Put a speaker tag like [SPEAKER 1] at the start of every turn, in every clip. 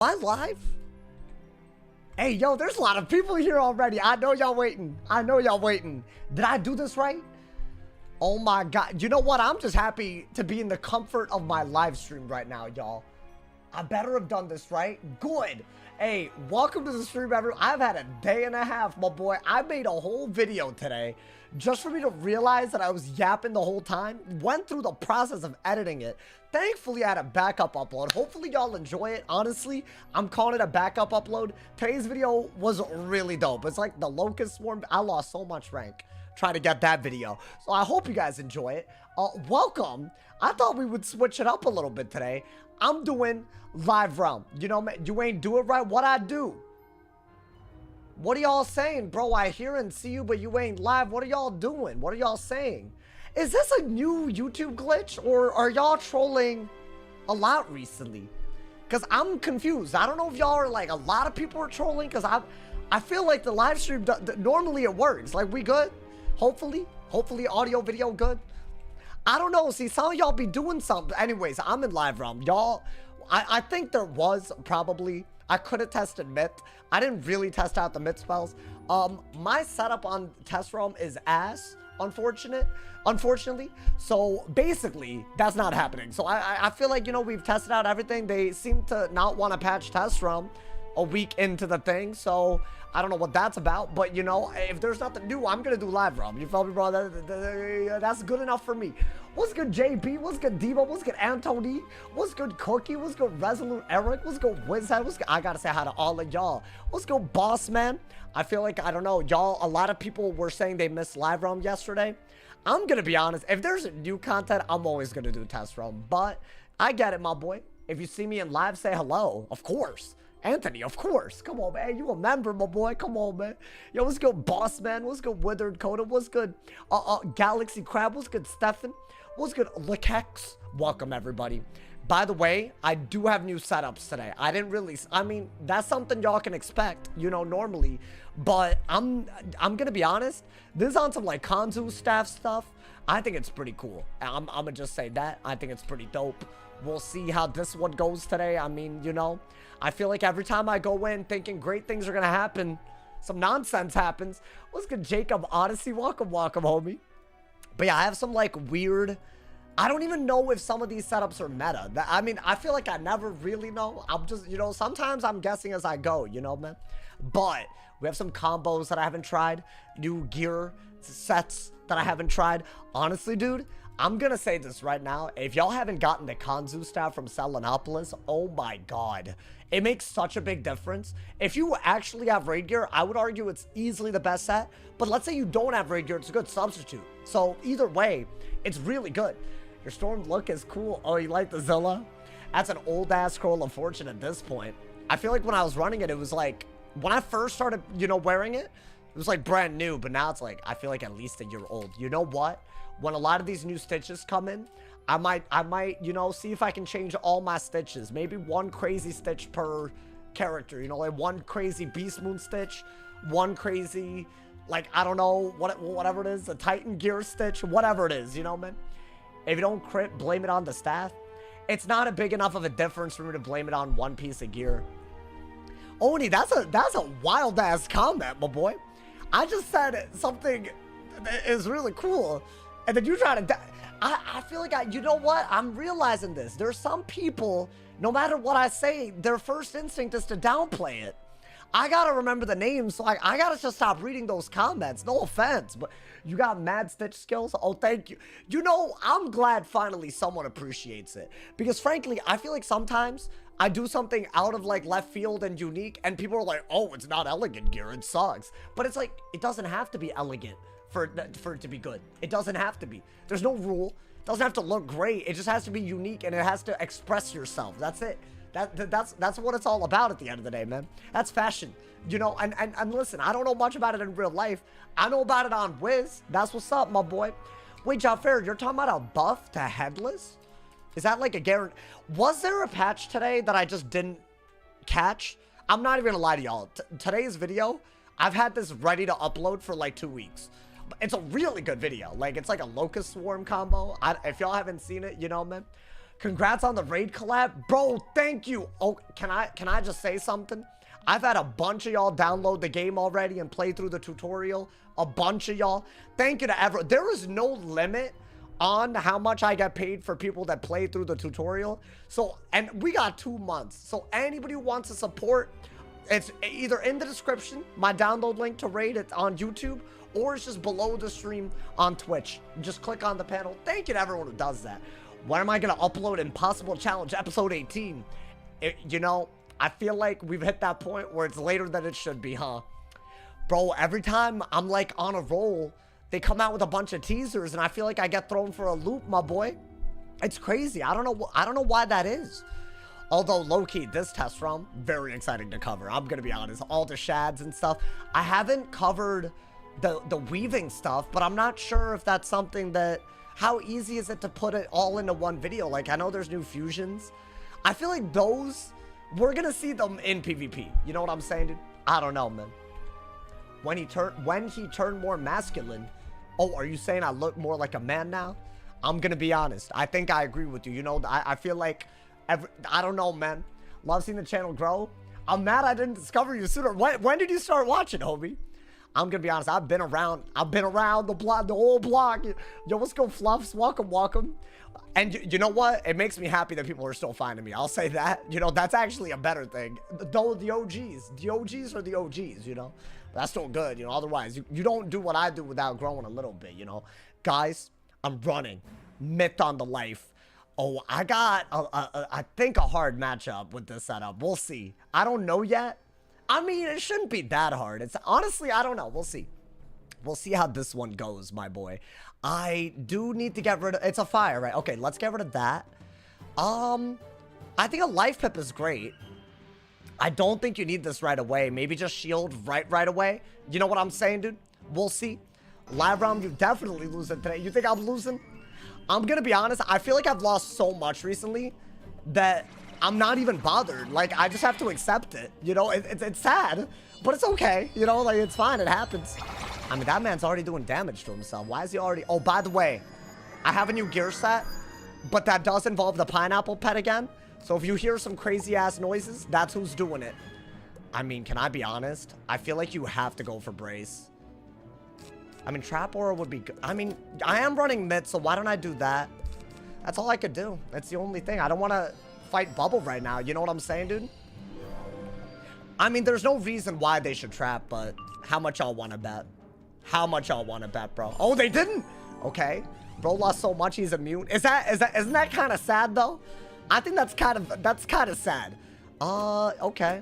[SPEAKER 1] Am I live? Hey, yo, there's a lot of people here already. I know y'all waiting. I know y'all waiting. Did I do this right? Oh my God. You know what? I'm just happy to be in the comfort of my live stream right now, y'all. I better have done this right. Good. Hey, welcome to the stream, everyone. I've had a day and a half, my boy. I made a whole video today just for me to realize that I was yapping the whole time. Went through the process of editing it. Thankfully, I had a backup upload. Hopefully, y'all enjoy it. Honestly, I'm calling it a backup upload. Today's video was really dope. It's like the locust swarm. I lost so much rank trying to get that video. So I hope you guys enjoy it. Welcome. I thought we would switch it up a little bit today. I'm doing live realm. You know, man, you ain't do it right. What I do? What are y'all saying, bro? I hear and see you, but you ain't live. What are y'all doing? What are y'all saying? Is this a new YouTube glitch, or are y'all trolling a lot recently? Because I'm confused. I don't know if y'all are like, a lot of people are trolling, because I feel like the live stream, normally it works. Like, we good? Hopefully audio, video good. I don't know. See, some of y'all be doing something. Anyways, I'm in live realm. Y'all, I think there was probably, I could have tested myth. I didn't really test out the myth spells. My setup on test realm is ass, unfortunately. So basically, that's not happening. So I feel like, you know, we've tested out everything. They seem to not want to patch test realm a week into the thing. So I don't know what that's about, but you know, if there's nothing new, I'm gonna do live realm. You feel me, bro? That's good enough for me. What's good, JB? What's good, Debo? What's good, Anthony? What's good, Cookie? What's good, Resolute Eric? What's good, WIZ101? What's good? I gotta say hi to all of y'all. What's good, Boss Man? I feel like, I don't know, y'all, a lot of people were saying they missed live realm yesterday. I'm gonna be honest, if there's new content, I'm always gonna do test realm, but I get it, my boy. If you see me in live, say hello, of course. Anthony, of course. Come on, man. You a member, my boy. Come on, man. Yo, what's good, Boss Man? What's good, Withered Coda? What's good, Galaxy Crab? What's good, Stefan? What's good, Lakex? Welcome, everybody. By the way, I do have new setups today. I didn't really, I mean, that's something y'all can expect, you know, normally. But I'm gonna be honest. This is on some, like, Kanzu staff stuff. I think it's pretty cool. I'm gonna just say that. I think it's pretty dope. We'll see how this one goes today. I mean, you know, I feel like every time I go in thinking great things are going to happen, some nonsense happens. What's good, Jacob Odyssey? Welcome, homie. But yeah, I have some like weird, I don't even know if some of these setups are meta. I mean, I feel like I never really know. I'm just, you know, sometimes I'm guessing as I go, you know, man. But we have some combos that I haven't tried, new gear sets that I haven't tried. Honestly, dude, I'm gonna say this right now. If y'all haven't gotten the Kanzu staff from Selenopolis, oh my God. It makes such a big difference. If you actually have raid gear, I would argue it's easily the best set. But let's say you don't have raid gear, it's a good substitute. So either way, it's really good. Your storm look is cool. Oh, you like the Zilla? That's an old ass scroll of fortune at this point. I feel like when I was running it, it was like, when I first started, you know, wearing it, it was like brand new, but now it's like, I feel like at least a year old. You know what? When a lot of these new stitches come in, I might, you know, see if I can change all my stitches. Maybe one crazy stitch per character, you know, like one crazy Beast Moon stitch, one crazy, like, I don't know, whatever it is, a Titan Gear stitch, whatever it is, you know, man? If you don't crit, blame it on the staff. It's not a big enough of a difference for me to blame it on one piece of gear. Oni, that's a wild-ass comment, my boy. I just said something that is really cool, and then you try to... I feel like you know what? I'm realizing this. There's some people, no matter what I say, their first instinct is to downplay it. I gotta remember the names, so I gotta just stop reading those comments. No offense, but you got mad stitch skills? Oh, thank you. You know, I'm glad finally someone appreciates it. Because frankly, I feel like sometimes I do something out of like left field and unique, and people are like, oh, it's not elegant gear, it sucks. But it's like, it doesn't have to be elegant for it to be good. It doesn't have to be. There's no rule. It doesn't have to look great. It just has to be unique, and it has to express yourself. That's it. That's what it's all about at the end of the day, man. That's fashion, you know. And listen, I don't know much about it in real life. I know about it on WIZ. That's what's up, my boy. Wait, Jaffer, you're talking about a buff to headless? Is that like a guarantee? Was there a patch today that I just didn't catch? I'm not even gonna lie to y'all. Today's video, I've had this ready to upload for like 2 weeks. It's a really good video. Like, it's like a locust swarm combo. If y'all haven't seen it, you know, man. Congrats on the raid collab. Bro, thank you. Oh, can I just say something? I've had a bunch of y'all download the game already and play through the tutorial. A bunch of y'all. Thank you to everyone. There is no limit on how much I get paid for people that play through the tutorial. So, and we got 2 months. So anybody who wants to support, it's either in the description, my download link to raid, it's on YouTube, or it's just below the stream on Twitch. Just click on the panel. Thank you to everyone who does that. When am I going to upload Impossible Challenge episode 18? You know, I feel like we've hit that point where it's later than it should be, huh? Bro, every time I'm like on a roll, they come out with a bunch of teasers and I feel like I get thrown for a loop, my boy. It's crazy. I don't know why that is. Although low-key, this test realm, very exciting to cover. I'm going to be honest. All the shads and stuff. I haven't covered the weaving stuff, but I'm not sure if that's something that... How easy is it to put it all into one video? Like, I know there's new fusions. I feel like those, we're going to see them in PvP. You know what I'm saying, dude? I don't know, man. When he turned more masculine. Oh, are you saying I look more like a man now? I'm going to be honest. I think I agree with you. You know, I feel like, I don't know, man. Love seeing the channel grow. I'm mad I didn't discover you sooner. When did you start watching, homie? I'm gonna be honest, I've been around the block, the whole block. Yo, what's good, Fluffs? Welcome. And you know what? It makes me happy that people are still finding me. I'll say that. You know, that's actually a better thing. Though the OGs are the OGs, you know? That's still good, you know? Otherwise, you don't do what I do without growing a little bit, you know? Guys, I'm running. Myth on the life. Oh, I got, I think, a hard matchup with this setup. We'll see. I don't know yet. I mean, it shouldn't be that hard. It's honestly, I don't know. We'll see. We'll see how this one goes, my boy. I do need to get rid of... It's a fire, right? Okay, let's get rid of that. I think a life pip is great. I don't think you need this right away. Maybe just shield right away. You know what I'm saying, dude? We'll see. Live round, you definitely losing today. You think I'm losing? I'm gonna be honest. I feel like I've lost so much recently that... I'm not even bothered. Like, I just have to accept it. You know, it's sad, but it's okay. You know, like, it's fine. It happens. I mean, that man's already doing damage to himself. Why is he already... Oh, by the way, I have a new gear set, but that does involve the pineapple pet again. So if you hear some crazy-ass noises, that's who's doing it. I mean, can I be honest? I feel like you have to go for brace. I mean, trap aura would be good. I mean, I am running mid, so why don't I do that? That's all I could do. That's the only thing. I don't want to... fight bubble right now. You know what I'm saying, dude? I mean, there's no reason why they should trap, but how much y'all want to bet? How much y'all want to bet, bro? Oh, they didn't? Okay. Bro lost so much he's immune. Isn't that kind of sad though? I think that's kind of sad. Okay.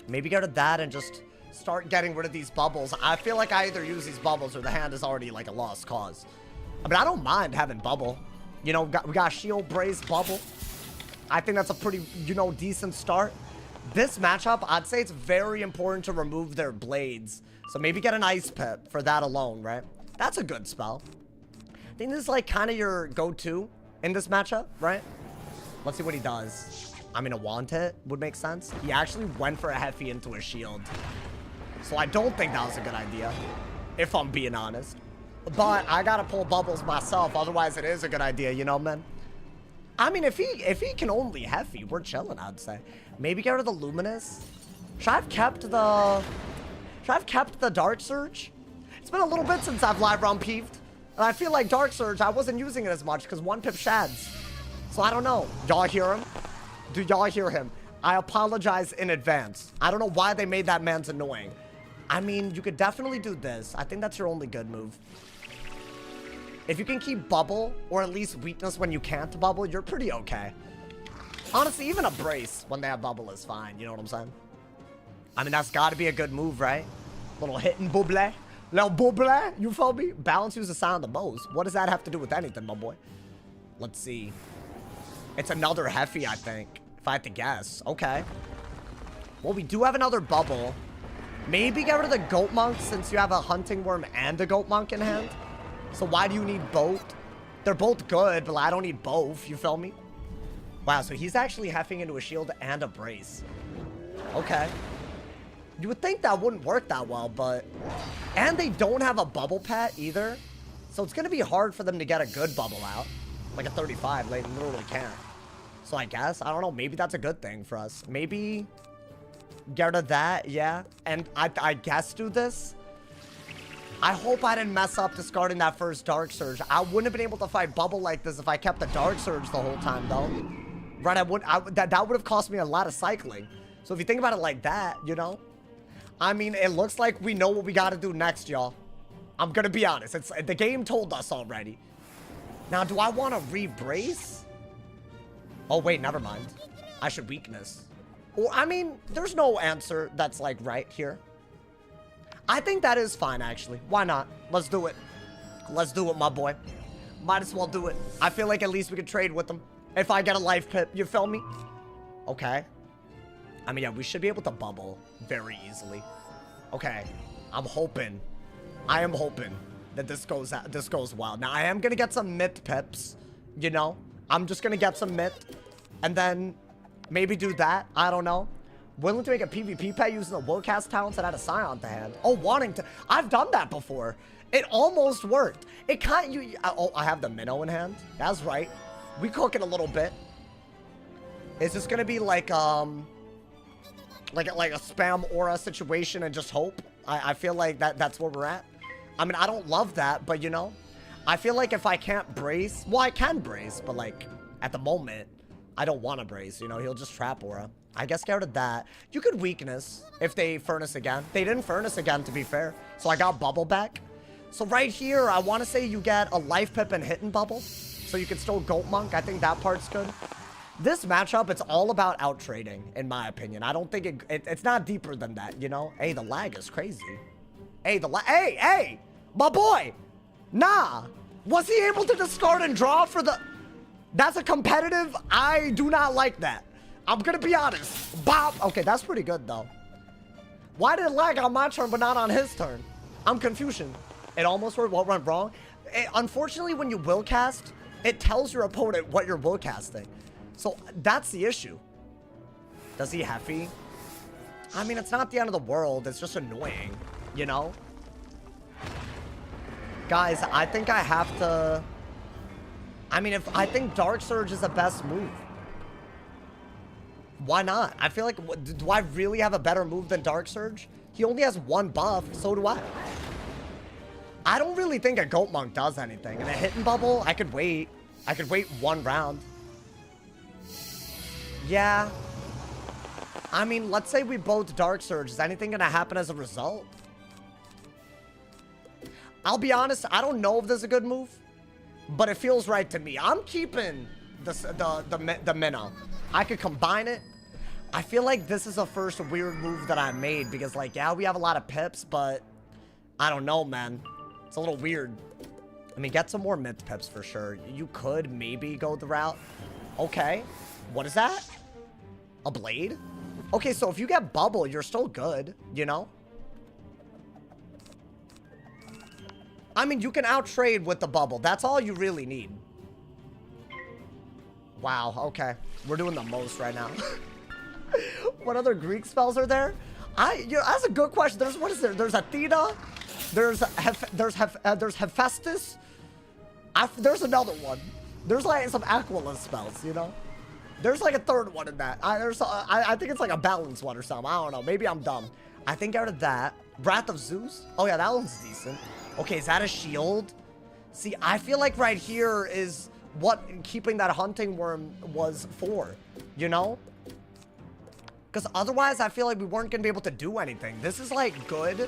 [SPEAKER 1] Maybe get rid of that and just start getting rid of these bubbles. I feel like I either use these bubbles or the hand is already like a lost cause. I mean, I don't mind having bubble. You know, we got shield, brace, bubble. I think that's a pretty, you know, decent start. This matchup, I'd say it's very important to remove their blades. So maybe get an ice pip for that alone, right? That's a good spell. I think this is like kind of your go-to in this matchup, right? Let's see what he does. I mean, a want it would make sense. He actually went for a Heffy into a shield. So I don't think that was a good idea, if I'm being honest. But I gotta pull bubbles myself. Otherwise, it is a good idea, you know, man? I mean, if he can only Heffy, we're chilling, I'd say. Maybe get rid of the Luminous. Should I have kept the Dark Surge? It's been a little bit since I've live round peeved. And I feel like Dark Surge, I wasn't using it as much because 1-pip shads. So I don't know. Y'all hear him? Do y'all hear him? I apologize in advance. I don't know why they made that man's annoying. I mean, you could definitely do this. I think that's your only good move. If you can keep bubble, or at least weakness when you can't bubble, you're pretty okay. Honestly, even a brace when they have bubble is fine. You know what I'm saying? I mean, that's got to be a good move, right? Little hitting bubble. Little bubble. You feel me? Balance uses sound the most. What does that have to do with anything, my boy? Let's see. It's another Heffy, I think. If I had to guess. Okay. Well, we do have another bubble. Maybe get rid of the Goat Monk since you have a Hunting Worm and a Goat Monk in hand. So why do you need both? They're both good, but I don't need both. You feel me? Wow, so he's actually heffing into a shield and a brace. Okay. You would think that wouldn't work that well, but... And they don't have a bubble pet either. So it's going to be hard for them to get a good bubble out. Like a 35, they literally can't. So I guess, I don't know, maybe that's a good thing for us. Maybe get rid of that, yeah. And I guess do this. I hope I didn't mess up discarding that first Dark Surge. I wouldn't have been able to fight Bubble like this if I kept the Dark Surge the whole time, though. Right, that would have cost me a lot of cycling. So if you think about it like that, you know? I mean, it looks like we know what we got to do next, y'all. I'm going to be honest. The game told us already. Now, do I want to re-brace? Oh, wait, never mind. I should weakness. Or, I mean, there's no answer that's, like, right here. I think that is fine, actually. Why not? Let's do it. Let's do it, my boy. Might as well do it. I feel like at least we could trade with them. If I get a life pip, you feel me? Okay. I mean, yeah, we should be able to bubble very easily. Okay. I'm hoping. I am hoping that this goes well. Now, I am going to get some myth pips, you know? I'm just going to get some myth and then maybe do that. I don't know. Willing to make a PvP pet using the Willcast talents that had a Scion to hand. Oh, wanting to. I've done that before. It almost worked. It can't. Oh, I have the Minnow in hand. That's right. We cook it a little bit. Is this going to be like a spam aura situation and just hope? I feel like that's where we're at. I mean, I don't love that, but you know, I feel like if I can't brace, well, I can brace, but like at the moment, I don't want to brace, you know, he'll just trap aura. I guess get rid of that. You could weakness if they furnace again. They didn't furnace again, to be fair. So I got bubble back. So right here, I want to say you get a life pip and hidden bubble. So you can still goat monk. I think that part's good. This matchup, it's all about out trading, in my opinion. I don't think it's not deeper than that, you know? Hey, the lag is crazy. Hey, hey, my boy. Nah. Was he able to discard and draw for the... That's a competitive... I do not like that. I'm gonna be honest. Bop. Okay, that's pretty good, though. Why did it lag on my turn, but not on his turn? I'm confusion. It almost worked. What went wrong? Unfortunately, when you will cast, it tells your opponent what you're will casting. So that's the issue. Does he Heffy? I mean, it's not the end of the world. It's just annoying, you know? Guys, I think I have to... I mean, I think Dark Surge is the best move. Why not? I feel like, do I really have a better move than Dark Surge? He only has one buff, so do I. I don't really think a Goat Monk does anything. And a Hidden Bubble, I could wait. I could wait one round. Yeah. I mean, let's say we both Dark Surge. Is anything going to happen as a result? I'll be honest, I don't know if this is a good move, but it feels right to me. I'm keeping the Minnow. I could combine it. I feel like this is the first weird move that I made because, like, yeah, we have a lot of pips, but I don't know, man. It's a little weird. I mean, get some more myth pips for sure. You could maybe go the route. Okay. What is that? A blade? Okay, so if you get bubble, you're still good, you know? I mean, you can out-trade with the bubble. That's all you really need. Wow, okay. We're doing the most right now. What other Greek spells are there? That's a good question. What is there? There's Athena. There's Hephaestus. There's another one. There's like some Aquila spells, you know? There's like a third one in that. I think it's like a balance one or something. I don't know. Maybe I'm dumb. I think out of that, Wrath of Zeus. Oh yeah, that one's decent. Okay, is that a shield? See, I feel like right here is what keeping that hunting worm was for, you know? Because otherwise, I feel like we weren't going to be able to do anything. This is, like, good.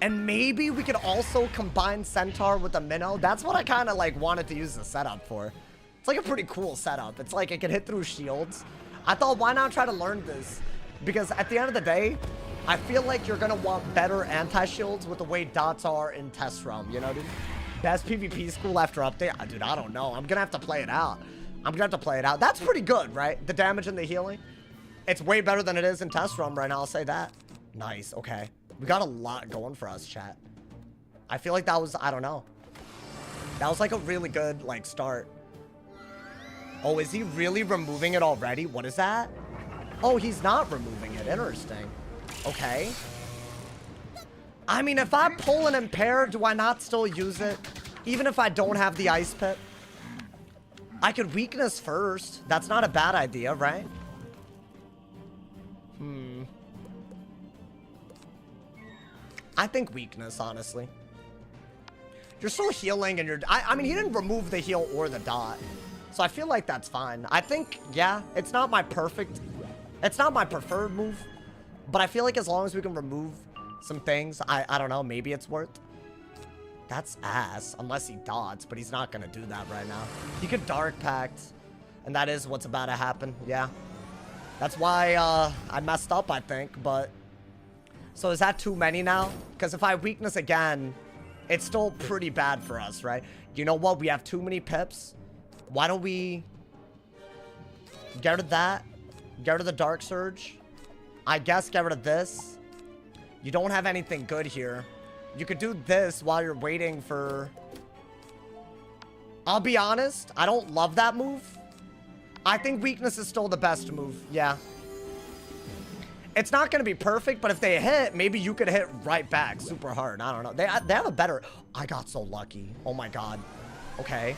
[SPEAKER 1] And maybe we could also combine Centaur with the Minnow. That's what I kind of, like, wanted to use the setup for. It's, like, a pretty cool setup. It's, like, it can hit through shields. I thought, why not try to learn this? Because at the end of the day, I feel like you're going to want better anti-shields with the way dots are in Test Realm. You know, dude? Best PvP school after update? Dude, I don't know. I'm going to have to play it out. That's pretty good, right? The damage and the healing. It's way better than it is in Test Realm right now, I'll say that. Nice, okay. We got a lot going for us, chat. I feel like that was, I don't know. That was like a really good, like, start. Oh, is he really removing it already? What is that? Oh, he's not removing it. Interesting. Okay. I mean, if I pull an impair, do I not still use it? Even if I don't have the ice pit? I could weakness first. That's not a bad idea, right? I think weakness, honestly. You're still healing and you're... I mean, he didn't remove the heal or the dot. So I feel like that's fine. I think, yeah, it's not my perfect... It's not my preferred move. But I feel like as long as we can remove some things, I don't know, maybe it's worth. That's ass, unless he dots, but he's not gonna do that right now. He could Dark Pact, and that is what's about to happen, yeah. That's why I messed up, I think, but... So is that too many now? Because if I weakness again, it's still pretty bad for us, right? You know what? We have too many pips. Why don't we get rid of that? Get rid of the Dark Surge. I guess get rid of this. You don't have anything good here. You could do this while you're waiting for... I'll be honest, I don't love that move. I think weakness is still the best move, yeah. It's not going to be perfect, but if they hit, maybe you could hit right back super hard. I don't know. They have a better... I got so lucky. Oh my god. Okay.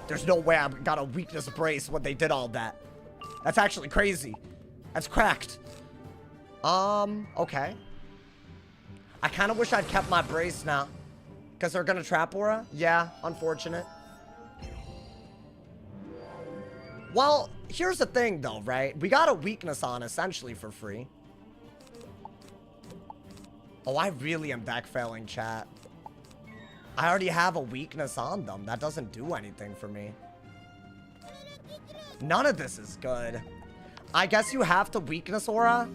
[SPEAKER 1] There's no way I got a weakness brace when they did all that. That's actually crazy. That's cracked. Okay. I kind of wish I'd kept my brace now. Because they're going to trap aura? Yeah, unfortunate. Well, here's the thing, though, right? We got a weakness on, essentially, for free. Oh, I really am backfailing, chat. I already have a weakness on them. That doesn't do anything for me. None of this is good. I guess you have to weakness aura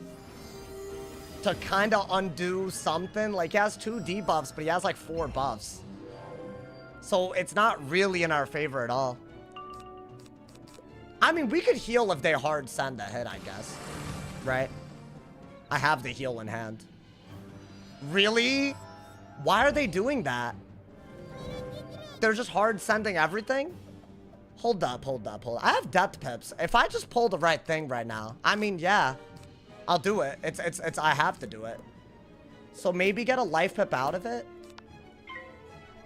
[SPEAKER 1] to kind of undo something. Like, he has 2 debuffs, but he has, like, 4 buffs. So, it's not really in our favor at all. I mean, we could heal if they hard send a hit, I guess. Right? I have the heal in hand. Really? Why are they doing that? They're just hard sending everything? Hold up. I have depth pips. If I just pull the right thing right now, I mean, yeah. I'll do it. I have to do it. So maybe get a life pip out of it?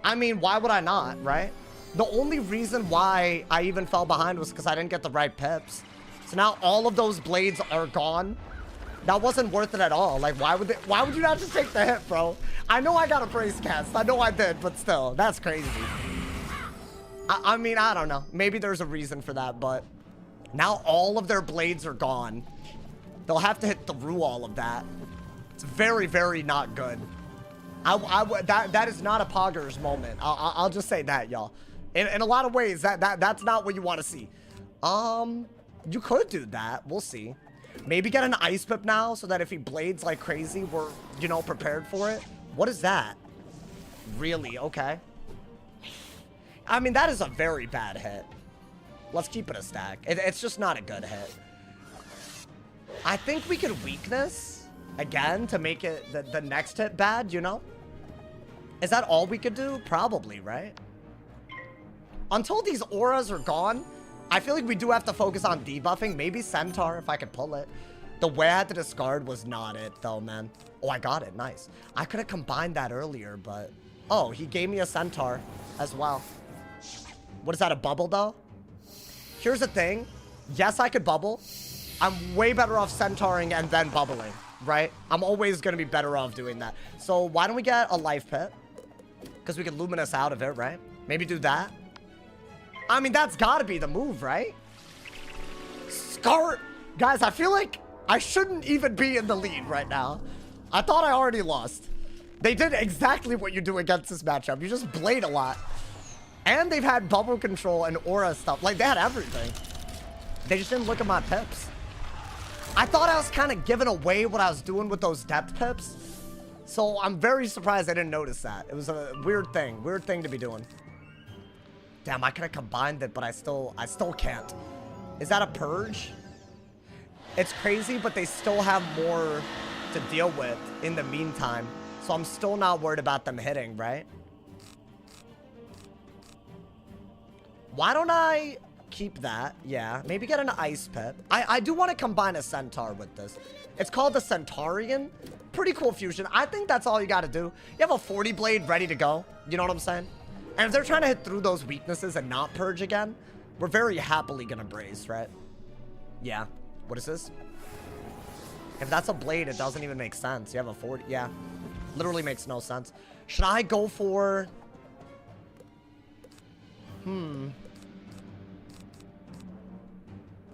[SPEAKER 1] I mean, why would I not, right? The only reason why I even fell behind was because I didn't get the right pips. So now all of those blades are gone. That wasn't worth it at all. Like, why would you not just take the hit, bro? I know I got a brace cast. I know I did, but still, that's crazy. I mean, I don't know. Maybe there's a reason for that, but now all of their blades are gone. They'll have to hit through all of that. It's very, very not good. That is not a Pogger's moment. I'll just say that, y'all. In a lot of ways, that's not what you want to see. You could do that. We'll see. Maybe get an ice pip now so that if he blades like crazy, we're, you know, prepared for it. What is that? Really? Okay. I mean, that is a very bad hit. Let's keep it a stack. It's just not a good hit. I think we could weakness again to make it the next hit bad, you know? Is that all we could do? Probably, right? Until these auras are gone, I feel like we do have to focus on debuffing. Maybe Centaur, if I could pull it. The way I had to discard was not it, though, man. Oh, I got it. Nice. I could have combined that earlier, but... Oh, he gave me a Centaur as well. What is that, a bubble, though? Here's the thing. Yes, I could bubble. I'm way better off Centauring and then bubbling, right? I'm always going to be better off doing that. So why don't we get a life pit? Because we can Luminous out of it, right? Maybe do that. I mean, that's got to be the move, right? Scar... Guys, I feel like I shouldn't even be in the lead right now. I thought I already lost. They did exactly what you do against this matchup. You just blade a lot. And they've had bubble control and aura stuff. Like, they had everything. They just didn't look at my pips. I thought I was kind of giving away what I was doing with those depth pips. So I'm very surprised I didn't notice that. It was a weird thing to be doing. Damn, I could have combined it, but I still can't. Is that a purge? It's crazy, but they still have more to deal with in the meantime. So I'm still not worried about them hitting, right? Why don't I keep that? Yeah, maybe get an ice pip. I do want to combine a centaur with this. It's called the Centaurian. Pretty cool fusion. I think that's all you got to do. You have a 40 blade ready to go. You know what I'm saying? And if they're trying to hit through those weaknesses and not purge again, We're very happily gonna brace, right? Yeah. What is this? If that's a blade, it doesn't even make sense. You have a 40. Yeah. Literally makes no sense. Should I go for...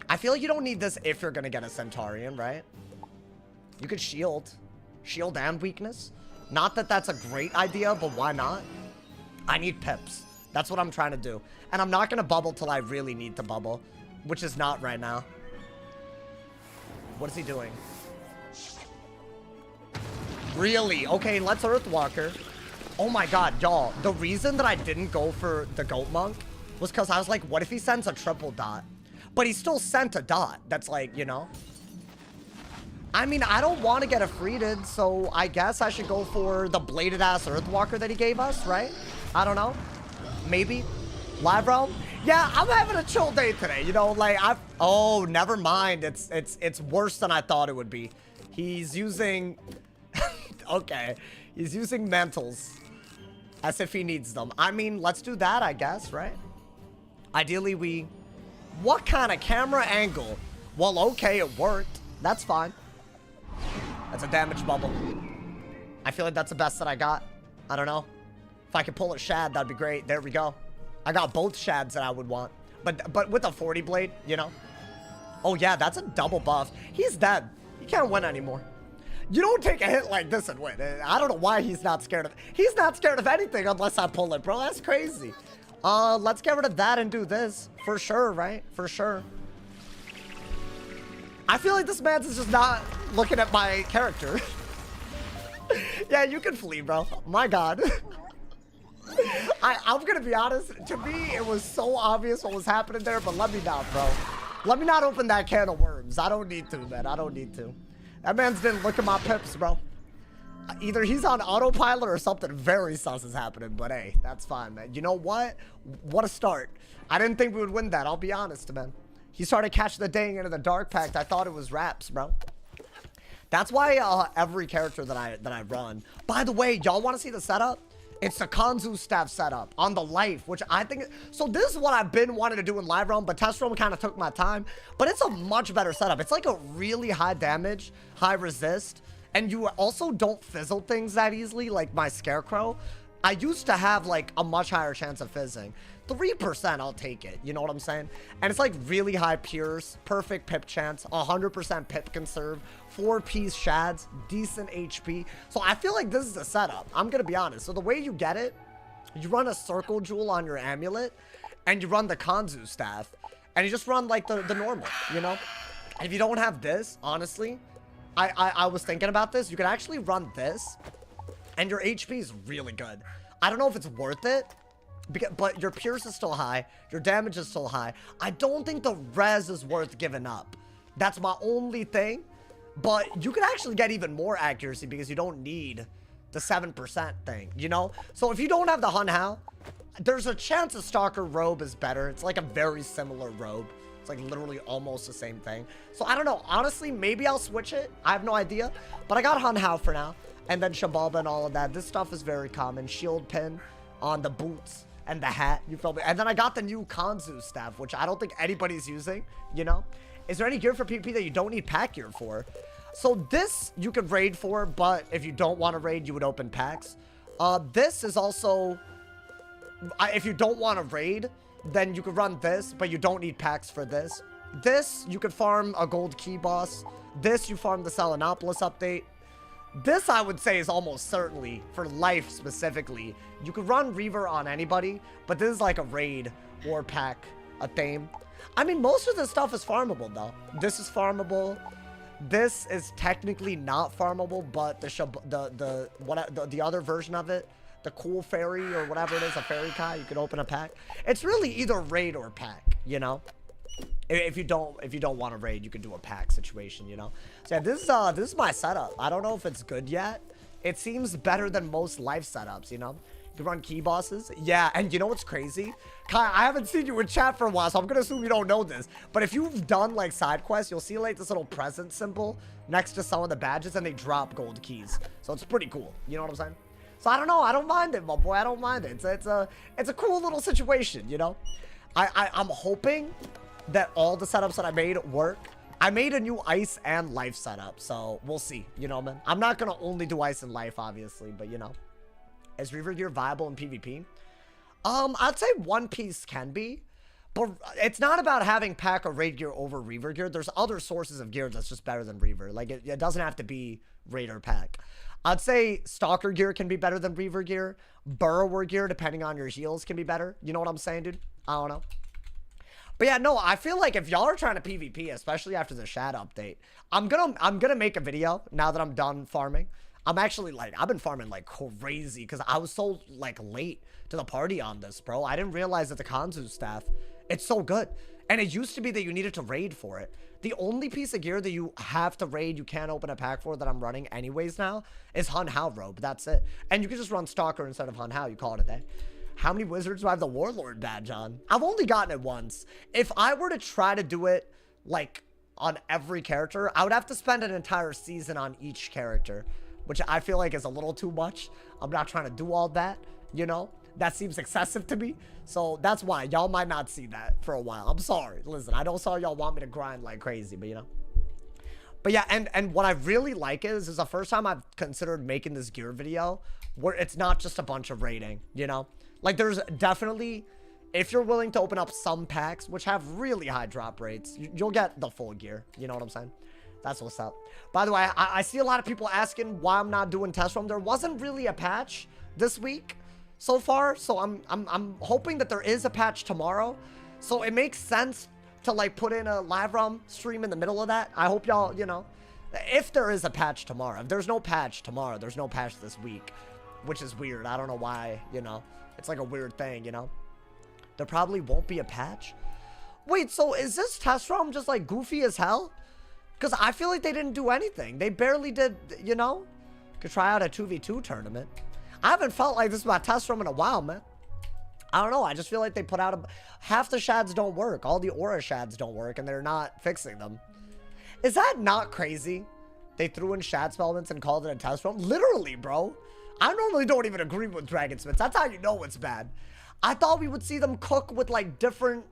[SPEAKER 1] I feel like you don't need this if you're gonna get a Centaurian, right? You could shield. Shield and weakness. Not that that's a great idea, but why not? I need pips. That's what I'm trying to do. And I'm not gonna bubble till I really need to bubble. Which is not right now. What is he doing? Really? Okay, let's Earthwalker. Oh my god, y'all. The reason that I didn't go for the Goat Monk was because I was like, what if he sends a triple dot? But he still sent a dot. That's like, you know. I mean, I don't want to get a Freeded, so I guess I should go for the bladed ass Earthwalker that he gave us, right? I don't know. Maybe. Live Realm? Yeah, I'm having a chill day today, you know, like oh, never mind. It's worse than I thought it would be. He's using okay. He's using mantles as if he needs them. I mean, let's do that, I guess, right? Ideally, what kind of camera angle? Well, okay, it worked. That's fine. That's a damage bubble. I feel like that's the best that I got. I don't know. If I could pull a shad, that'd be great. There we go. I got both shads that I would want. But with a 40 blade, you know? Oh, yeah, that's a double buff. He's dead. He can't win anymore. You don't take a hit like this and win. I don't know why he's not scared of... He's not scared of anything unless I pull it, bro. That's crazy. Let's get rid of that and do this. For sure, right? For sure. I feel like this man's just not looking at my character. Yeah, you can flee, bro. My god. I'm gonna be honest. To me, it was so obvious what was happening there, but let me not, bro. Let me not open that can of worms. I don't need to, man. I don't need to. That man's didn't look at my pips, bro. Either he's on autopilot or something very sus is happening, but hey, that's fine, man. You know what? What a start. I didn't think we would win that. I'll be honest, man. He started catching the dang into the Dark Pact. I thought it was Raps, bro. That's why every character that I run. By the way, y'all want to see the setup? It's the Kanzu staff setup on the life, which I think... So this is what I've been wanting to do in Live Realm, but Test Realm kind of took my time. But it's a much better setup. It's like a really high damage, high resist, and you also don't fizzle things that easily, like my Scarecrow. I used to have, like, a much higher chance of fizzing. 3%, I'll take it. You know what I'm saying? And it's, like, really high Pierce, perfect pip chance, 100% pip conserve, 4-piece shads, decent HP. So I feel like this is a setup. I'm going to be honest. So the way you get it, you run a Circle Jewel on your amulet, and you run the Kanzu staff, and you just run, like, the normal, you know? And if you don't have this, honestly, I was thinking about this. You could actually run this, and your HP is really good. I don't know if it's worth it, but your Pierce is still high. Your damage is still high. I don't think the res is worth giving up. That's my only thing. But you can actually get even more accuracy because you don't need the 7% thing, you know? So if you don't have the Hun Hao, there's a chance a Stalker robe is better. It's like a very similar robe. It's like literally almost the same thing. So I don't know. Honestly, maybe I'll switch it. I have no idea. But I got Hun Hao for now. And then Shabalba and all of that. This stuff is very common. Shield pin on the boots and the hat. You feel me? And then I got the new Kanzu staff, which I don't think anybody's using, you know? Is there any gear for PP that you don't need pack gear for? So this you could raid for, but if you don't want to raid, you would open packs. This is also... if you don't want to raid, then you could run this, but you don't need packs for this. This, you could farm a gold key boss. This, you farm the Selenopolis update. This, I would say, is almost certainly, for life specifically, you could run Reaver on anybody, but this is like a raid or pack, a theme. I mean, most of this stuff is farmable, though. This is farmable. This is technically not farmable, but the other version of it, the cool fairy or whatever it is, a fairy Kai, you could open a pack. It's really either raid or pack, you know? If you don't want to raid, you can do a pack situation, you know? So yeah, this is my setup. I don't know if it's good yet. It seems better than most life setups, you know? You can run key bosses. Yeah, and you know what's crazy? Kai, I haven't seen you in chat for a while, so I'm gonna assume you don't know this. But if you've done like side quests, you'll see like this little present symbol next to some of the badges, and they drop gold keys. So it's pretty cool. You know what I'm saying? So I don't know. I don't mind it, my boy. I don't mind it. It's a cool little situation, you know? I'm hoping that all the setups that I made work. I made a new ice and life setup, so we'll see. You know, man. I'm not gonna only do ice and life, obviously, but you know, is Reaver gear viable in PvP? I'd say One Piece can be, but it's not about having pack or raid gear over Reaver gear. There's other sources of gear that's just better than Reaver. Like it doesn't have to be raid or pack. I'd say Stalker gear can be better than Reaver gear. Burrower gear, depending on your heals, can be better. You know what I'm saying, dude? I don't know. But yeah, no, I feel like if y'all are trying to PvP, especially after the Shad update, I'm gonna make a video now that I'm done farming. I'm actually like, I've been farming like crazy because I was so like late to the party on this, bro. I didn't realize that the Kanzu staff, it's so good. And it used to be that you needed to raid for it. The only piece of gear that you have to raid, you can't open a pack for that I'm running anyways now, is Hun Hao robe. That's it. And you can just run Stalker instead of Hun Hao. You call it a day. How many wizards do I have the Warlord badge on? I've only gotten it once. If I were to try to do it like on every character, I would have to spend an entire season on each character, which I feel like is a little too much. I'm not trying to do all that, you know? That seems excessive to me. So that's why y'all might not see that for a while. I'm sorry. Listen, I don't saw y'all want me to grind like crazy, but you know. But yeah, and what I really like is the first time I've considered making this gear video where it's not just a bunch of raiding, you know? Like there's definitely, if you're willing to open up some packs, which have really high drop rates, you'll get the full gear. You know what I'm saying? That's what's up. By the way, I see a lot of people asking why I'm not doing test roam. There wasn't really a patch this week so far, so I'm hoping that there is a patch tomorrow. So it makes sense to like put in a live ROM stream in the middle of that. I hope y'all, you know, if there is a patch tomorrow. If there's no patch tomorrow, there's no patch this week, which is weird. I don't know why, you know. It's like a weird thing, you know. There probably won't be a patch. Wait, so is this test ROM just like goofy as hell? Because I feel like they didn't do anything. They barely did, you know. Could try out a 2v2 tournament. I haven't felt like this about test ROM in a while, man. I don't know. I just feel like they put out half the shads don't work. All the aura shads don't work, and they're not fixing them. Is that not crazy? They threw in shad spellments and called it a test ROM? Literally, bro. I normally don't even agree with Dragonsmiths. That's how you know it's bad. I thought we would see them cook with like different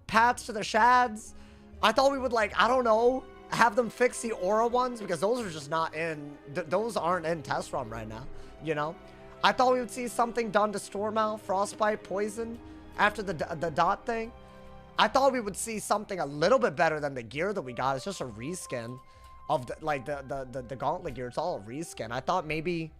[SPEAKER 1] paths to the shads. I thought we would like, I don't know, have them fix the aura ones because those are just not in, those aren't in test ROM right now, you know? I thought we would see something done to Stormouth, Frostbite, Poison after the dot thing. I thought we would see something a little bit better than the gear that we got. It's just a reskin of the gauntlet gear. It's all a reskin. I thought maybe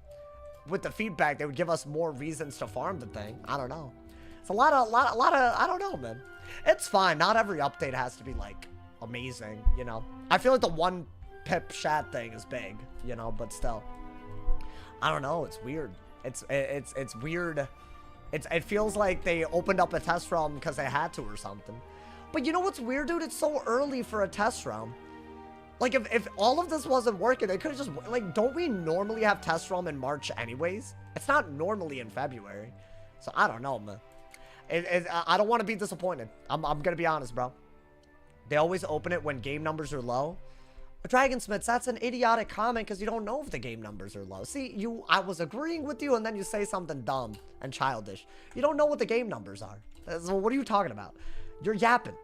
[SPEAKER 1] with the feedback they would give us more reasons to farm the thing. I don't know. It's a lot of I don't know, man. It's fine. Not every update has to be like amazing, you know. I feel like the one pip shad thing is big, you know, but still. I don't know. It's weird. It's weird. It feels like they opened up a test ROM because they had to or something. But you know what's weird, dude? It's so early for a test ROM. Like, if all of this wasn't working, they could have just... Like, don't we normally have test ROM in March anyways? It's not normally in February. So, I don't know, man. I don't want to be disappointed. I'm going to be honest, bro. They always open it when game numbers are low. Dragonsmiths, that's an idiotic comment because you don't know if the game numbers are low. See, I was agreeing with you and then you say something dumb and childish. You don't know what the game numbers are. So what are you talking about? You're yapping.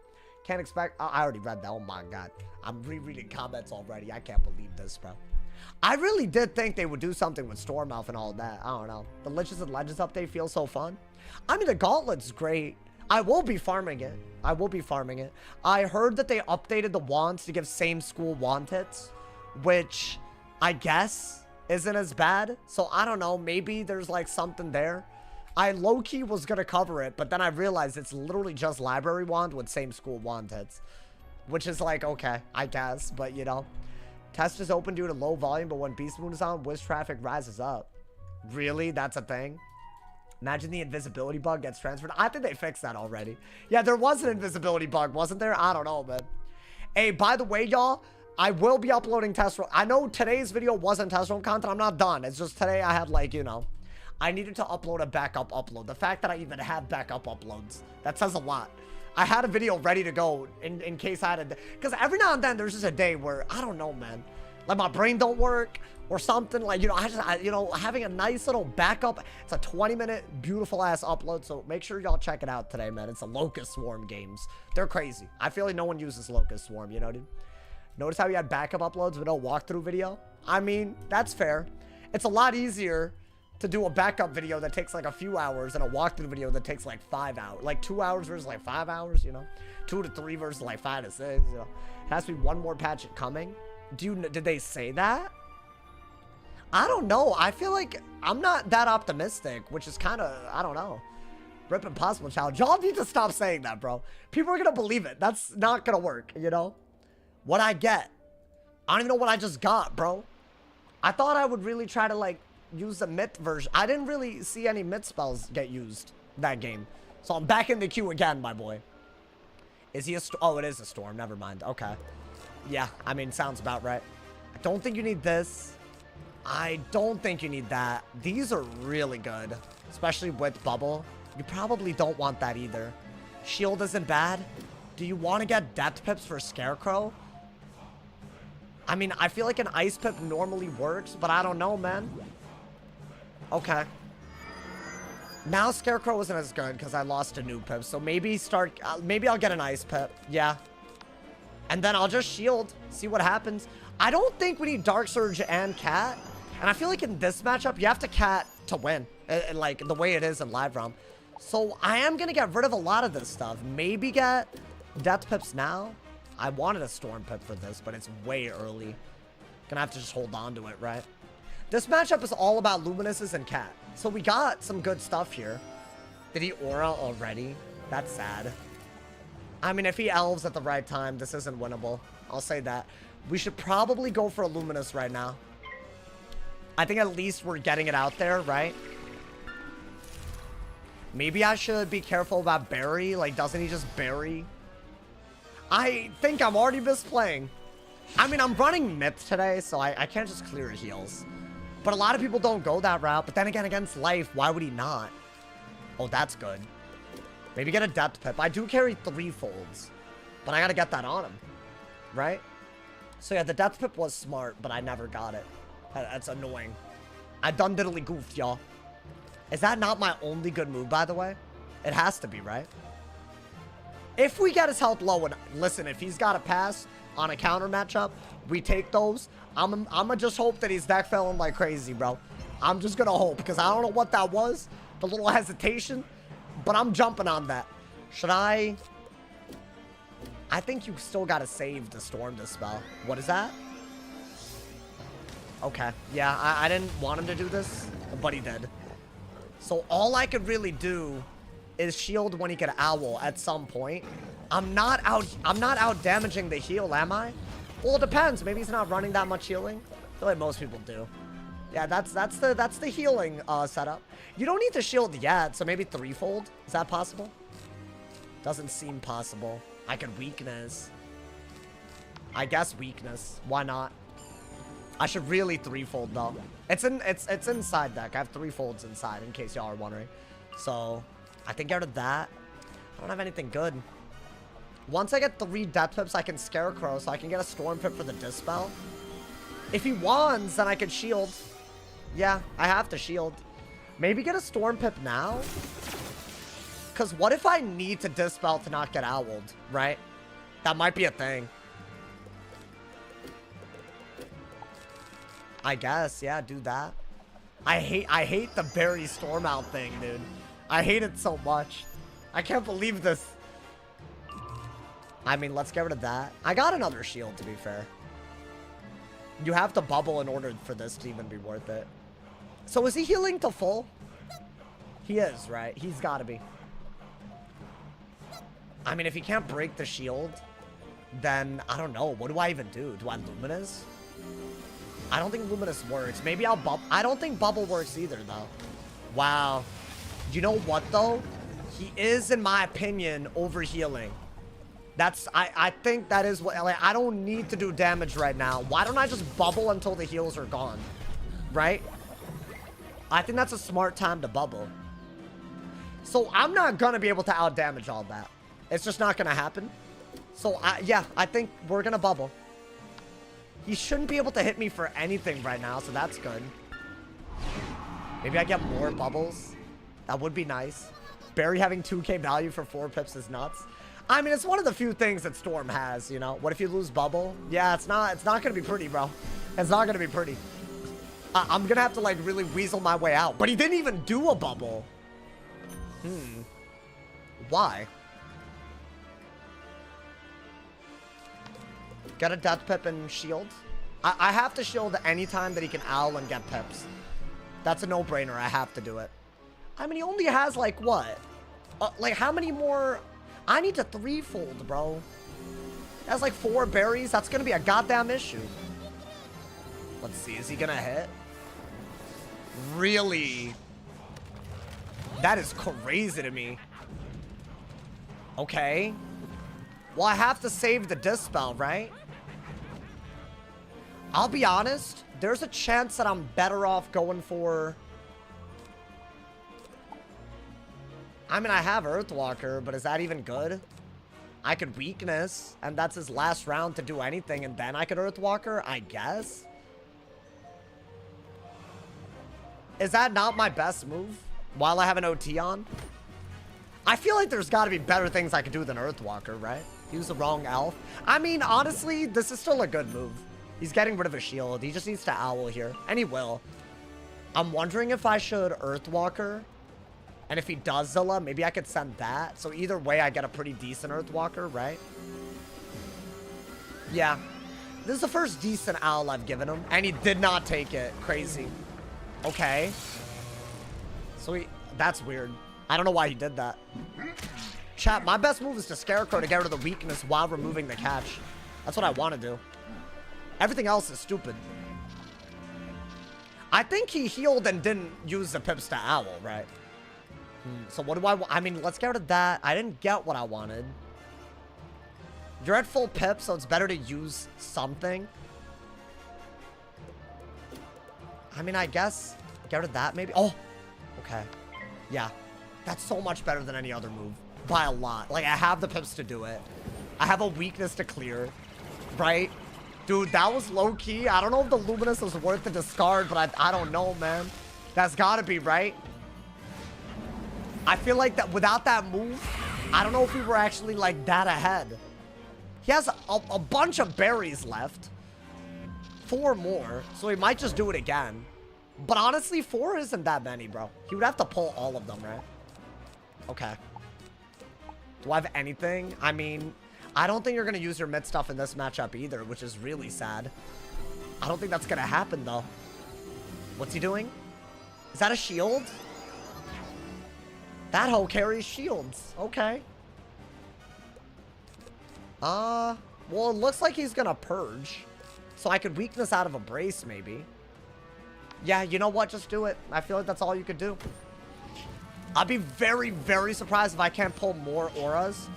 [SPEAKER 1] Can't expect... I already read that. Oh my god. I'm rereading comments already. I can't believe this, bro. I really did think they would do something with Stormouth and all that. I don't know. The Liches and Legends update feels so fun. I mean, the Gauntlet's great. I will be farming it. I will be farming it. I heard that they updated the wands to give same school wand hits, which I guess isn't as bad. So I don't know. Maybe there's like something there. I low-key was going to cover it, but then I realized it's literally just library wand with same school wand hits, which is like, okay, I guess, but you know. Test is open due to low volume, but when Beast Moon is on, Wiz traffic rises up. Really? That's a thing? Imagine the invisibility bug gets transferred. I think they fixed that already. Yeah, there was an invisibility bug, wasn't there? I don't know, man. Hey, by the way, y'all, I will be uploading test room. I know today's video wasn't test room content. I'm not done. It's just today I had, like, you know, I needed to upload a backup upload. The fact that I even have backup uploads, that says a lot. I had a video ready to go in case I had a... Because every now and then there's just a day where, I don't know, man. Like my brain don't work or something. Like, you know, you know, having a nice little backup. It's a 20-minute beautiful ass upload. So make sure y'all check it out today, man. It's the Locust Swarm games. They're crazy. I feel like no one uses Locust Swarm, you know, dude? Notice how you had backup uploads with no walkthrough video? I mean, that's fair. It's a lot easier to do a backup video that takes like a few hours and a walkthrough video that takes like 5 hours. Like 2 hours versus like 5 hours, you know? 2 to 3 versus like 5 to 6, you know? It has to be one more patch coming. Did they say that? I don't know. I feel like I'm not that optimistic, which is kind of, I don't know. Rip Impossible Challenge. Y'all need to stop saying that, bro. People are going to believe it. That's not going to work, you know? What I get. I don't even know what I just got, bro. I thought I would really try to, like, use the myth version. I didn't really see any myth spells get used that game. So I'm back in the queue again, my boy. Is he a storm? Oh, it is a storm. Never mind. Okay. Yeah, I mean, sounds about right. I don't think you need this. I don't think you need that. These are really good, especially with bubble. You probably don't want that either. Shield isn't bad. Do you want to get depth pips for Scarecrow? I mean, I feel like an ice pip normally works, but I don't know, man. Okay. Now Scarecrow isn't as good because I lost a new pip, so maybe maybe I'll get an ice pip. Yeah. And then I'll just shield, see what happens. I don't think we need Dark Surge and Cat. And I feel like in this matchup, you have to Cat to win. Like the way it is in Live Realm. So I am going to get rid of a lot of this stuff. Maybe get Death Pips now. I wanted a Storm Pip for this, but it's way early. Gonna have to just hold on to it, right? This matchup is all about Luminuses and Cat. So we got some good stuff here. Did he Aura already? That's sad. I mean, if he Elves at the right time, this isn't winnable. I'll say that. We should probably go for a Luminous right now. I think at least we're getting it out there, right? Maybe I should be careful about Barry. Like, doesn't he just bury? I think I'm already misplaying. I mean, I'm running Myth today, so I can't just clear heals. But a lot of people don't go that route. But then again, against Life, why would he not? Oh, that's good. Maybe get a Depth Pip. I do carry 3 folds. But I gotta get that on him. Right? So yeah, the Depth Pip was smart, but I never got it. That's annoying. I done diddly goofed, y'all. Is that not my only good move, by the way? It has to be, right? If we get his health low, and listen, if he's got a pass on a counter matchup, we take those. I'm gonna just hope that he's deck felling like crazy, bro. I'm just gonna hope, because I don't know what that was. The little hesitation. But I'm jumping on that. Should I think you still gotta save the Storm Dispel. What is that? Okay. Yeah, I didn't want him to do this, but he did. So all I could really do is shield when he could owl at some point. I'm not out damaging the heal, am I? Well, it depends. Maybe he's not running that much healing. I feel like most people do. Yeah, that's the healing setup. You don't need to shield yet, so maybe 3-fold. Is that possible? Doesn't seem possible. I could weakness. I guess weakness. Why not? I should really 3-fold though. It's inside deck. I have 3 folds inside in case y'all are wondering. So I think out of that, I don't have anything good. Once I get 3 Death Pips, I can Scarecrow, so I can get a Storm Pip for the Dispel. If he wands, then I can shield. Yeah, I have to shield. Maybe get a Storm Pip now? Because what if I need to Dispel to not get owled, right? That might be a thing. I guess, yeah, do that. I hate the Barry Storm out thing, dude. I hate it so much. I can't believe this. I mean, let's get rid of that. I got another shield, to be fair. You have to bubble in order for this to even be worth it. So is he healing to full? He is, right? He's got to be. I mean, if he can't break the shield, then I don't know. What do I even do? Do I Luminous? I don't think Luminous works. Maybe I'll bubble. I don't think bubble works either, though. Wow. You know what, though? He is, in my opinion, overhealing. I think that is what, like, I don't need to do damage right now. Why don't I just bubble until the heals are gone? Right? I think that's a smart time to bubble. So I'm not gonna be able to out damage all that. It's just not gonna happen. So yeah, I think we're gonna bubble. He shouldn't be able to hit me for anything right now, so that's good. Maybe I get more bubbles. That would be nice. Barry having 2k value for 4 pips is nuts. I mean, it's one of the few things that Storm has, you know? What if you lose bubble? Yeah, it's not gonna be pretty, bro. It's not gonna be pretty. I'm gonna have to, like, really weasel my way out. But he didn't even do a bubble. Why? Got a death pip and shield. I have to shield anytime that he can owl and get pips. That's a no-brainer. I have to do it. I mean, he only has, like, what? Like, how many more? I need to 3-fold, bro. That's like 4 berries. That's gonna be a goddamn issue. Let's see. Is he gonna hit? Really? That is crazy to me. Okay. Well, I have to save the dispel, right? I'll be honest. There's a chance that I'm better off going for... I mean, I have Earthwalker, but is that even good? I could Weakness, and that's his last round to do anything, and then I could Earthwalker, I guess? Is that not my best move while I have an OT on? I feel like there's got to be better things I could do than Earthwalker, right? Use the wrong elf. I mean, honestly, this is still a good move. He's getting rid of a shield. He just needs to owl here, and he will. I'm wondering if I should Earthwalker. And if he does Zilla, maybe I could send that. So either way, I get a pretty decent Earthwalker, right? Yeah. This is the first decent owl I've given him. And he did not take it. Crazy. Okay. So that's weird. I don't know why he did that. Chat, my best move is to Scarecrow to get rid of the weakness while removing the catch. That's what I want to do. Everything else is stupid. I think he healed and didn't use the pips to owl, right? So what do I want? I mean, let's get rid of that. I didn't get what I wanted. You're at full pip, so it's better to use something. I mean, I guess get rid of that maybe. Oh, okay. Yeah, that's so much better than any other move by a lot. Like, I have the pips to do it. I have a weakness to clear, right? Dude, that was low-key. I don't know if the Luminous was worth the discard, but I don't know, man. That's gotta be, right? I feel like that without that move, I don't know if we were actually like that ahead. He has a bunch of berries left. 4 more, so he might just do it again. But honestly, 4 isn't that many, bro. He would have to pull all of them, right? Okay. Do I have anything? I mean, I don't think you're going to use your mid stuff in this matchup either, which is really sad. I don't think that's going to happen, though. What's he doing? Is that a shield? That hoe carries shields. Okay. Well, it looks like he's gonna purge. So I could weakness out of a brace, maybe. Yeah, you know what? Just do it. I feel like that's all you could do. I'd be very, very surprised if I can't pull more auras.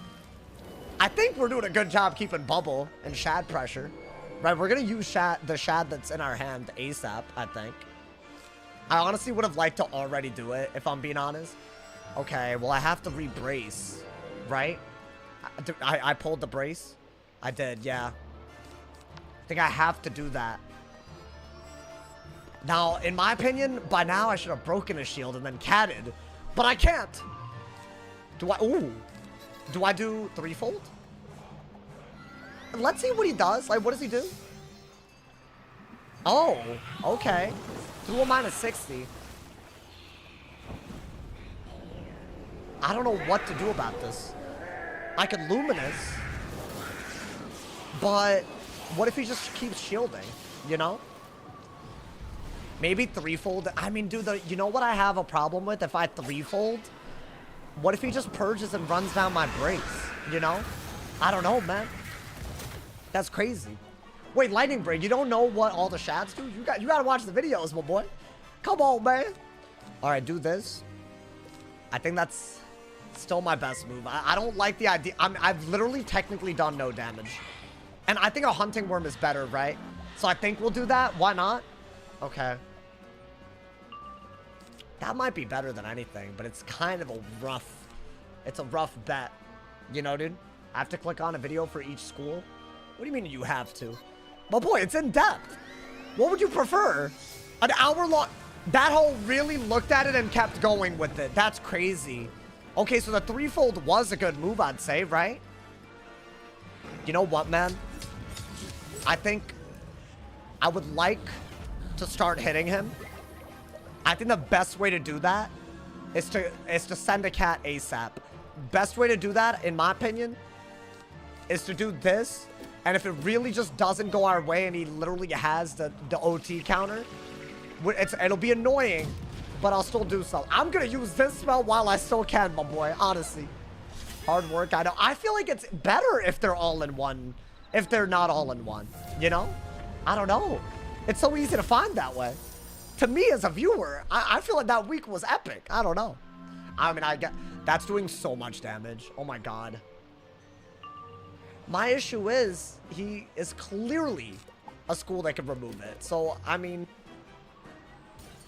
[SPEAKER 1] I think we're doing a good job keeping bubble and shad pressure. Right, we're gonna use the shad that's in our hand ASAP, I think. I honestly would have liked to already do it, if I'm being honest. Okay, well, I have to re-brace, right? I pulled the brace? I did, yeah. I think I have to do that. Now, in my opinion, by now I should have broken a shield and then catted. But I can't! Ooh. Do I do 3-fold? Let's see what he does. Like, what does he do? Oh, okay. Do a -60. I don't know what to do about this. I could Luminous. But what if he just keeps shielding? You know? Maybe 3-fold. I mean, dude, you know what I have a problem with? If I 3-fold? What if he just purges and runs down my brace? You know? I don't know, man. That's crazy. Wait, Lightning Break, you don't know what all the shads do? You gotta watch the videos, my boy. Come on, man. All right, do this. I think that's still my best move. I don't like the idea. I've literally technically done no damage. And I think a Hunting Worm is better, right? So I think we'll do that. Why not? Okay. That might be better than anything, but it's kind of a rough... It's a rough bet. You know, dude? I have to click on a video for each school? What do you mean you have to? But boy, it's in depth. What would you prefer? An hour long? That hole really looked at it and kept going with it. That's crazy. Okay, so the threefold was a good move, I'd say, right? You know what, man? I think I would like to start hitting him. I think the best way to do that is to send a cat ASAP. Best way to do that, in my opinion, is to do this. And if it really just doesn't go our way and he literally has the OT counter, it'll be annoying, but I'll still do so. I'm going to use this spell while I still can, my boy, honestly. Hard work, I know. I feel like it's better if they're all in one, if they're not all in one, you know? I don't know. It's so easy to find that way. To me as a viewer, I feel like that week was epic. I don't know. I mean, that's doing so much damage. Oh my God. My issue is, he is clearly a school that can remove it. So, I mean,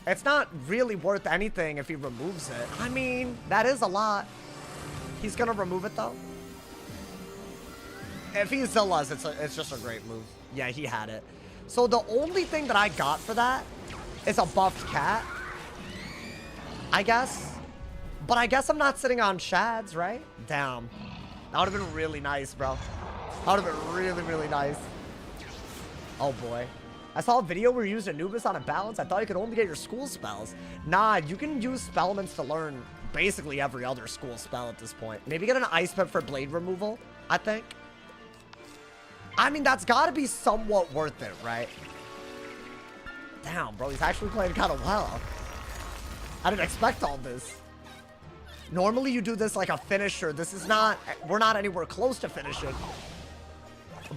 [SPEAKER 1] it's not really worth anything if he removes it. I mean, that is a lot. He's gonna remove it though. If he Zillas, it's just a great move. Yeah, he had it. So the only thing that I got for that is a buffed cat, I guess. But I guess I'm not sitting on shads, right? Damn. That would have been really nice, bro. That would have been really, really nice. Oh, boy. I saw a video where you used Anubis on a balance. I thought you could only get your school spells. Nah, you can use Spellments to learn basically every other school spell at this point. Maybe get an Ice Pip for blade removal, I think. I mean, that's got to be somewhat worth it, right? Damn, bro. He's actually playing kind of well. I didn't expect all this. Normally, you do this like a finisher. This is not... We're not anywhere close to finishing.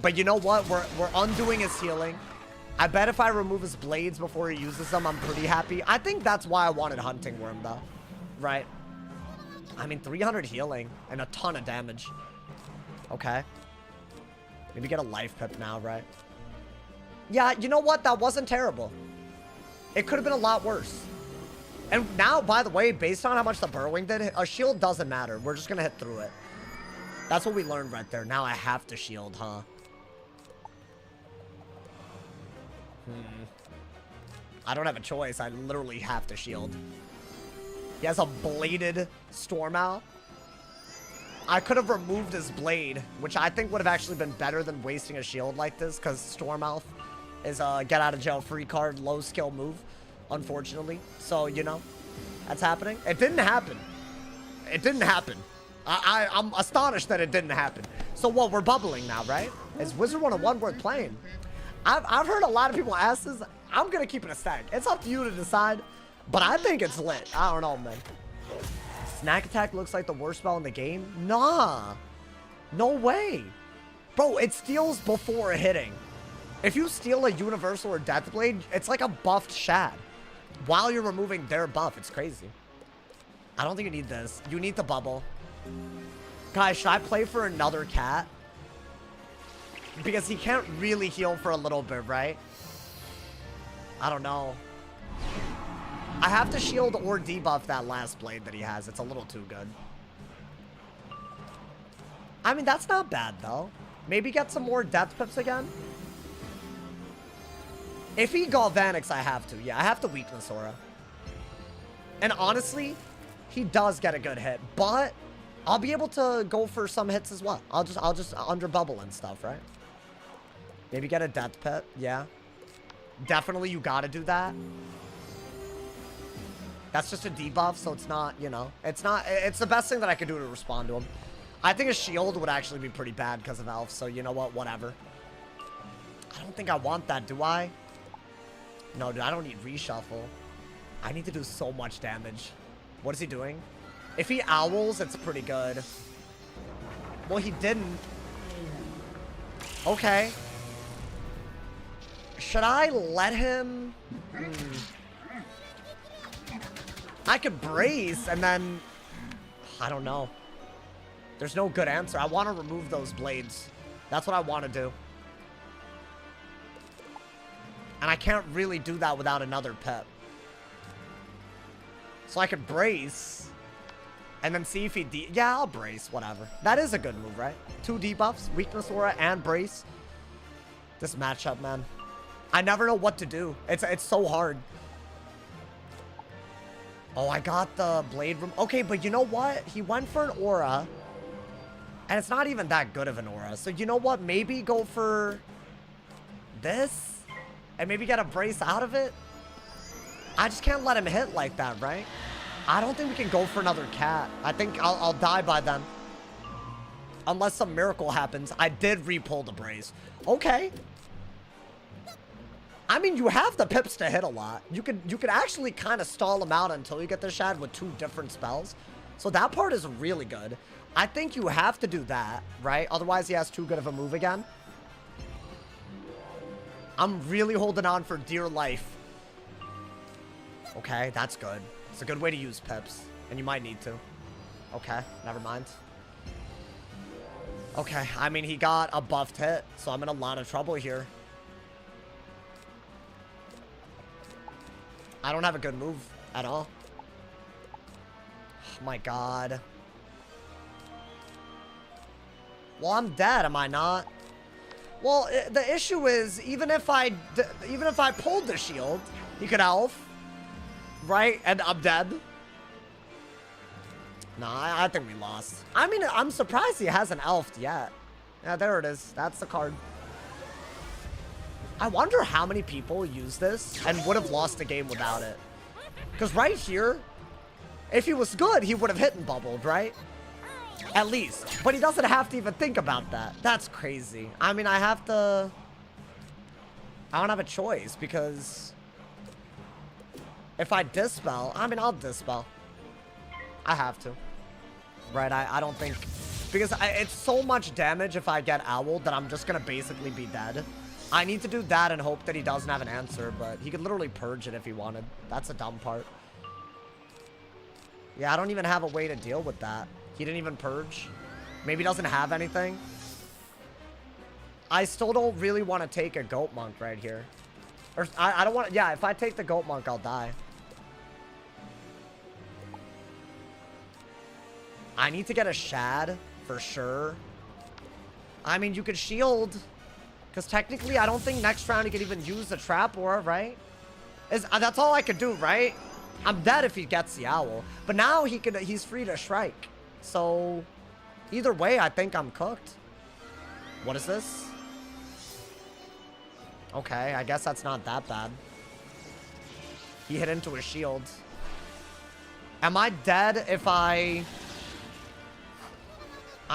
[SPEAKER 1] But you know what? We're undoing his healing. I bet if I remove his blades before he uses them, I'm pretty happy. I think that's why I wanted Hunting Worm, though. Right? I mean, 300 healing and a ton of damage. Okay. Maybe get a life pip now, right? Yeah, you know what? That wasn't terrible. It could have been a lot worse. And now, by the way, based on how much the burrowing did, a shield doesn't matter. We're just going to hit through it. That's what we learned right there. Now I have to shield, huh? I don't have a choice. I literally have to shield. He has a bladed Storm Owl. I could have removed his blade, which I think would have actually been better than wasting a shield like this, because Stormouth is a get-out-of-jail-free card, low-skill move, unfortunately. So, you know, that's happening. It didn't happen. It didn't happen. I'm astonished that it didn't happen. So, what, we're bubbling now, right? Is Wizard101 worth playing? I've heard a lot of people ask this. I'm going to keep it a stack. It's up to you to decide, but I think it's lit. I don't know, man. Snack Attack looks like the worst spell in the game? Nah. No way. Bro, it steals before hitting. If you steal a Universal or Deathblade, it's like a buffed Shad. While you're removing their buff, it's crazy. I don't think you need this. You need the bubble. Guys, should I play for another cat? Because he can't really heal for a little bit, right? I don't know. I have to shield or debuff that last blade that he has. It's a little too good. I mean, that's not bad, though. Maybe get some more Death Pips again. If he Galvanics, I have to. Yeah, I have to Weakness Aura. And honestly, he does get a good hit. But I'll be able to go for some hits as well. I'll just under bubble and stuff, right? Maybe get a Death Pit. Yeah. Definitely, you gotta do that. That's just a debuff, so it's not, you know, it's the best thing that I could do to respond to him. I think a shield would actually be pretty bad because of Elf, so you know what, whatever. I don't think I want that, do I? No, dude, I don't need reshuffle. I need to do so much damage. What is he doing? If he owls, it's pretty good. Well, he didn't. Okay. Should I let him? I could brace and then, I don't know. There's no good answer. I want to remove those blades. That's what I want to do. And I can't really do that without another pet. So I could brace and then see if he yeah, I'll brace, whatever. That is a good move, right? 2 debuffs, Weakness Aura and brace. This matchup, man. I never know what to do. It's so hard. Oh, I got the blade room. Okay, but you know what? He went for an aura. And it's not even that good of an aura. So you know what? Maybe go for this. And maybe get a brace out of it. I just can't let him hit like that, right? I don't think we can go for another cat. I think I'll die by then. Unless some miracle happens. I did re-pull the brace. Okay. I mean, you have the pips to hit a lot. You could actually kind of stall him out until you get the shad with 2 different spells. So that part is really good. I think you have to do that, right? Otherwise, he has too good of a move again. I'm really holding on for dear life. Okay, that's good. It's a good way to use pips. And you might need to. Okay, never mind. Okay, I mean, he got a buffed hit, so I'm in a lot of trouble here. I don't have a good move at all. Oh my god. Well, I'm dead, am I not? Well, the issue is, even if I pulled the shield, he could elf, right? And I'm dead. Nah, I think we lost. I mean, I'm surprised he hasn't elfed yet. Yeah, there it is. That's the card. I wonder how many people use this and would have lost the game without it. Because right here, if he was good, he would have hit and bubbled, right? At least. But he doesn't have to even think about that. That's crazy. I mean, I don't have a choice because if I dispel, I mean, I'll dispel. I have to. Right? I don't think... Because it's so much damage if I get owled that I'm just going to basically be dead. I need to do that and hope that he doesn't have an answer, but he could literally purge it if he wanted. That's a dumb part. Yeah, I don't even have a way to deal with that. He didn't even purge. Maybe he doesn't have anything. I still don't really want to take a goat monk right here. Or I don't want to... Yeah, if I take the goat monk, I'll die. I need to get a shad for sure. I mean, you could shield... Because technically, I don't think next round he could even use the trap aura, right? That's all I could do, right? I'm dead if he gets the owl. But now he's free to strike. So, either way, I think I'm cooked. What is this? Okay, I guess that's not that bad. He hit into his shield. Am I dead if I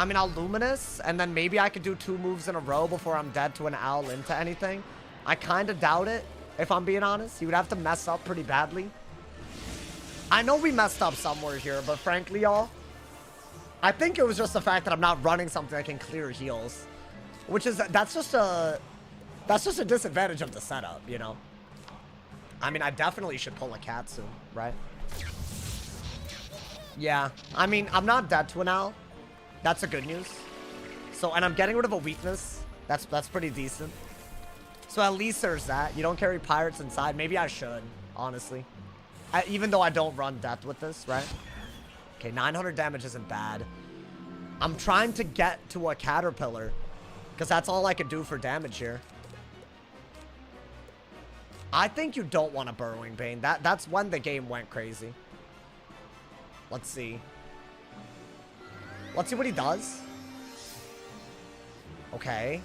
[SPEAKER 1] mean, I'll Luminous, and then maybe I could do 2 moves in a row before I'm dead to an owl into anything. I kind of doubt it, if I'm being honest. He would have to mess up pretty badly. I know we messed up somewhere here, but frankly, y'all, I think it was just the fact that I'm not running something that can clear heals. Which is, that's just a disadvantage of the setup, you know? I mean, I definitely should pull a cat soon, right? Yeah, I mean, I'm not dead to an owl. That's a good news. So, and I'm getting rid of a weakness. That's pretty decent. So at least there's that. You don't carry pirates inside. Maybe I should, honestly. Even though I don't run death with this, right? Okay, 900 damage isn't bad. I'm trying to get to a caterpillar. Because that's all I could do for damage here. I think you don't want a burrowing bane. That's when the game went crazy. Let's see. Let's see what he does. Okay.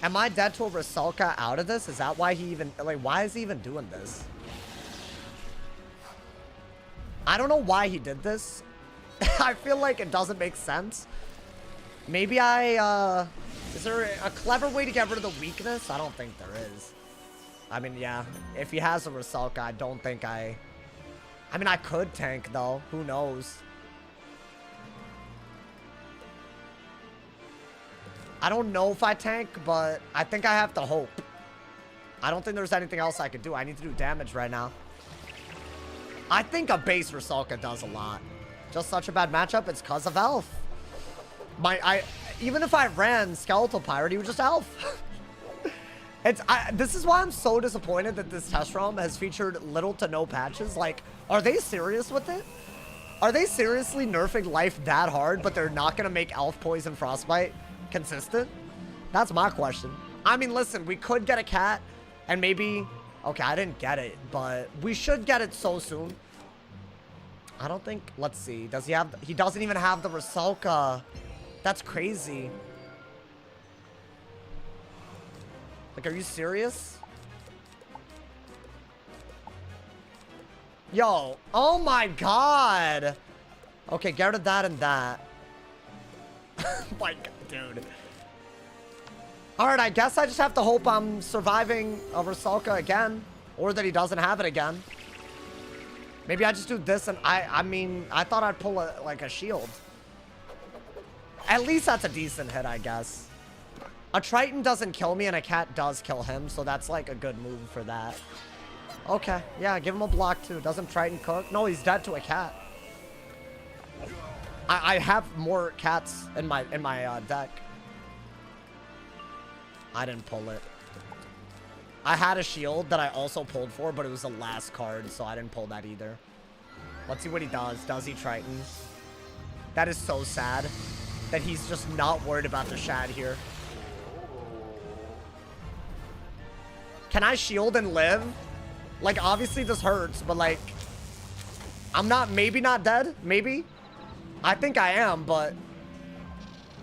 [SPEAKER 1] Am I dead to a Rusalka out of this? Is that why he even... Like, why is he even doing this? I don't know why he did this. I feel like it doesn't make sense. Maybe is there a clever way to get rid of the weakness? I don't think there is. I mean, yeah. If he has a Rusalka, I don't think I mean, I could tank, though. Who knows? I don't know if I tank, but I think I have to hope. I don't think there's anything else I could do. I need to do damage right now. I think a base Rusalka does a lot. Just such a bad matchup. It's because of Elf. Even if I ran Skeletal Pirate, he would just Elf. This is why I'm so disappointed that this test ROM has featured little to no patches. Like, are they serious with it? Are they seriously nerfing life that hard, but they're not going to make Elf Poison Frostbite consistent? That's my question. I mean, listen, we could get a cat and maybe... Okay, I didn't get it, but we should get it so soon. I don't think... Let's see. Does he have... He doesn't even have the Rusalka. That's crazy. Like, are you serious? Yo. Oh my god. Okay, get rid of that and that. My god, dude. Alright, I guess I just have to hope I'm surviving a Rusalka again. Or that he doesn't have it again. Maybe I just do this and I mean, I thought I'd pull like a shield. At least that's a decent hit, I guess. A Triton doesn't kill me and a cat does kill him, so that's like a good move for that. Okay, yeah, give him a block too. Doesn't Triton cook? No, he's dead to a cat. I have more cats in my deck. I didn't pull it. I had a shield that I also pulled for, but it was the last card, so I didn't pull that either. Let's see what he does. Does he Triton? That is so sad that he's just not worried about the Shad here. Can I shield and live? Like, obviously this hurts, but like, I'm not, maybe not dead, maybe. I think I am, but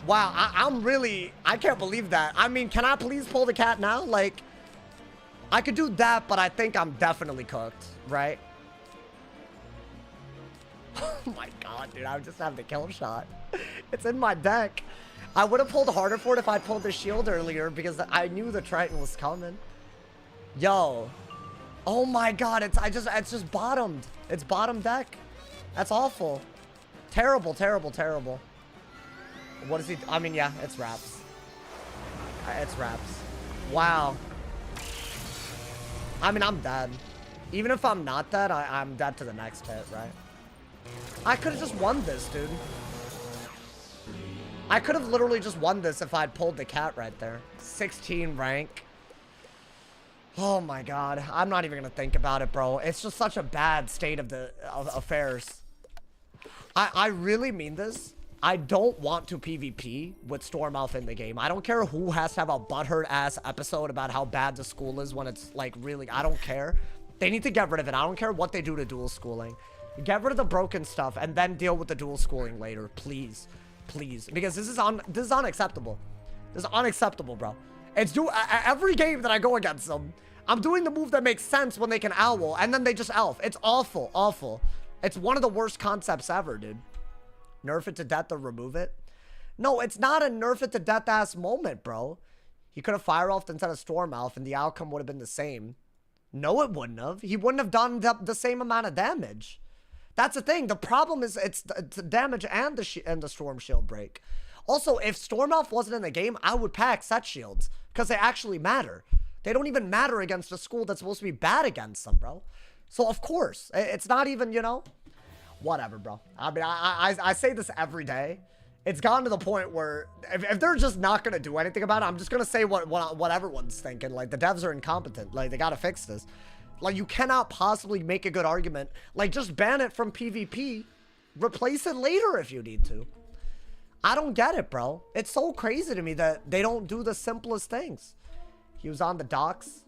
[SPEAKER 1] wow, I'm really, I can't believe that. I mean, can I please pull the cat now? Like, I could do that, but I think I'm definitely cooked, right? Oh my god, dude, I just have the kill shot. It's in my deck. I would have pulled harder for it if I'd pulled the shield earlier because I knew the Triton was coming. Yo. Oh my god, it's just bottomed. It's bottom deck. That's awful. Terrible, terrible, terrible. What is he? I mean, yeah, it's wraps. It's wraps. Wow. I mean, I'm dead. Even if I'm not dead, I'm dead to the next hit, right? I could have just won this, dude. I could have literally just won this if I'd pulled the cat right there. 16 rank. Oh my god. I'm not even gonna think about it, bro. It's just such a bad state of the affairs. I really mean this. I don't want to PvP with Stormouth in the game. I don't care who has to have a butthurt ass episode about how bad the school is when it's like really, I don't care. They need to get rid of it. I don't care what they do to dual schooling. Get rid of the broken stuff and then deal with the dual schooling later, please. Please, because this is unacceptable. This is unacceptable, bro. It's every game that I go against them, I'm doing the move that makes sense when they can owl, and then they just elf. It's awful, awful. It's one of the worst concepts ever, dude. Nerf it to death or remove it? No, it's not a nerf it to death ass moment, bro. He could have fire elfed instead of Stormouth, and the outcome would have been the same. No, it wouldn't have. He wouldn't have done the same amount of damage. That's the thing. The problem is it's the damage and the Storm Shield break. Also, if Stormouth wasn't in the game, I would pack set shields because they actually matter. They don't even matter against a school that's supposed to be bad against them, bro. So, of course, it's not even, you know, whatever, bro. I mean, I say this every day. It's gotten to the point where if they're just not going to do anything about it, I'm just going to say what everyone's thinking. Like, the devs are incompetent. Like, they got to fix this. Like, you cannot possibly make a good argument. Like, just ban it from PvP. Replace it later if you need to. I don't get it, bro. It's so crazy to me that they don't do the simplest things. He was on the docks?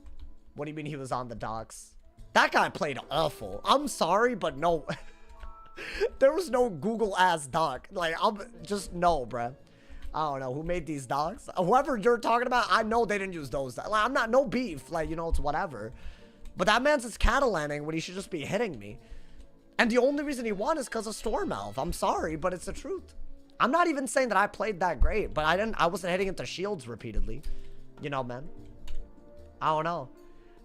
[SPEAKER 1] What do you mean he was on the docks? That guy played awful. I'm sorry, but no. There was no Google-ass doc. Like, just no, bro. I don't know who made these docs. Whoever you're talking about, I know they didn't use those. Like, I'm not, no beef. Like, you know, it's whatever. But that man's just Catalaning when he should just be hitting me. And the only reason he won is because of Stormouth. I'm sorry, but it's the truth. I'm not even saying that I played that great, but I wasn't hitting into shields repeatedly. You know, man. I don't know.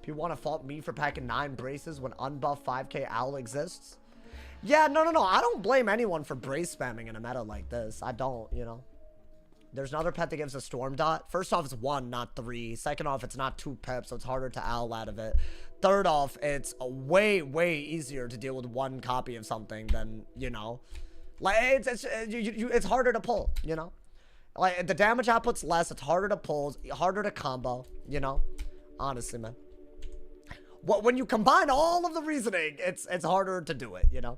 [SPEAKER 1] People want to fault me for packing 9 braces when unbuffed 5k owl exists. Yeah, no. I don't blame anyone for brace spamming in a meta like this. I don't, you know. There's another pet that gives a storm dot. First off, it's 1, not 3. Second off, it's not 2 pips, so it's harder to owl out of it. Third off, it's way easier to deal with 1 copy of something than, you know. Like, it's harder to pull, you know. Like, the damage output's less. It's harder to pull, harder to combo, you know. Honestly, man. When you combine all of the reasoning, it's harder to do it, you know.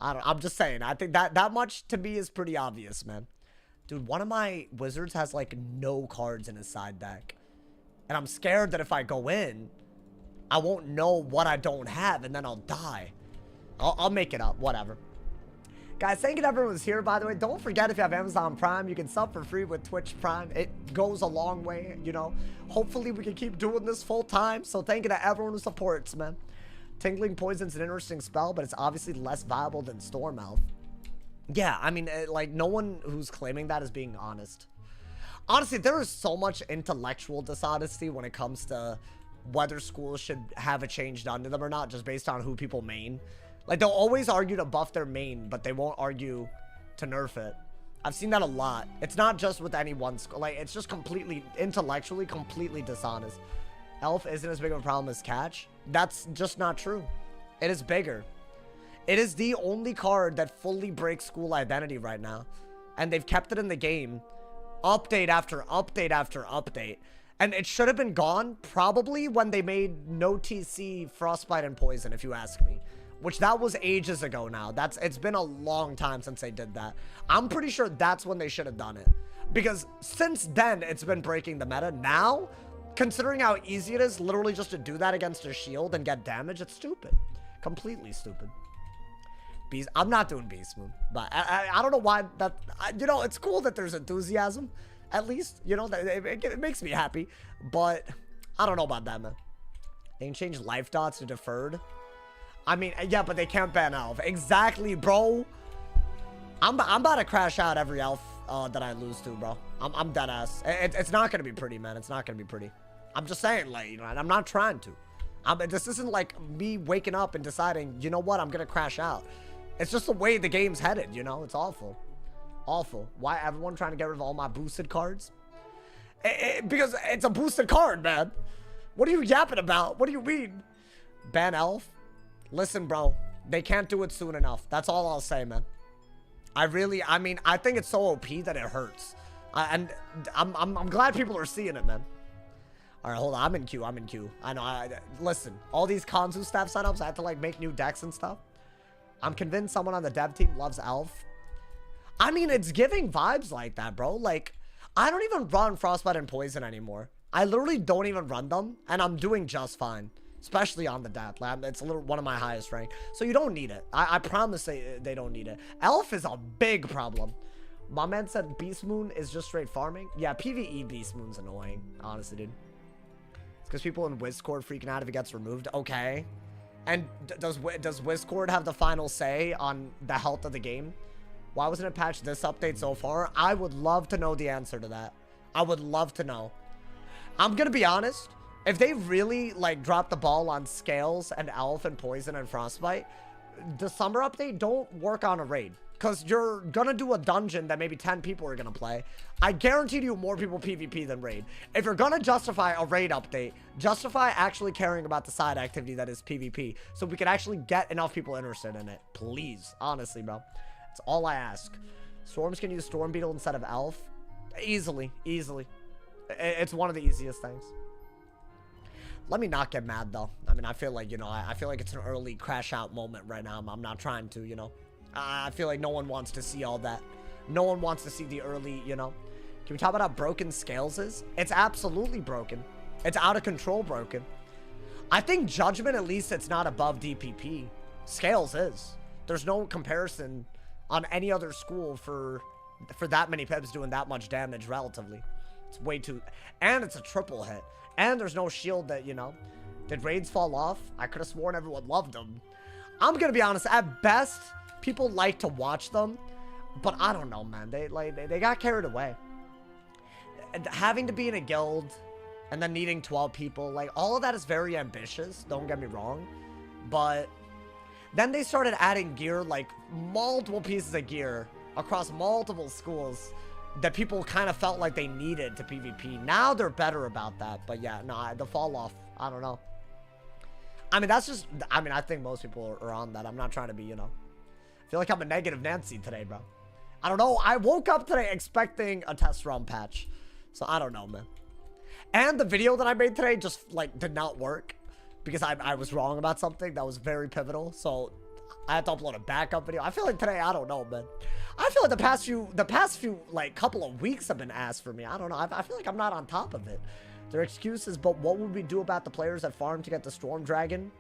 [SPEAKER 1] I'm just saying. I think that much to me is pretty obvious, man. Dude, one of my wizards has, like, no cards in his side deck. And I'm scared that if I go in, I won't know what I don't have, and then I'll die. I'll make it up. Whatever. Guys, thank you to everyone who's here, by the way. Don't forget, if you have Amazon Prime, you can sub for free with Twitch Prime. It goes a long way, you know. Hopefully, we can keep doing this full time. So thank you to everyone who supports, man. Tingling Poison's an interesting spell, but it's obviously less viable than Storm Elf. Yeah, I mean, like, no one who's claiming that is being honest. Honestly, there is so much intellectual dishonesty when it comes to whether schools should have a change done to them or not, just based on who people main. Like, they'll always argue to buff their main, but they won't argue to nerf it. I've seen that a lot. It's not just with any one school. Like, it's just completely, intellectually, completely dishonest. Elf isn't as big of a problem as Catch. That's just not true. It is bigger. It is the only card that fully breaks school identity right now. And they've kept it in the game. Update after update after update. And it should have been gone probably when they made no TC, Frostbite, and Poison, if you ask me. Which that was ages ago now. It's been a long time since they did that. I'm pretty sure that's when they should have done it. Because since then, it's been breaking the meta. Now, considering how easy it is literally just to do that against a shield and get damage, it's stupid. Completely stupid. Beast, I'm not doing Beast Moon. But I don't know why that... you know, it's cool that there's enthusiasm. At least, you know, it makes me happy. But I don't know about that, man. They can change life dots to deferred. I mean, yeah, but they can't ban Elf. Exactly, bro. I'm about to crash out every Elf that I lose to, bro. I'm dead ass. It's not gonna be pretty, man. It's not gonna be pretty. I'm just saying, like, you know, I'm not trying to. This isn't like me waking up and deciding, you know what, I'm gonna crash out. It's just the way the game's headed, you know? It's awful. Awful. Why everyone trying to get rid of all my boosted cards? Because it's a boosted card, man. What are you yapping about? What do you mean? Ban Elf? Listen, bro, they can't do it soon enough. That's all I'll say, man. I mean, I think it's so OP that it hurts. And I'm glad people are seeing it, man. All right, hold on. I'm in queue. I know. Listen, all these Kanzu staff setups, I have to, like, make new decks and stuff. I'm convinced someone on the dev team loves Elf. I mean, it's giving vibes like that, bro. Like, I don't even run Frostbite and Poison anymore. I literally don't even run them, and I'm doing just fine. Especially on the Death Lab. It's one of my highest rank. So you don't need it. I promise they don't need it. Elf is a big problem. My man said Beast Moon is just straight farming. Yeah, PvE Beast Moon's annoying. Honestly, dude. It's because people in Wizcord freaking out if it gets removed. Okay. And does Wizcord have the final say on the health of the game? Why wasn't it patched this update so far? I would love to know the answer to that. I would love to know. I'm gonna be honest. If they really, like, drop the ball on Scales and Elf and Poison and Frostbite, the summer update, don't work on a raid. Because you're gonna do a dungeon that maybe 10 people are gonna play. I guarantee you more people PvP than raid. If you're gonna justify a raid update, justify actually caring about the side activity that is PvP. So we can actually get enough people interested in it. Please. Honestly, bro. That's all I ask. Storms can use Storm Beetle instead of Elf. Easily. Easily. It's one of the easiest things. Let me not get mad, though. I mean, I feel like, you know, I feel like it's an early crash out moment right now. I'm not trying to, you know. I feel like no one wants to see all that. No one wants to see the early, you know. Can we talk about how broken Scales is? It's absolutely broken. It's out of control broken. I think Judgment, at least, it's not above DPP. Scales is. There's no comparison on any other school for that many pips doing that much damage relatively. It's way too... And it's a triple hit. And there's no shield that, you know... Did raids fall off? I could have sworn everyone loved them. I'm gonna be honest. At best, people like to watch them. But I don't know, man. They got carried away. And having to be in a guild... And then needing 12 people. Like, all of that is very ambitious. Don't get me wrong. But... Then they started adding gear, like, multiple pieces of gear across multiple schools that people kind of felt like they needed to PvP. Now they're better about that. But yeah, no, the fall off, I don't know. I mean, that's just, I mean, I think most people are on that. I'm not trying to be, you know. I feel like I'm a negative Nancy today, bro. I don't know. I woke up today expecting a test run patch. So I don't know, man. And the video that I made today just, like, did not work. Because I was wrong about something that was very pivotal. So I had to upload a backup video. I feel like today, I don't know, man. I feel like the past few like couple of weeks have been ass for me. I don't know. I feel like I'm not on top of it. Their excuses, but what would we do about the players that farm to get the Storm Dragon?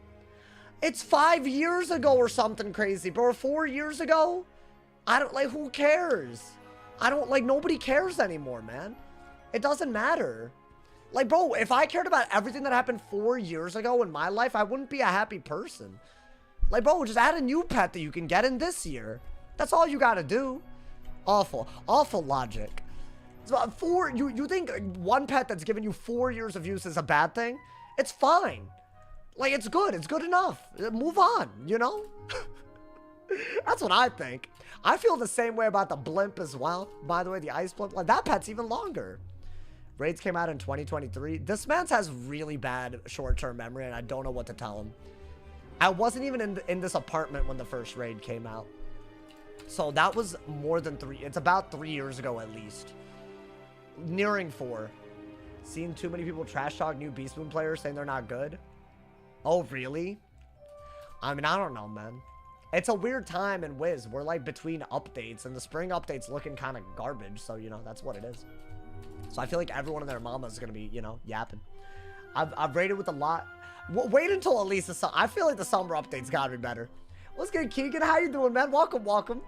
[SPEAKER 1] It's 5 years ago or something crazy, bro. Or 4 years ago? I don't, like, who cares? I don't, like, nobody cares anymore, man. It doesn't matter. Like, bro, if I cared about everything that happened 4 years ago in my life, I wouldn't be a happy person. Like, bro, just add a new pet that you can get in this year. That's all you gotta do. Awful. Awful logic. So you think one pet that's given you 4 years of use is a bad thing? It's fine. Like, it's good. It's good enough. Move on, you know? That's what I think. I feel the same way about the blimp as well. By the way, the ice blimp, like, that pet's even longer. Raids came out in 2023. This man's has really bad short-term memory, and I don't know what to tell him. I wasn't even in this apartment when the first raid came out. So that was more than it's about 3 years ago at least. Nearing 4. Seen too many people trash talk new Beast Moon players saying they're not good. Oh, really? I mean, I don't know, man. It's a weird time in WIZ. We're like between updates, and the spring update's looking kind of garbage. So, you know, that's what it is. So I feel like everyone and their mama is going to be, you know, yapping. I've rated with a lot. Wait until at least the summer. I feel like the summer update's got to be better. What's good, Keegan? How you doing, man? Welcome, welcome.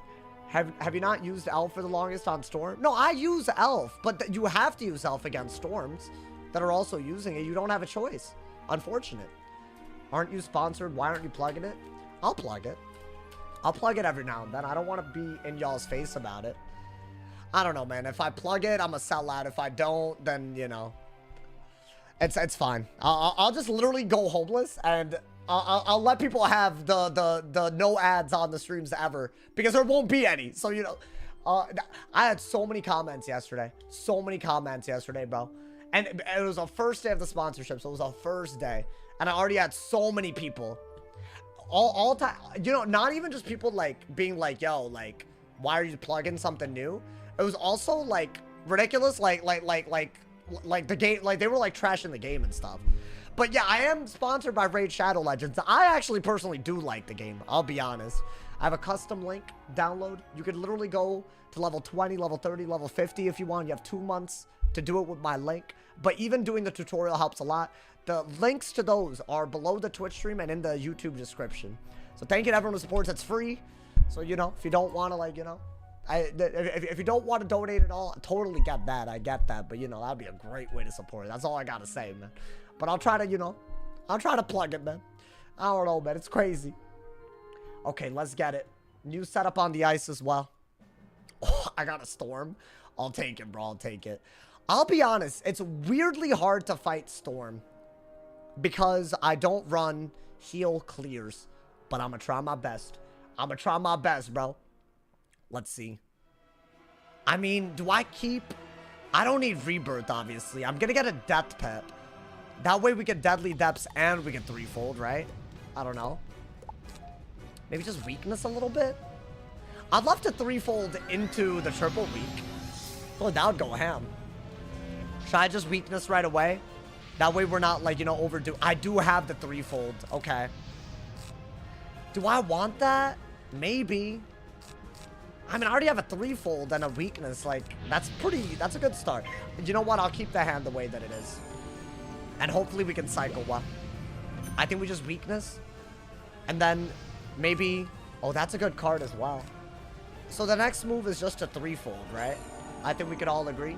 [SPEAKER 1] Have you not used Elf for the longest on Storm? No, I use Elf, but you have to use Elf against Storms that are also using it. You don't have a choice. Unfortunate. Aren't you sponsored? Why aren't you plugging it? I'll plug it. I'll plug it every now and then. I don't want to be in y'all's face about it. I don't know, man. If I plug it, I'm a sellout. If I don't, then, you know, it's fine. I'll just literally go homeless, and I'll let people have the no ads on the streams ever, because there won't be any. So, you know, I had so many comments yesterday. So many comments yesterday, bro. And it was the first day of the sponsorship, so it was the first day. And I already had so many people. All time, you know, not even just people like being like, yo, like, why are you plugging something new? It was also like ridiculous, like the game, like they were like trashing the game and stuff. But yeah, I am sponsored by Raid Shadow Legends. I actually personally do like the game, I'll be honest. I have a custom link download. You could literally go to level 20, level 30, level 50 if you want. You have 2 months to do it with my link. But even doing the tutorial helps a lot. The links to those are below the Twitch stream and in the YouTube description. So thank you to everyone who supports. It's free. So, you know, if you don't want to, like, you know, if you don't want to donate at all, I totally get that. I get that. But, you know, that'd be a great way to support it. That's all I got to say, man. But I'll try to, you know, I'll try to plug it, man. I don't know, man. It's crazy. Okay, let's get it. New setup on the ice as well. Oh, I got a Storm. I'll take it, bro. I'll take it. I'll be honest. It's weirdly hard to fight Storm because I don't run heal clears. But I'm going to try my best. I'm going to try my best, bro. Let's see. I mean, do I keep... I don't need Rebirth, obviously. I'm going to get a Death Pet. That way we get Deadly Depths and we get threefold, right? I don't know. Maybe just weakness a little bit? I'd love to threefold into the triple weak. I feel like that would go ham. Should I just weakness right away? That way we're not, like, you know, overdue. I do have the threefold. Okay. Do I want that? Maybe. I mean, I already have a threefold and a weakness. Like, that's a good start. You know what? I'll keep the hand the way that it is. And hopefully we can cycle one. I think we just weakness. And then maybe... Oh, that's a good card as well. So the next move is just a threefold, right? I think we could all agree.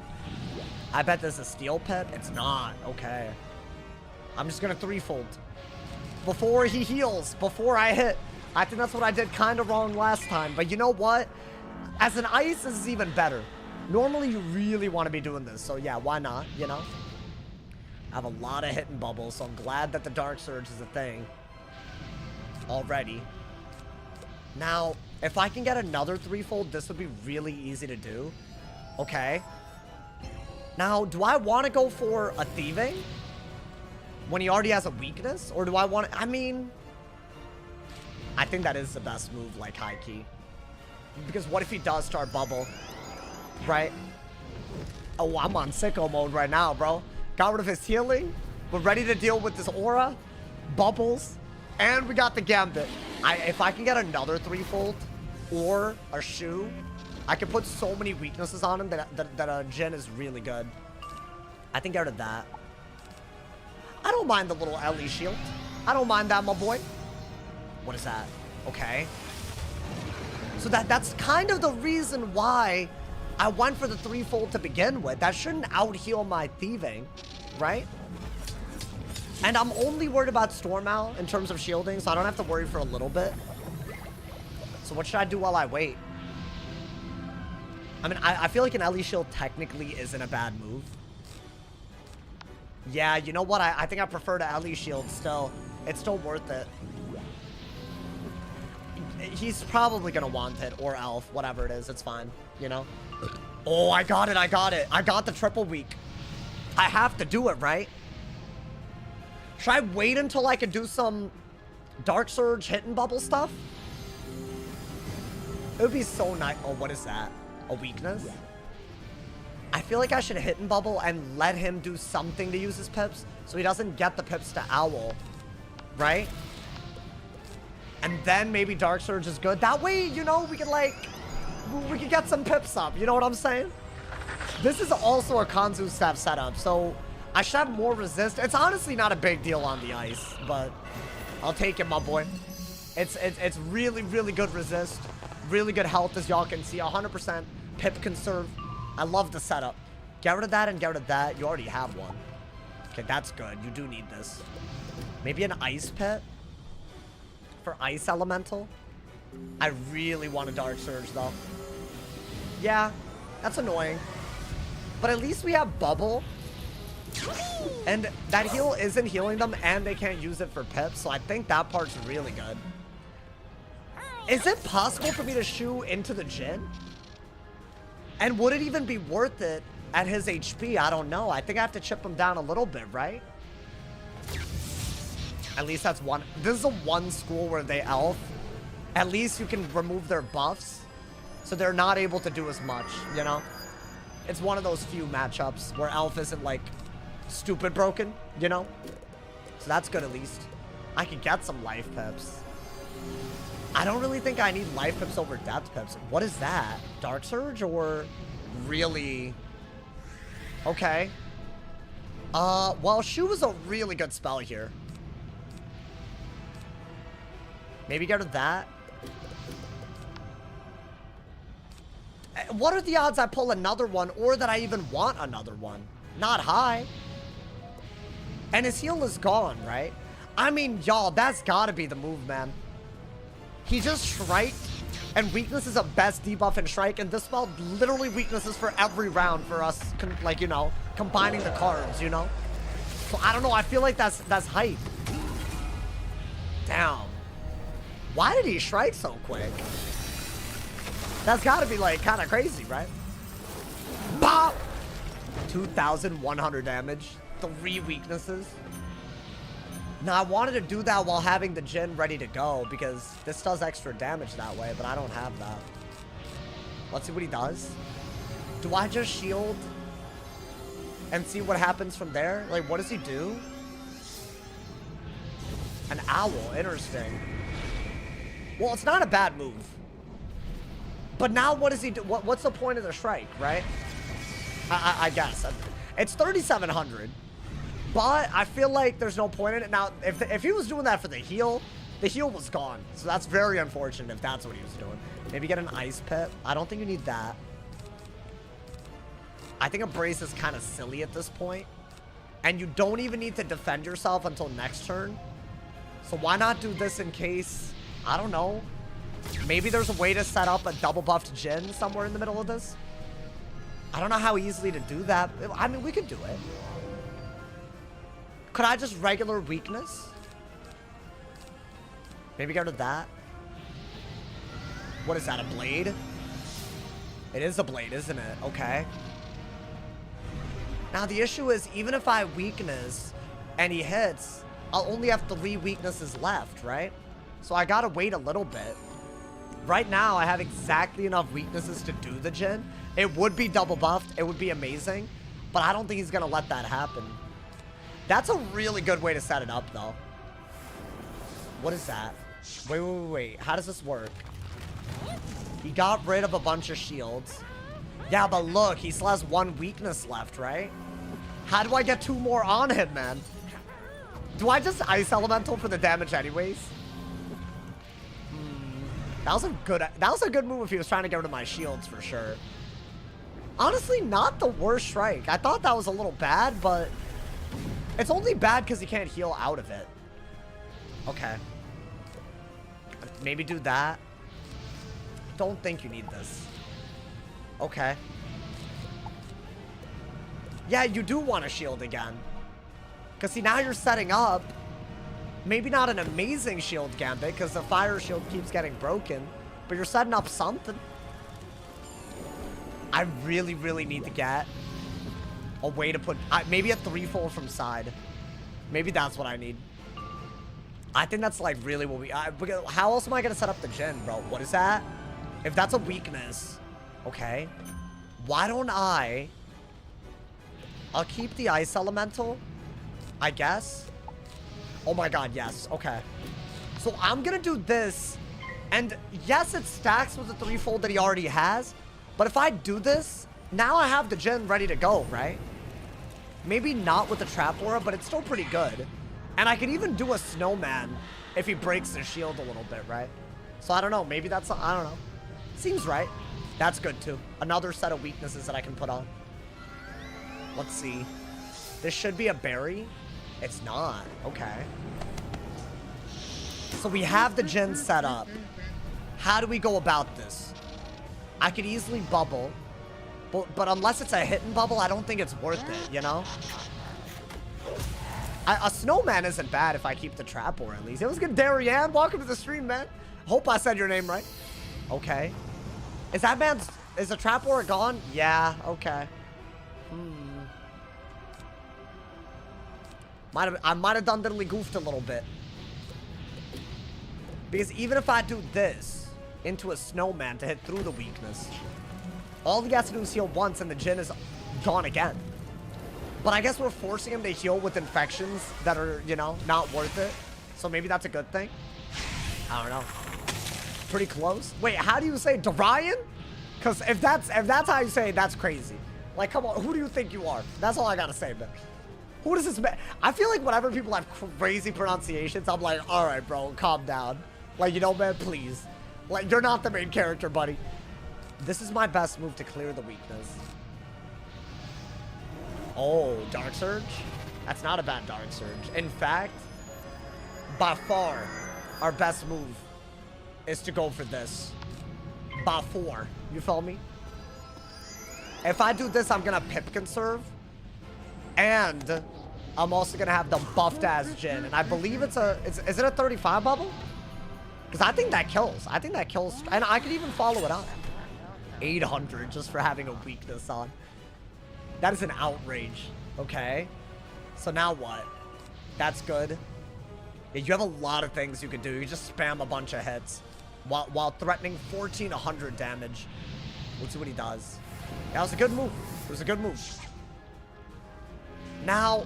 [SPEAKER 1] I bet there's a steel pet. It's not. Okay. I'm just going to threefold. Before he heals. Before I hit. I think that's what I did kind of wrong last time. But you know what? As an ice, this is even better. Normally, you really want to be doing this. So yeah, why not? You know? I have a lot of hitting bubbles, so I'm glad that the Dark Surge is a thing already. Now, if I can get another threefold, this would be really easy to do. Okay. Now, do I want to go for a thieving when he already has a weakness? Or do I want to... I mean... I think that is the best move, like, high key. Because what if he does start bubble? Right? Oh, I'm on sicko mode right now, bro. Got rid of his healing. We're ready to deal with this aura. Bubbles. And we got the gambit. If I can get another threefold or a shoe, I can put so many weaknesses on him that a Jin is really good. I think out of that. I don't mind the little Ellie shield. I don't mind that, my boy. What is that? Okay. So that's kind of the reason why I went for the threefold to begin with. That shouldn't out-heal my thieving, right? And I'm only worried about Storm Owl in terms of shielding, so I don't have to worry for a little bit. So what should I do while I wait? I mean, I feel like an Ellie shield technically isn't a bad move. Yeah, you know what? I think I prefer to Ellie shield still. It's still worth it. He's probably gonna want it, or Elf, whatever it is. It's fine, you know? Oh, I got it, I got it. I got the triple weak. I have to do it, right? Should I wait until I can do some Dark Surge hit and bubble stuff? It would be so nice. Oh, what is that? A weakness? I feel like I should hit and bubble and let him do something to use his pips so he doesn't get the pips to Owl, right? And then maybe Dark Surge is good. That way, you know, we could get some pips up. You know what I'm saying? This is also a Kanzu staff setup, so I should have more resist. It's honestly not a big deal on the ice, but I'll take it, my boy. It's really, really good resist. Really good health, as y'all can see. 100% pip conserve. I love the setup. Get rid of that and get rid of that. You already have one. Okay, that's good. You do need this. Maybe an ice pit for ice elemental. I really want a Dark Surge, though. Yeah, that's annoying. But at least we have bubble. And that heal isn't healing them, and they can't use it for pips, so I think that part's really good. Is it possible for me to shoo into the Jin? And would it even be worth it at his HP? I don't know. I think I have to chip him down a little bit, right? At least that's one. This is a one school where they elf. At least you can remove their buffs, so they're not able to do as much, you know? It's one of those few matchups where elf isn't, like, stupid broken, you know? So that's good at least. I could get some life pips. I don't really think I need life pips over depth pips. What is that? Dark Surge or really? Okay. Well, Shu is a really good spell here. Maybe get rid of that. What are the odds I pull another one or that I even want another one? Not high. And his heal is gone, right? I mean, y'all, that's gotta be the move, man. He just Shrike, and weakness is a best debuff in Shrike, and this spell literally weaknesses for every round for us, like, you know, combining the cards, you know? So I don't know, I feel like that's hype. Damn. Why did he Shrike so quick? That's gotta be, like, kind of crazy, right? Bop! 2,100 damage. 3 weaknesses. Now, I wanted to do that while having the Jin ready to go, because this does extra damage that way, but I don't have that. Let's see what he does. Do I just shield and see what happens from there? Like, what does he do? An owl. Interesting. Well, it's not a bad move. But now what does he do? What's the point of the Shrike, right? I guess. It's 3,700. But I feel like there's no point in it. Now, if he was doing that for the heal was gone. So that's very unfortunate if that's what he was doing. Maybe get an ice pit. I don't think you need that. I think a brace is kind of silly at this point. And you don't even need to defend yourself until next turn. So why not do this in case, I don't know. Maybe there's a way to set up a double buffed Jin somewhere in the middle of this. I don't know how easily to do that. I mean, we could do it. Could I just regular weakness? Maybe get rid of that. What is that, a blade? It is a blade, isn't it? Okay. Now the issue is, even if I weakness and he hits, I'll only have 3 weaknesses left, right? So I gotta wait a little bit. Right now, I have exactly enough weaknesses to do the Jin. It would be double buffed. It would be amazing. But I don't think he's gonna let that happen. That's a really good way to set it up, though. What is that? Wait. How does this work? He got rid of a bunch of shields. Yeah, but look, he still has one weakness left, right? How do I get 2 more on him, man? Do I just Ice Elemental for the damage anyways? That was a good move if he was trying to get rid of my shields for sure. Honestly, not the worst strike. I thought that was a little bad, but it's only bad because he can't heal out of it. Okay. Maybe do that. Don't think you need this. Okay. Yeah, you do want to shield again. Because see, now you're setting up. Maybe not an amazing shield gambit, because the fire shield keeps getting broken. But you're setting up something. I really, really need to get a way to put... maybe a 3-fold from side. Maybe that's what I need. I think that's like really what we... how else am I going to set up the Jhin, bro? What is that? If that's a weakness... Okay. Why don't I... I'll keep the Ice Elemental, I guess. Oh my god, yes. Okay. So I'm gonna do this. And yes, it stacks with the 3-fold that he already has. But if I do this, now I have the Jhin ready to go, right? Maybe not with the Trap Aura, but it's still pretty good. And I could even do a Snowman if he breaks the shield a little bit, right? So I don't know. Maybe that's... I don't know. Seems right. That's good too. Another set of weaknesses that I can put on. Let's see. This should be a berry. It's not. Okay. So we have the Jhin set up. How do we go about this? I could easily bubble. But unless it's a hidden bubble, I don't think it's worth it, you know? A Snowman isn't bad if I keep the Trap Aura at least. It was good, Darian. Welcome to the stream, man. Hope I said your name right. Okay. Is that man's... Is the Trap Aura gone? Yeah, okay. I might have done diddly goofed a little bit. Because even if I do this into a Snowman to hit through the weakness, all he has to do is heal once and the Jhin is gone again. But I guess we're forcing him to heal with infections that are, you know, not worth it. So maybe that's a good thing. I don't know. Pretty close. Wait, how do you say Dorian? Because if that's how you say it, that's crazy. Like, come on, who do you think you are? That's all I gotta say, man. Who does this man? I feel like whenever people have crazy pronunciations, I'm like, all right, bro, calm down. Like, you know, man, please. Like, you're not the main character, buddy. This is my best move to clear the weakness. Oh, Dark Surge? That's not a bad Dark Surge. In fact, by far, our best move is to go for this. By 4. You feel me? If I do this, I'm gonna Pip Conserve. And I'm also gonna have the buffed ass Jhin. And I believe is it a 35 bubble? Because I think that kills. I think that kills. And I could even follow it up. 800 just for having a weakness on. That is an outrage. Okay. So now what? That's good. Yeah, you have a lot of things you can do. You just spam a bunch of hits while threatening 1400 damage. We'll see what he does. That was a good move. It was a good move. Now,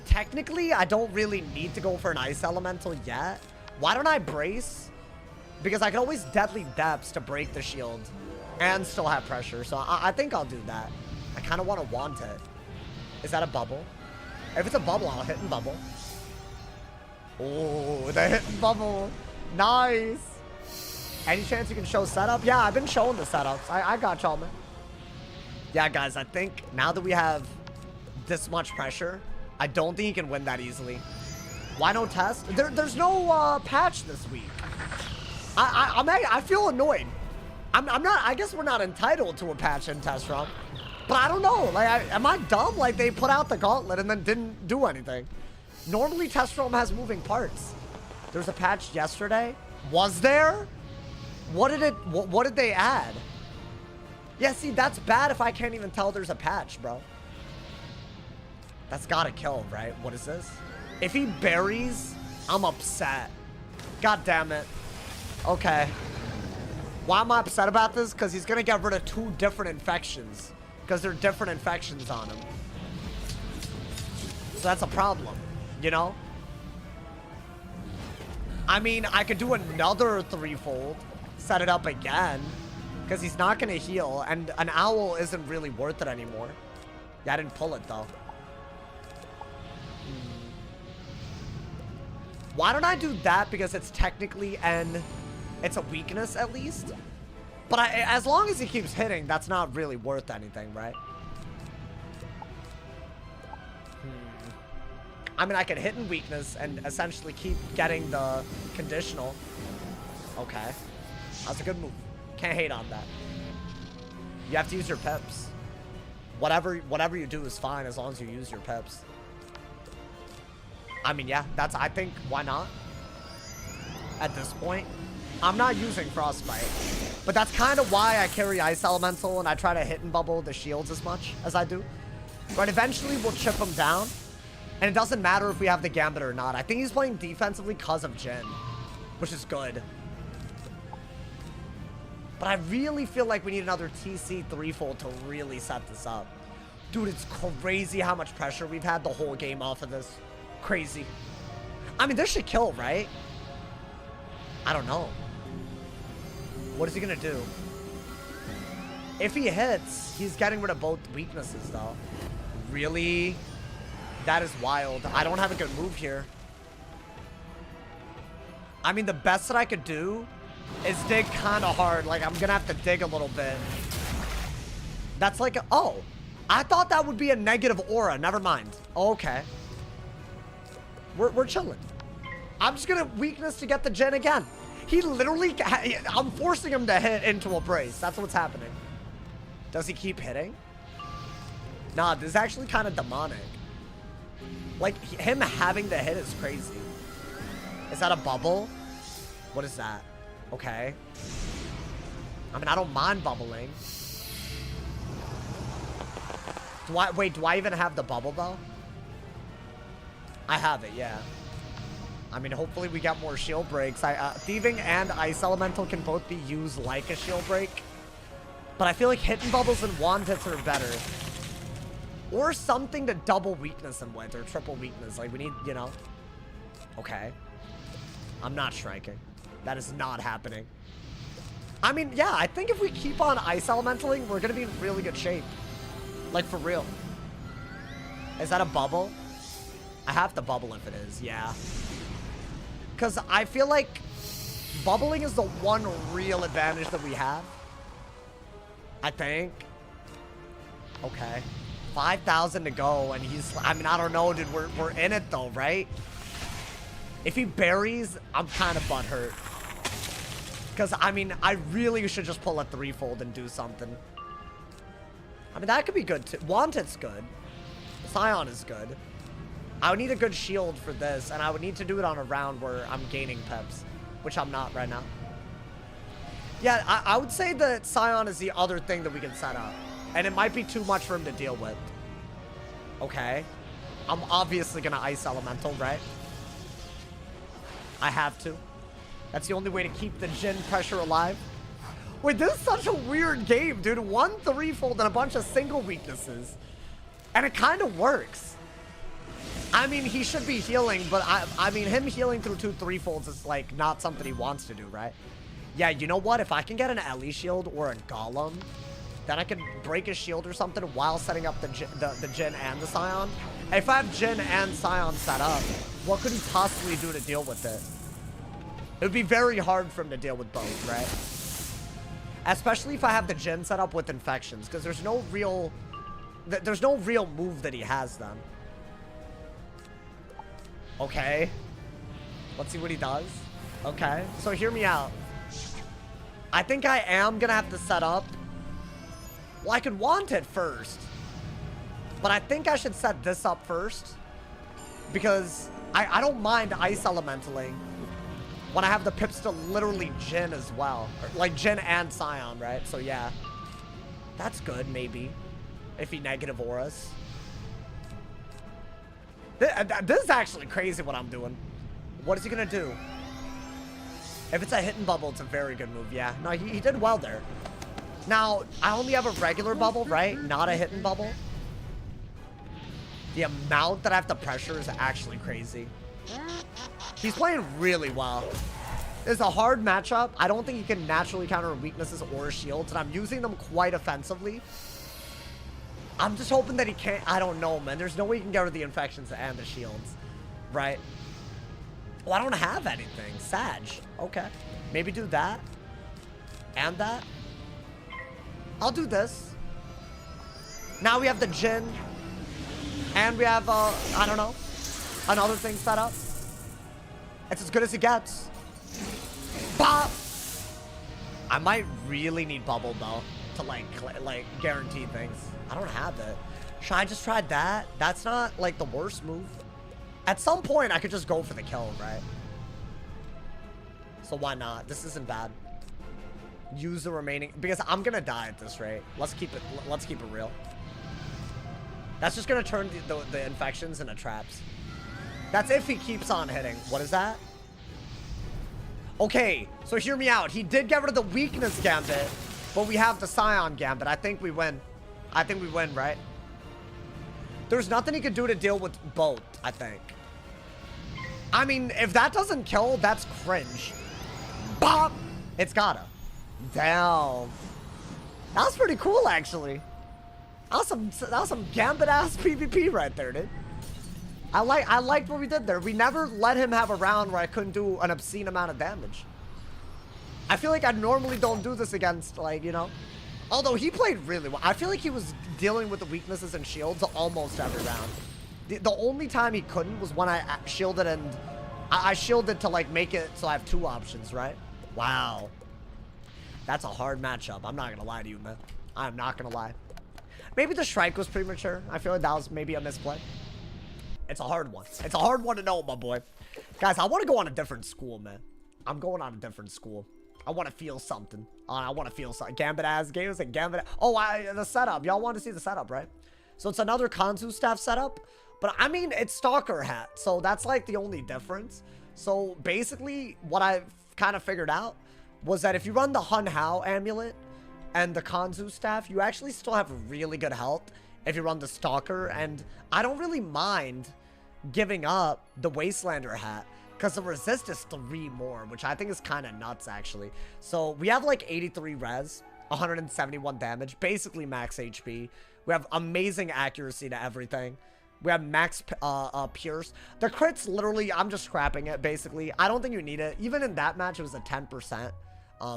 [SPEAKER 1] technically, I don't really need to go for an Ice Elemental yet. Why don't I brace? Because I can always Deadly Depths to break the shield and still have pressure. So I think I'll do that. I kind of want it. Is that a bubble? If it's a bubble, I'll hit and bubble. Oh, the hit and bubble. Nice. Any chance you can show setup? Yeah, I've been showing the setups. I got y'all, man. Yeah, guys, I think now that we have this much pressure, I don't think he can win that easily. Why no test? There's no patch this week. I feel annoyed. I'm not. I guess we're not entitled to a patch in test run. But I don't know. Like, am I dumb? Like, they put out the gauntlet and then didn't do anything. Normally, test realm has moving parts. There's a patch yesterday. Was there? What did they add? Yeah, see, that's bad if I can't even tell there's a patch, bro. That's gotta kill, right? What is this? If he buries, I'm upset. God damn it. Okay. Why am I upset about this? Because he's gonna get rid of 2 different infections. Because there are different infections on him. So that's a problem, you know? I mean, I could do another 3-fold. set it up again. Because he's not going to heal. And an owl isn't really worth it anymore. Yeah, I didn't pull it, though. Why don't I do that? Because it's technically it's a weakness, at least. But as long as he keeps hitting, that's not really worth anything, right? I mean, I can hit in weakness and essentially keep getting the conditional. Okay. That's a good move. Can't hate on that. You have to use your pips. Whatever you do is fine as long as you use your pips. I mean, yeah, I think, why not? At this point. I'm not using Frostbite. But that's kind of why I carry Ice Elemental and I try to hit and bubble the shields as much as I do. But eventually we'll chip him down. And it doesn't matter if we have the Gambit or not. I think he's playing defensively because of Jhin, which is good. But I really feel like we need another TC threefold to really set this up. Dude, it's crazy how much pressure we've had the whole game off of this. Crazy. I mean, this should kill, right? I don't know. What is he gonna do? If he hits, he's getting rid of both weaknesses, though. Really? That is wild. I don't have a good move here. I mean, the best that I could do is dig kind of hard. Like, I'm gonna have to dig a little bit. That's like oh. I thought that would be a negative aura. Never mind. Okay. We're chilling. I'm just gonna weakness to get the Jhin again. He literally, I'm forcing him to hit into a brace. That's what's happening. Does he keep hitting? Nah, this is actually kind of demonic. Like, him having to hit is crazy. Is that a bubble? What is that? Okay. I mean, I don't mind bubbling. Wait, do I even have the bubble, though? I have it, yeah. I mean, hopefully we get more shield breaks. Thieving and Ice Elemental can both be used like a shield break. But I feel like hitting bubbles and wand hits are better. Or something to double weakness him with, or triple weakness. Like, we need, you know. Okay. I'm not striking. That is not happening. I mean, yeah, I think if we keep on Ice Elementaling, we're going to be in really good shape. Like, for real. Is that a bubble? I have to bubble if it is, yeah. Because I feel like bubbling is the one real advantage that we have. I think. Okay. 5,000 to go, and he's, I mean, I don't know, dude. We're in it, though, right? If he buries, I'm kind of butthurt. Because, I mean, I really should just pull a threefold and do something. I mean, that could be good, too. Wanted's good. Scion is good. I would need a good shield for this, and I would need to do it on a round where I'm gaining peps, which I'm not right now. Yeah, I would say that Scion is the other thing that we can set up, and it might be too much for him to deal with. Okay. I'm obviously going to Ice Elemental, right? I have to. That's the only way to keep the Jhin pressure alive. Wait, this is such a weird game, dude. One threefold and a bunch of single weaknesses. And it kind of works. I mean, he should be healing, but I mean, him healing through two threefolds is, like, not something he wants to do, right? Yeah, you know what? If I can get an Ellie shield or a Golem, then I can break his shield or something while setting up the Jhin and the Scion. If I have Jhin and Scion set up, what could he possibly do to deal with it? It would be very hard for him to deal with both, right? Especially if I have the Jhin set up with infections, because there's no real move that he has then. Okay. Let's see what he does. Okay. So hear me out. I think I am going to have to set up. Well, I could want it first. But I think I should set this up first. Because I don't mind Ice Elementaling when I have the pips to literally Jhin as well. Like Jhin and Scion, right? So yeah. That's good, maybe. If he negative auras. This is actually crazy what I'm doing. What is he gonna do? If it's a hidden bubble, it's a very good move. Yeah, no, he did well there. Now, I only have a regular bubble, right? Not a hidden bubble. The amount that I have to pressure is actually crazy. He's playing really well. is a hard matchup. I don't think he can naturally counter weaknesses or shields, and I'm using them quite offensively. I'm just hoping that he can't. I don't know, man. There's no way he can get rid of the infections and the shields, right? Well, I don't have anything. Sag. Okay. Maybe do that. And that. I'll do this. Now we have the Jin. And we have, I don't know, another thing set up. It's as good as it gets. Bop! I might really need bubble, though, to, like guarantee things. I don't have it. Should I just try that? That's not, like, the worst move. At some point, I could just go for the kill, right? So why not? This isn't bad. Use the remaining, because I'm gonna die at this rate. Let's keep it real. That's just gonna turn the infections into traps. That's if he keeps on hitting. What is that? Okay, so hear me out. He did get rid of the weakness gambit, but we have the Scion gambit. I think we win. I think we win, right? There's nothing he could do to deal with both, I think. I mean, if that doesn't kill, that's cringe. Bop! It's gotta. Damn. That was pretty cool, actually. That was some gambit-ass PvP right there, dude. I liked what we did there. We never let him have a round where I couldn't do an obscene amount of damage. I feel like I normally don't do this against, like, you know. Although he played really well. I feel like he was dealing with the weaknesses and shields almost every round. The only time he couldn't was when I shielded and... I shielded to, like, make it so I have two options, right? Wow. That's a hard matchup. I'm not gonna lie to you, man. I'm not gonna lie. Maybe the strike was premature. I feel like that was maybe a misplay. It's a hard one. It's a hard one to know, my boy. Guys, I want to go on a different school, man. I'm going on a different school. I want to feel something. I want to feel something. Gambit-ass games and Gambit... Oh, the setup. Y'all want to see the setup, right? So it's another Kanzu staff setup. But, I mean, it's Stalker hat. So that's, like, the only difference. So, basically, what I've kind of figured out was that if you run the Hun Hao amulet and the Kanzu staff, you actually still have really good health if you run the Stalker. And I don't really mind giving up the Wastelander hat because the resist is 3 more, which I think is kind of nuts, actually. So we have like 83 res, 171 damage, basically max HP. We have amazing accuracy to everything. We have max pierce. The crits, literally, I'm just scrapping it, basically. I don't think you need it. Even in that match, it was a 10%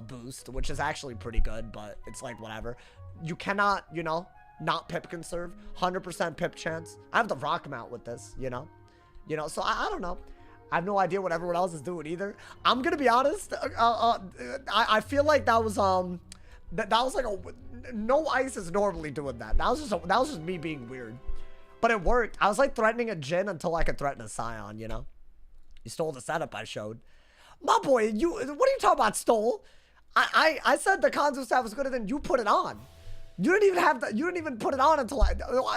[SPEAKER 1] boost, which is actually pretty good, but it's like, whatever. You cannot, you know, not pip conserve. 100% pip chance. I have the rock mount with this, you know? So I don't know. I have no idea what everyone else is doing either. I'm gonna be honest. I feel like that was that was like no ice is normally doing that. That was just me being weird. But it worked. I was like threatening a Jin until I could threaten a Scion, you know? You stole the setup I showed. My boy, what are you talking about, stole? I said the Kanzu staff was good, and then you put it on. You didn't even put it on until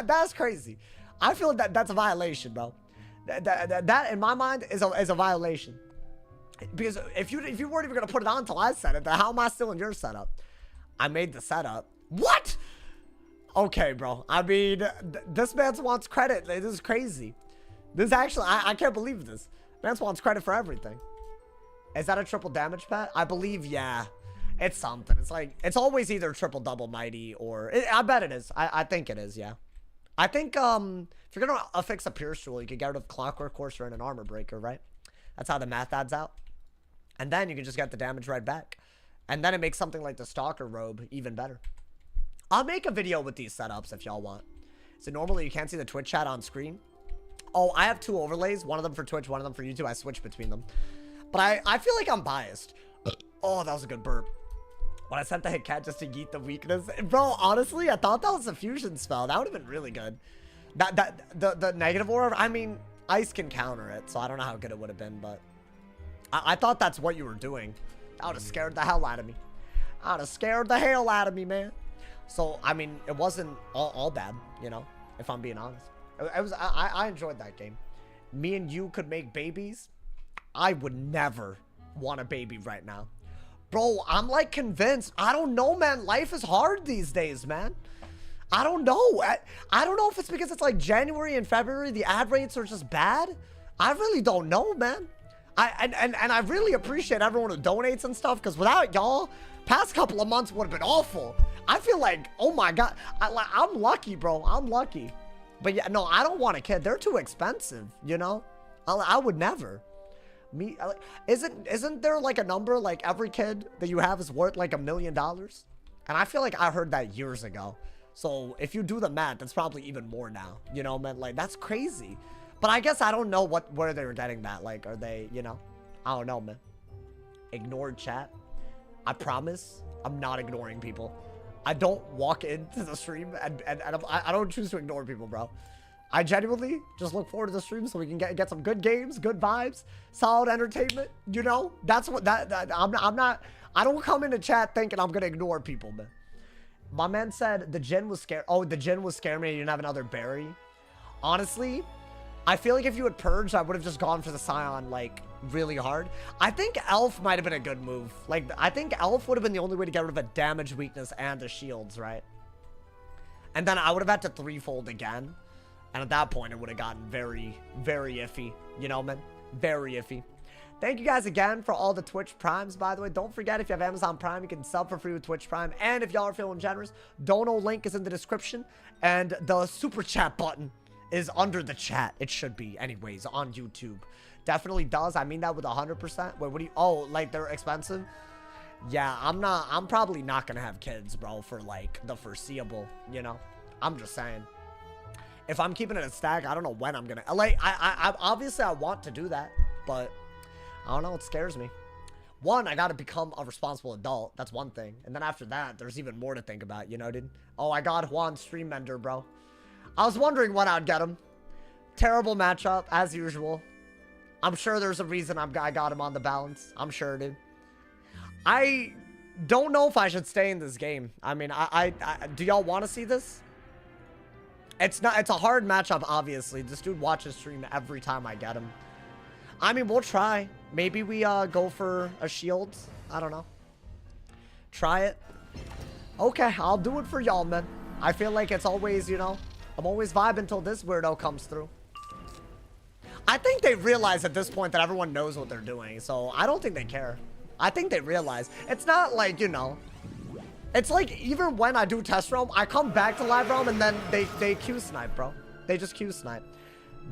[SPEAKER 1] that's crazy. I feel that that's a violation, bro. That in my mind is a violation. Because if you weren't even gonna put it on until I said it, then how am I still in your setup? I made the setup. What? Okay, bro. I mean, this man wants credit. This is crazy. This actually, I can't believe this. Man wants credit for everything. Is that a triple damage pet? I believe, yeah. It's something. It's like, it's always either triple double mighty or, I bet it is. I think it is, yeah. I think, if you're gonna affix a Pierce Jewel, you can get rid of Clockwork Courser and an Armor Breaker, right? That's how the math adds out. And then you can just get the damage right back. And then it makes something like the Stalker Robe even better. I'll make a video with these setups if y'all want. So normally you can't see the Twitch chat on screen. Oh, I have 2 overlays. One of them for Twitch, one of them for YouTube. I switch between them. But I feel like I'm biased. Oh, that was a good burp. When I sent the hit cat just to yeet the weakness. Bro, honestly, I thought that was a fusion spell. That would have been really good. The negative aura, I mean, ice can counter it. So I don't know how good it would have been, but I thought that's what you were doing. That would have scared the hell out of me. I would have scared the hell out of me, man. So, I mean, it wasn't all bad, you know, if I'm being honest. I enjoyed that game. Me and you could make babies. I would never want a baby right now. Bro, I'm like convinced. I don't know, man. Life is hard these days, man. I don't know. I don't know if it's because it's like January and February, the ad rates are just bad. I really don't know, man. And I really appreciate everyone who donates and stuff, because without y'all, past couple of months would have been awful. I feel like, oh my God, I'm lucky, bro. I'm lucky. But yeah, no, I don't want a kid. They're too expensive, you know? I would never. Isn't there like a number, like every kid that you have is worth like $1 million? And I feel like I heard that years ago. So if you do the math, that's probably even more now, you know, man, like that's crazy. But I guess I don't know where they were getting that. Like, are they, you know, I don't know, man. Ignored chat. I promise I'm not ignoring people. I don't walk into the stream and I don't choose to ignore people, bro. I genuinely just look forward to the stream so we can get some good games, good vibes, solid entertainment. You know, that's what I don't come into chat thinking I'm gonna ignore people, man. My man said the Jin was scared. Oh, the Jin was scared me. You didn't have another berry. Honestly, I feel like if you had purged, I would have just gone for the Scion like really hard. I think Elf might have been a good move. Like, I think Elf would have been the only way to get rid of a damage weakness and the shields, right? And then I would have had to threefold again. And at that point, it would have gotten very, very iffy. You know, man? Very iffy. Thank you guys again for all the Twitch Primes, by the way. Don't forget, if you have Amazon Prime, you can sub for free with Twitch Prime. And if y'all are feeling generous, Dono link is in the description. And the Super Chat button is under the chat. It should be, anyways, on YouTube. Definitely does. I mean that with 100%. Wait, what do you... Oh, like, they're expensive? Yeah, I'm probably not gonna have kids, bro, for, like, the foreseeable, you know? I'm just saying. If I'm keeping it a stack, I don't know when I'm gonna... Like, I obviously, I want to do that, but... I don't know, it scares me. One, I gotta become a responsible adult. That's one thing. And then after that, there's even more to think about, you know, dude? Oh, I got Juan Stream Mender, bro. I was wondering when I'd get him. Terrible matchup, as usual. I'm sure there's a reason I got him on the balance. I'm sure, dude. I don't know if I should stay in this game. I mean, do y'all want to see this? It's a hard matchup, obviously. This dude watches stream every time I get him. I mean, we'll try. Maybe we go for a shield. I don't know. Try it. Okay, I'll do it for y'all, man. I feel like it's always, you know, I'm always vibing until this weirdo comes through. I think they realize at this point that everyone knows what they're doing, so I don't think they care. I think they realize. It's not like, you know, it's like even when I do test realm, I come back to live realm and then they Q snipe, bro. They just Q snipe.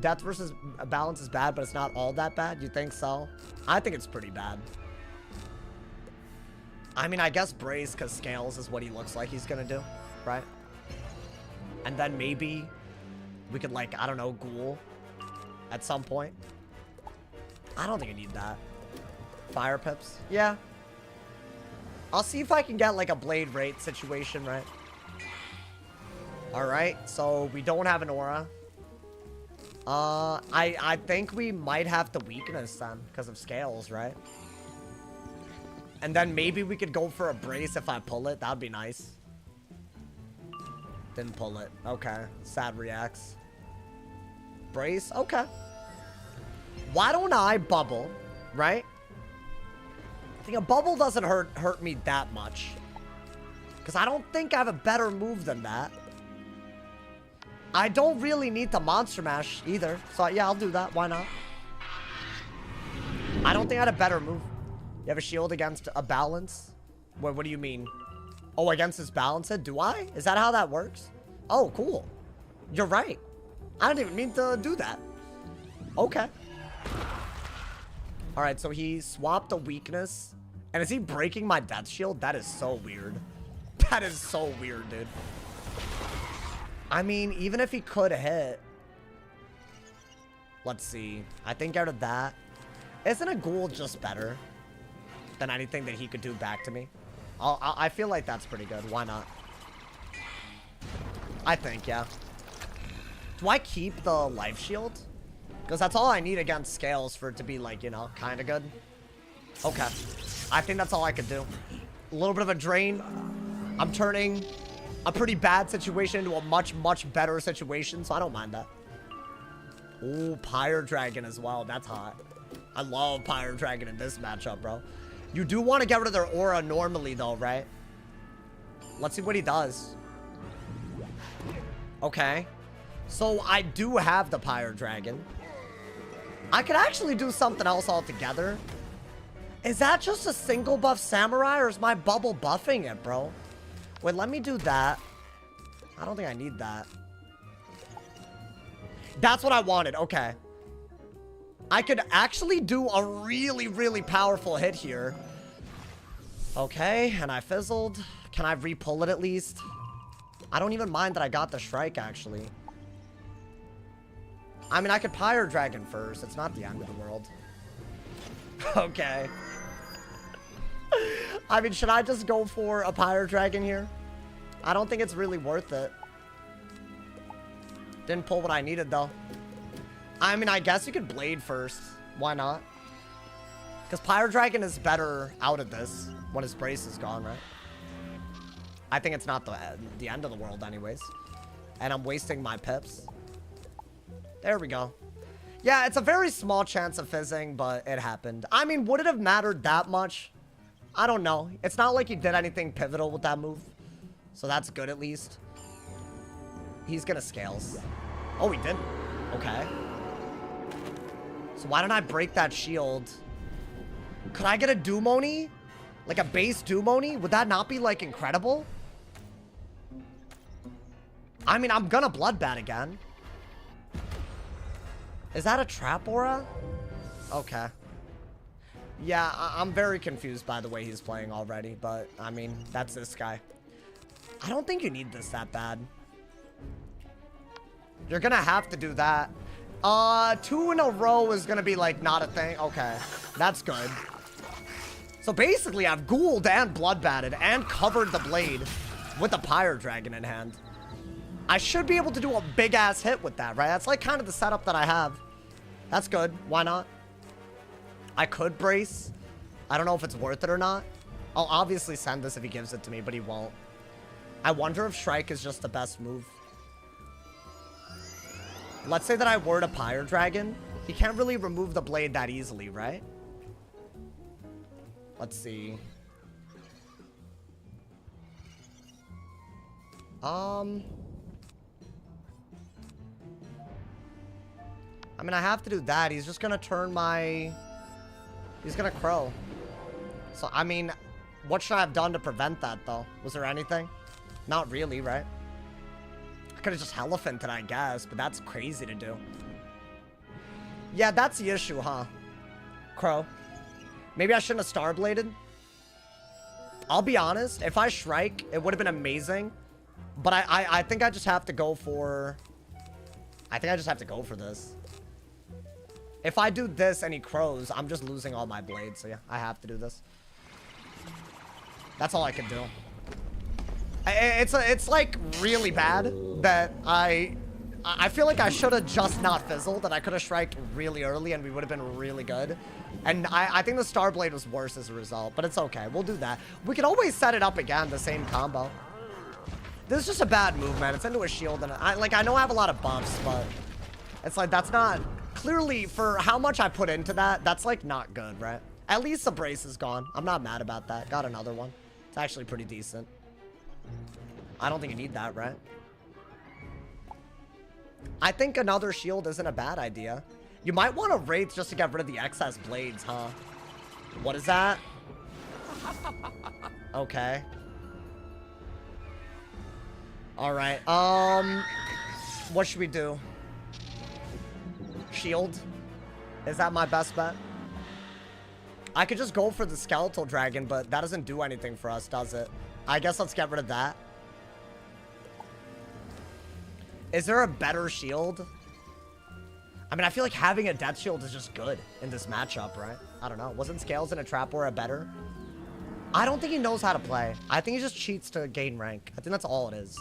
[SPEAKER 1] Death versus balance is bad, but it's not all that bad. You think so? I think it's pretty bad. I mean, I guess Brace, because Scales is what he looks like he's gonna do, right? And then maybe we could, like, I don't know, Ghoul at some point. I don't think I need that. Fire Pips? Yeah. I'll see if I can get, like, a Blade Rate situation, right? Alright, so we don't have an aura. I think we might have the weakness then, because of Scales, right? And then maybe we could go for a Brace if I pull it. That'd be nice. Didn't pull it. Okay. Sad reacts. Brace? Okay. Why don't I bubble, right? I think a bubble doesn't hurt me that much. Because I don't think I have a better move than that. I don't really need the Monster Mash either. So, yeah, I'll do that. Why not? I don't think I had a better move. You have a shield against a balance? What do you mean? Oh, against this balance? Do I? Is that how that works? Oh, cool. You're right. I didn't even mean to do that. Okay. Alright, so he swapped a weakness. And is he breaking my death shield? That is so weird. That is so weird, dude. I mean, even if he could hit. Let's see. I think out of that. Isn't a Ghoul just better than anything that he could do back to me? I feel like that's pretty good. Why not? I think, yeah. Do I keep the life shield? Because that's all I need against Scales for it to be, like, you know, kind of good. Okay. I think that's all I could do. A little bit of a drain. I'm turning a pretty bad situation into a much, much better situation, so I don't mind that. Ooh, Pyre Dragon as well. That's hot. I love Pyre Dragon in this matchup, bro. You do want to get rid of their aura normally, though, right? Let's see what he does. Okay. So, I do have the Pyre Dragon. I could actually do something else altogether. Is that just a single buff samurai, or is my bubble buffing it, bro? Wait, let me do that. I don't think I need that. That's what I wanted. Okay. I could actually do a really, really powerful hit here. Okay, and I fizzled. Can I re-pull it at least? I don't even mind that I got the strike, actually. I mean, I could Pyre Dragon first. It's not the end of the world. Okay. I mean, should I just go for a Pyre Dragon here? I don't think it's really worth it. Didn't pull what I needed, though. I mean, I guess you could Blade first. Why not? Because Pyre Dragon is better out of this when his brace is gone, right? I think it's not the end of the world anyways. And I'm wasting my pips. There we go. Yeah, it's a very small chance of fizzing, but it happened. I mean, would it have mattered that much? I don't know. It's not like he did anything pivotal with that move. So that's good at least. He's gonna scales. Oh, he didn't. Okay. So why don't I break that shield? Could I get a Dumoni? Like a base Dumoni? Would that not be like incredible? I mean, I'm gonna Bloodbat again. Is that a Trap Aura? Okay. Yeah, I'm very confused by the way he's playing already, but I mean, that's this guy. I don't think you need this that bad. You're gonna have to do that. 2 in a row is gonna be like not a thing. Okay, that's good. So basically, I've Ghouled and Bloodbatted and covered the blade with a Pyre Dragon in hand. I should be able to do a big-ass hit with that, right? That's like kind of the setup that I have. That's good. Why not? I could brace. I don't know if it's worth it or not. I'll obviously send this if he gives it to me, but he won't. I wonder if Shrike is just the best move. Let's say that I were to Pyre Dragon. He can't really remove the blade that easily, right? Let's see. I mean, I have to do that. He's just gonna turn my... He's gonna Crow. So, I mean, what should I have done to prevent that, though? Was there anything? Not really, right? I could have just Elephanted, I guess, but that's crazy to do. Yeah, that's the issue, huh? Crow. Maybe I shouldn't have Starbladed. I'll be honest. If I Shrike, it would have been amazing. But I think I just have to go for... I think I just have to go for this. If I do this and he Crows, I'm just losing all my blades. So yeah, I have to do this. That's all I can do. It's like really bad that I feel like I should have just not fizzled, and I could have Shriked really early and we would have been really good. And I think the Starblade was worse as a result, but it's okay. We'll do that. We can always set it up again, the same combo. This is just a bad move, man. It's into a shield, and I know I have a lot of buffs, but it's like, that's not... Clearly, for how much I put into that, that's like not good, right? At least the brace is gone. I'm not mad about that. Got another one. It's actually pretty decent. I don't think you need that, right? I think another shield isn't a bad idea. You might want to Wraith just to get rid of the excess blades, huh? What is that? Okay. Alright, what should we do? Shield? Is that my best bet? I could just go for the Skeletal Dragon, but that doesn't do anything for us, does it? I guess let's get rid of that. Is there a better shield? I mean, I feel like having a Death Shield is just good in this matchup, right? I don't know. Wasn't Scales in a Trap Aura better? I don't think he knows how to play. I think he just cheats to gain rank. I think that's all it is.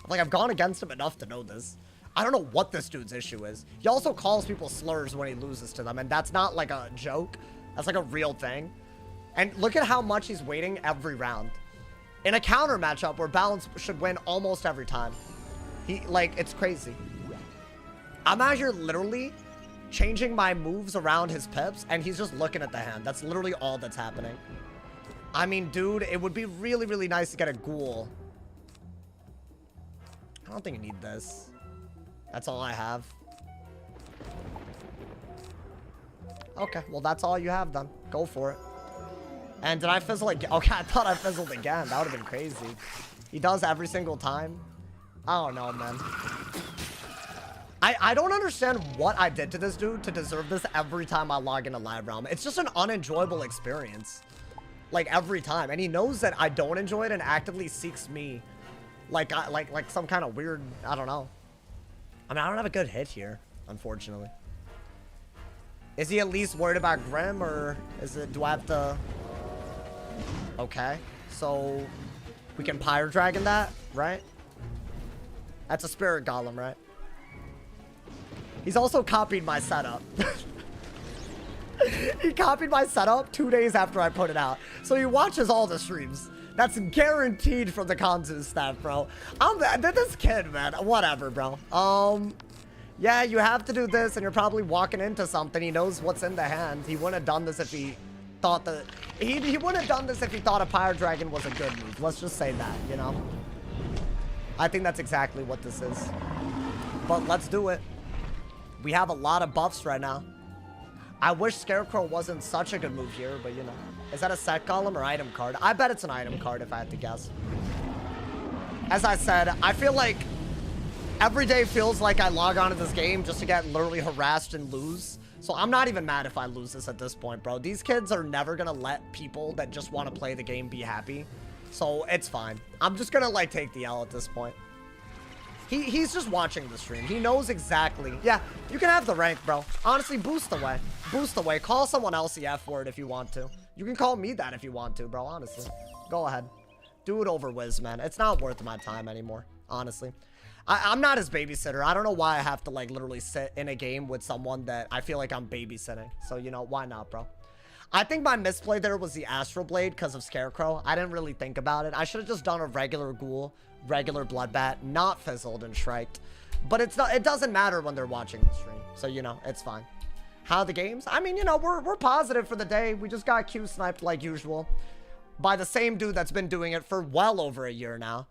[SPEAKER 1] Like, I've gone against him enough to know this. I don't know what this dude's issue is. He also calls people slurs when he loses to them, and that's not like a joke. That's like a real thing. And look at how much he's waiting every round. In a counter matchup where balance should win almost every time. It's crazy. I'm out here literally changing my moves around his pips, and he's just looking at the hand. That's literally all that's happening. I mean, dude, it would be really, really nice to get a Ghoul. I don't think you need this. That's all I have. Okay, well, that's all you have, then. Go for it. And did I fizzle again? Okay, I thought I fizzled again. That would have been crazy. He does every single time. I don't know, man. I don't understand what I did to this dude to deserve this every time I log into Live Realm. It's just an unenjoyable experience. Like, every time. And he knows that I don't enjoy it and actively seeks me. Like some kind of weird... I don't know. I mean, I don't have a good hit here, unfortunately. Is he at least worried about Grim, or is it... Do I have to... Okay. So, we can Pyre Dragon that, right? That's a Spirit Golem, right? He's also copied my setup. He copied my setup 2 days after I put it out. So he watches all the streams. That's guaranteed from the Kanzu staff, bro. This kid, man. Whatever, bro. Yeah, you have to do this, and you're probably walking into something. He knows what's in the hand. He wouldn't have done this if he thought that... He wouldn't have done this if he thought a Pyre Dragon was a good move. Let's just say that, you know? I think that's exactly what this is. But let's do it. We have a lot of buffs right now. I wish Scarecrow wasn't such a good move here, but you know. Is that a set column or item card? I bet it's an item card if I had to guess. As I said, I feel like every day feels like I log on to this game just to get literally harassed and lose. So I'm not even mad if I lose this at this point, bro. These kids are never gonna let people that just want to play the game be happy. So it's fine. I'm just gonna like take the L at this point. He's just watching the stream. He knows exactly. Yeah, you can have the rank, bro. Honestly, boost away. Boost away. Call someone else the F word if you want to. You can call me that if you want to, bro. Honestly. Go ahead. Do it over WIZ, man. It's not worth my time anymore. Honestly. I'm not his babysitter. I don't know why I have to, like, literally sit in a game with someone that I feel like I'm babysitting. So, you know, why not, bro? I think my misplay there was the Astral Blade because of Scarecrow. I didn't really think about it. I should have just done a regular Ghoul, regular Bloodbat, not fizzled and shriked. But it's not, it doesn't matter when they're watching the stream. So, you know, it's fine. How are the games? I mean, you know, we're positive for the day. We just got Q-sniped like usual by the same dude that's been doing it for well over a year now.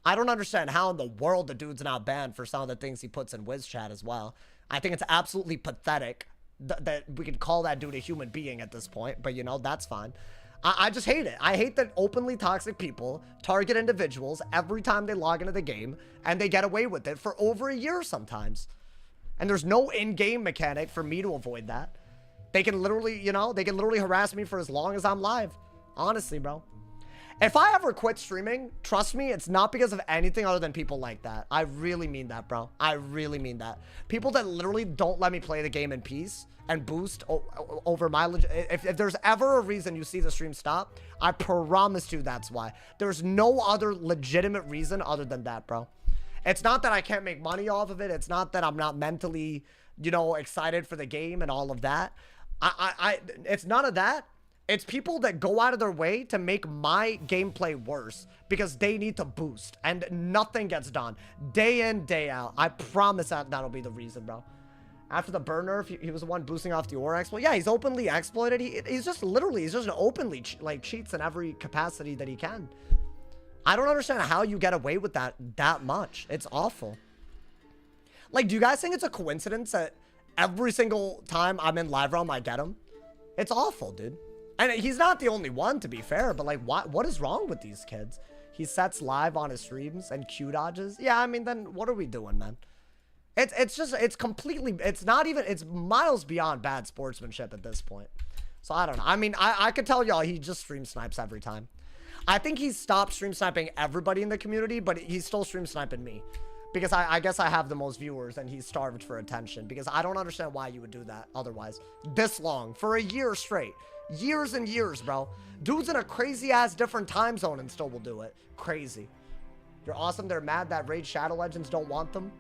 [SPEAKER 1] I don't understand how in the world the dude's not banned for some of the things he puts in WIZ chat as well. I think it's absolutely pathetic that we could call that dude a human being at this point, but you know, that's fine. I just hate it. I hate that openly toxic people target individuals every time they log into the game, and they get away with it for over a year sometimes. And there's no in-game mechanic for me to avoid that. They can literally, you know, they can literally harass me for as long as I'm live. Honestly, bro. If I ever quit streaming, trust me, it's not because of anything other than people like that. I really mean that, bro. I really mean that. People that literally don't let me play the game in peace and boost over my... If there's ever a reason you see the stream stop, I promise you that's why. There's no other legitimate reason other than that, bro. It's not that I can't make money off of it. It's not that I'm not mentally, you know, excited for the game and all of that. It's none of that. It's people that go out of their way to make my gameplay worse because they need to boost and nothing gets done day in, day out. I promise that'll be the reason, bro. After the burner, if he was the one boosting off the aura exploit. Yeah, he's openly exploited. He's just openly cheats in every capacity that he can. I don't understand how you get away with that much. It's awful. Like, do you guys think it's a coincidence that every single time I'm in Live Realm, I get him? It's awful, dude. And he's not the only one, to be fair, but like, what is wrong with these kids? He sets live on his streams and Q dodges. Yeah, I mean, then what are we doing, man? It's completely, it's not even, it's miles beyond bad sportsmanship at this point. So I don't know. I mean, I could tell y'all he just stream snipes every time. I think he's stopped stream sniping everybody in the community, but he's still stream sniping me. Because I guess I have the most viewers and he's starved for attention. Because I don't understand why you would do that otherwise. This long, for a year straight. Years and years, bro. Dude's in a crazy-ass different time zone and still will do it. Crazy. You're awesome. They're mad that Raid Shadow Legends don't want them.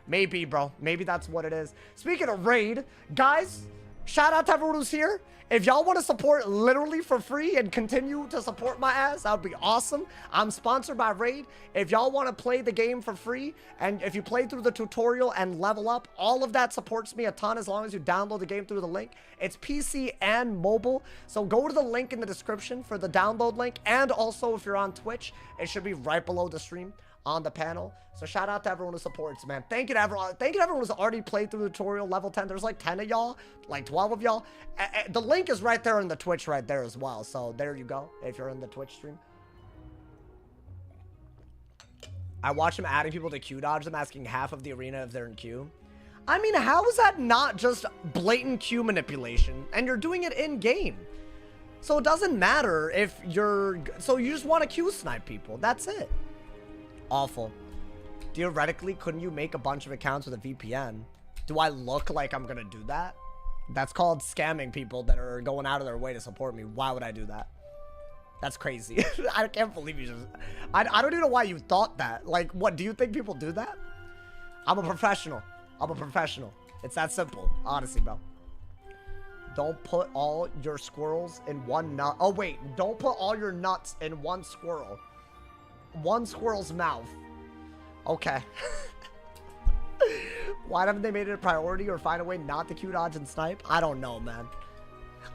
[SPEAKER 1] Maybe, bro. Maybe that's what it is. Speaking of Raid, guys, shout out to everyone who's here. If y'all want to support literally for free and continue to support my ass, that would be awesome. I'm sponsored by Raid. If y'all want to play the game for free, and if you play through the tutorial and level up, all of that supports me a ton as long as you download the game through the link. It's PC and mobile, so go to the link in the description for the download link, and also if you're on Twitch, it should be right below the stream. on the panel. So shout out to everyone who supports, man. Thank you to everyone. Thank you to everyone who's already played through the tutorial level 10. There's like 10 of y'all, like 12 of y'all. The link is right there in the Twitch right there as well. So there you go. If you're in the Twitch stream. I watch him adding people to queue dodge them, asking half of the arena if they're in queue. I mean, how is that not just blatant queue manipulation? And you're doing it in game. So it doesn't matter if you're... So you just want to queue snipe people. That's it. Awful. Theoretically, couldn't you make a bunch of accounts with a VPN? Do I look like I'm going to do that? That's called scamming people that are going out of their way to support me. Why would I do that? That's crazy. I can't believe you just... I don't even know why you thought that. Like, what? Do you think people do that? I'm a professional. I'm a professional. It's that simple. Honestly, bro. Don't put all your squirrels in one nut. Oh, wait. Don't put all your nuts in one squirrel. One squirrel's mouth. Okay. Why haven't they made it a priority or find a way not to queue dodge and snipe? I don't know, man.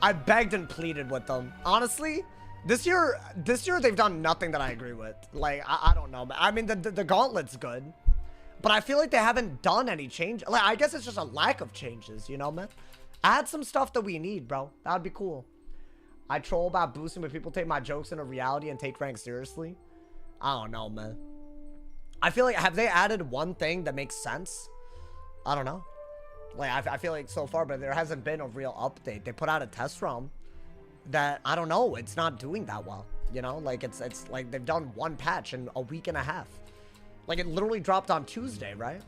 [SPEAKER 1] I begged and pleaded with them. Honestly, this year they've done nothing that I agree with. Like, I don't know, man. I mean, the gauntlet's good. But I feel like they haven't done any change. Like, I guess it's just a lack of changes, you know, man? Add some stuff that we need, bro. That would be cool. I troll about boosting, but people take my jokes into reality and take rank seriously. I don't know, man. I feel like, have they added one thing that makes sense? I don't know. Like, I feel like so far, but there hasn't been a real update. They put out a test ROM that, I don't know, it's not doing that well. You know, like, it's like they've done one patch in a week and a half. Like, it literally dropped on Tuesday, right?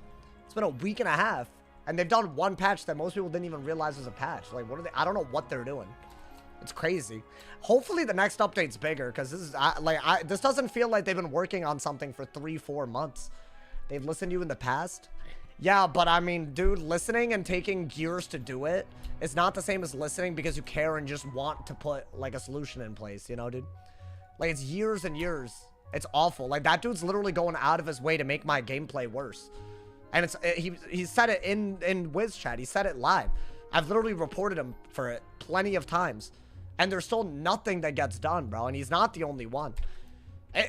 [SPEAKER 1] It's been a week and a half, and they've done one patch that most people didn't even realize was a patch. Like, what are they? I don't know what they're doing. It's crazy. Hopefully, the next update's bigger, because this is, this doesn't feel like they've been working on something for 3-4 months. They've listened to you in the past. Yeah, but I mean, dude, listening and taking years to do it is not the same as listening because you care and just want to put, like, a solution in place, you know, dude? Like, it's years and years. It's awful. Like, that dude's literally going out of his way to make my gameplay worse. And he said it in WIZ chat. He said it live. I've literally reported him for it plenty of times. And there's still nothing that gets done, bro. And he's not the only one.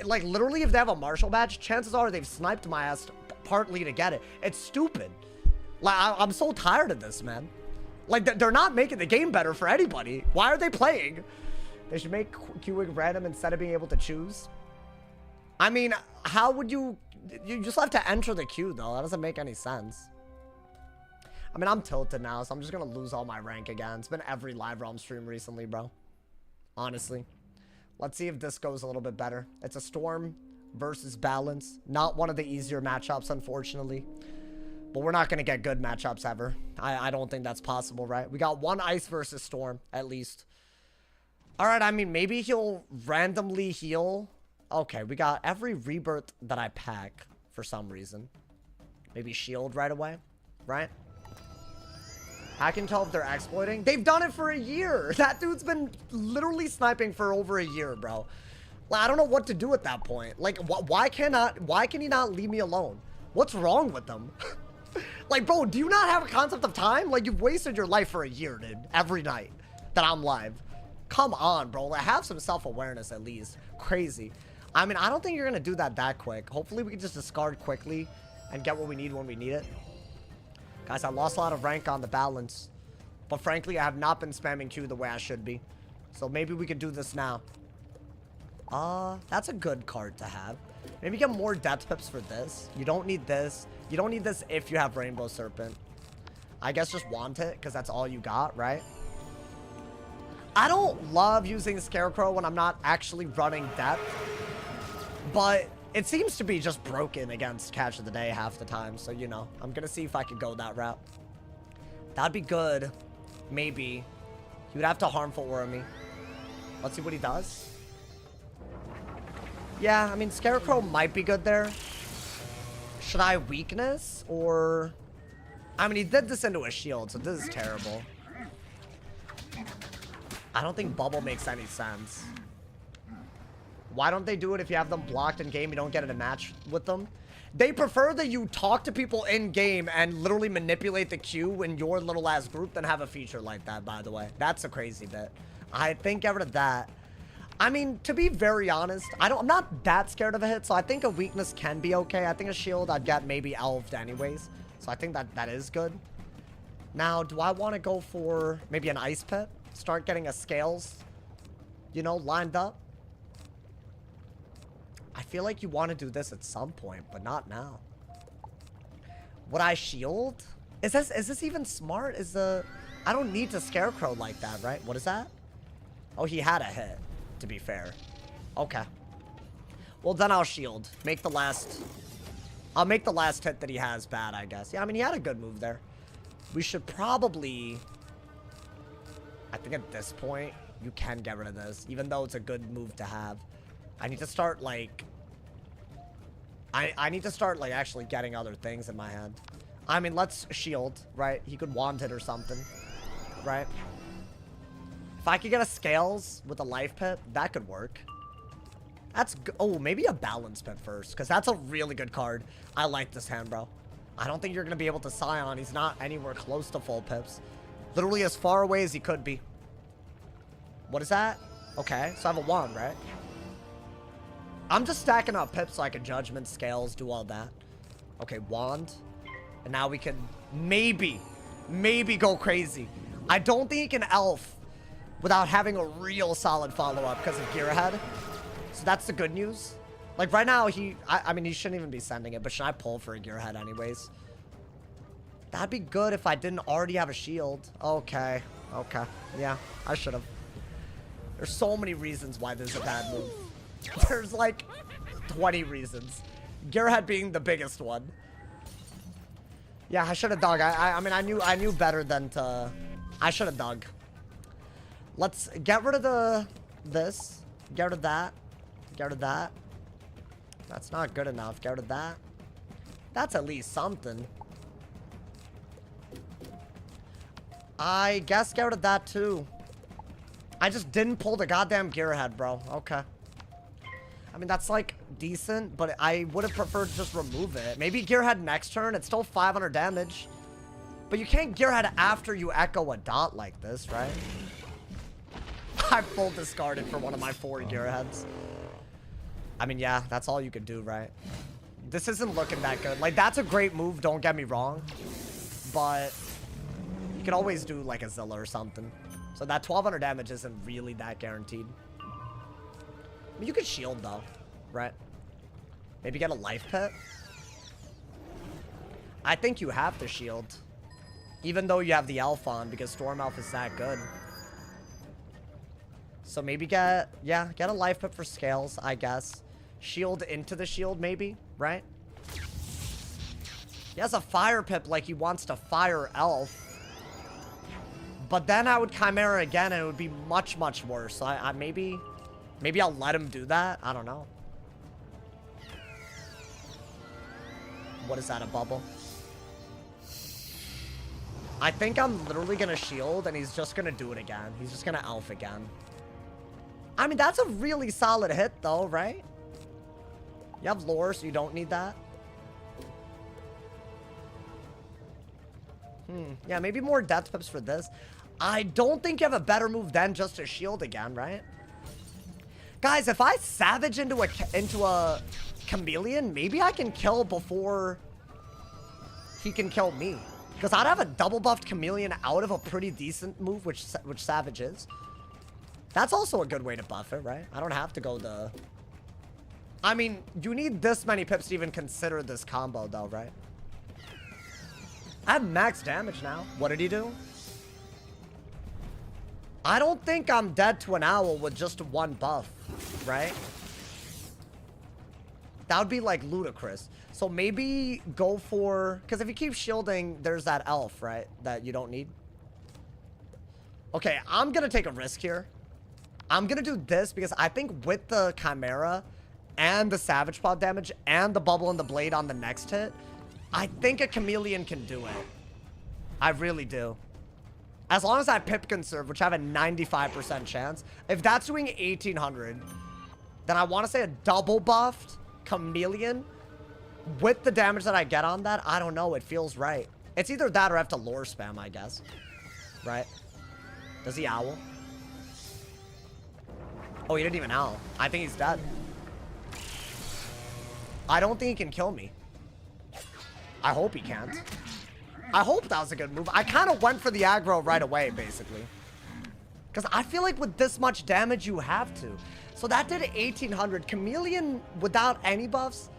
[SPEAKER 1] Like, literally, if they have a Marshall badge, chances are they've sniped my ass partly to get it. It's stupid. Like, I'm so tired of this, man. Like, they're not making the game better for anybody. Why are they playing? They should make queuing random instead of being able to choose. I mean, how would you just have to enter the queue, though. That doesn't make any sense. I mean, I'm tilted now, so I'm just going to lose all my rank again. It's been every live realm stream recently, bro. Honestly. Let's see if this goes a little bit better. It's a Storm versus Balance. Not one of the easier matchups, unfortunately. But we're not going to get good matchups ever. I don't think that's possible, right? We got one Ice versus Storm, at least. All right, I mean, maybe he'll randomly heal. Okay, we got every rebirth that I pack for some reason. Maybe shield right away, right? I can tell if they're exploiting. They've done it for a year. That dude's been literally sniping for over a year, bro. Like, I don't know what to do at that point. Like, why can he not leave me alone? What's wrong with them? Like, bro, do you not have a concept of time? Like, you've wasted your life for a year, dude. Every night that I'm live. Come on, bro. Like, have some self-awareness at least. Crazy. I mean, I don't think you're going to do that quick. Hopefully, we can just discard quickly and get what we need when we need it. Guys, I lost a lot of rank on the Balance. But frankly, I have not been spamming Q the way I should be. So maybe we could do this now. That's a good card to have. Maybe get more depth pips for this. You don't need this. You don't need this if you have Rainbow Serpent. I guess just want it because that's all you got, right? I don't love using Scarecrow when I'm not actually running depth. But it seems to be just broken against Catch of the Day half the time. So, you know, I'm going to see if I can go that route. That'd be good. Maybe. He would have to Harmful Aura me. Let's see what he does. Yeah, I mean, Scarecrow might be good there. Should I Weakness? Or... I mean, he did this into a shield, so this is terrible. I don't think Bubble makes any sense. Why don't they do it if you have them blocked in game, you don't get in a match with them? They prefer that you talk to people in game and literally manipulate the queue in your little ass group than have a feature like that, by the way. That's a crazy bit. I think get rid of that. I mean, to be very honest, I'm not that scared of a hit, so I think a weakness can be okay. I think a shield I'd get maybe elved anyways. So I think that is good. Now, do I want to go for maybe an ice pit? Start getting a scales, you know, lined up. I feel like you want to do this at some point, but not now. Would I shield? Is this even smart? I don't need to scarecrow like that, right? What is that? Oh, he had a hit, to be fair. Okay. Well, then I'll shield. I'll make the last hit that he has bad, I guess. Yeah, I mean, he had a good move there. We should probably... I think at this point, you can get rid of this, even though it's a good move to have. I need to start, like... I need to start, like, actually getting other things in my hand. I mean, let's shield, right? He could wand it or something, right? If I could get a scales with a life pit, that could work. That's oh, maybe a balance pit first, because that's a really good card. I like this hand, bro. I don't think you're going to be able to Scion. He's not anywhere close to full pips. Literally as far away as he could be. What is that? Okay, so I have a wand, right? I'm just stacking up pips so I can judgment, scales, do all that. Okay, wand. And now we can maybe go crazy. I don't think he can elf without having a real solid follow-up because of gear ahead. So that's the good news. Like right now, I mean, he shouldn't even be sending it, but should I pull for a gearhead anyways? That'd be good if I didn't already have a shield. Okay. Okay. Yeah, I should have. There's so many reasons why this is a bad move. There's like 20 reasons. Gearhead being the biggest one. Yeah, I should have dug. I mean, I knew better than to... I should have dug. Let's get rid of this. Get rid of that. Get rid of that. That's not good enough. Get rid of that. That's at least something. I guess get rid of that too. I just didn't pull the goddamn gearhead, bro. Okay. I mean, that's like decent, but I would have preferred to just remove it. Maybe gearhead next turn. It's still 500 damage. But you can't gearhead after you echo a dot like this, right? I full discarded for one of my 4 gearheads. I mean, yeah, that's all you could do, right? This isn't looking that good. Like, that's a great move, don't get me wrong. But you can always do, like, a Zilla or something. So that 1200 damage isn't really that guaranteed. I mean, you could shield, though, right? Maybe get a life pit. I think you have to shield. Even though you have the elf on, because Storm Elf is that good. So maybe get a life pip for scales, I guess. Shield into the shield, maybe, right? He has a fire pip like he wants to fire elf. But then I would Chimera again and it would be much, much worse. So I maybe I'll let him do that. I don't know. What is that, a bubble? I think I'm literally gonna shield and he's just gonna do it again. He's just gonna elf again. I mean, that's a really solid hit, though, right? You have lore, so you don't need that. Yeah, maybe more death pips for this. I don't think you have a better move than just a shield again, right? Guys, if I savage into a chameleon, maybe I can kill before he can kill me. Because I'd have a double buffed chameleon out of a pretty decent move, which savage is. That's also a good way to buff it, right? I don't have to go the... I mean, you need this many pips to even consider this combo, though, right? I have max damage now. What did he do? I don't think I'm dead to an owl with just 1 buff, right? That would be, like, ludicrous. So maybe go for... Because if you keep shielding, there's that elf, right? That you don't need. Okay, I'm going to take a risk here. I'm going to do this because I think with the Chimera and the Savage Pod damage and the Bubble and the Blade on the next hit, I think a Chameleon can do it. I really do. As long as I pip conserve, which I have a 95% chance. If that's doing 1800, then I want to say a double buffed Chameleon with the damage that I get on that. I don't know. It feels right. It's either that or I have to lore spam, I guess. Right? Does he owl? Oh, he didn't even know. I think he's dead. I don't think he can kill me. I hope he can't. I hope that was a good move. I kind of went for the aggro right away, basically. Because I feel like with this much damage, you have to. So that did 1,800. Chameleon without any buffs,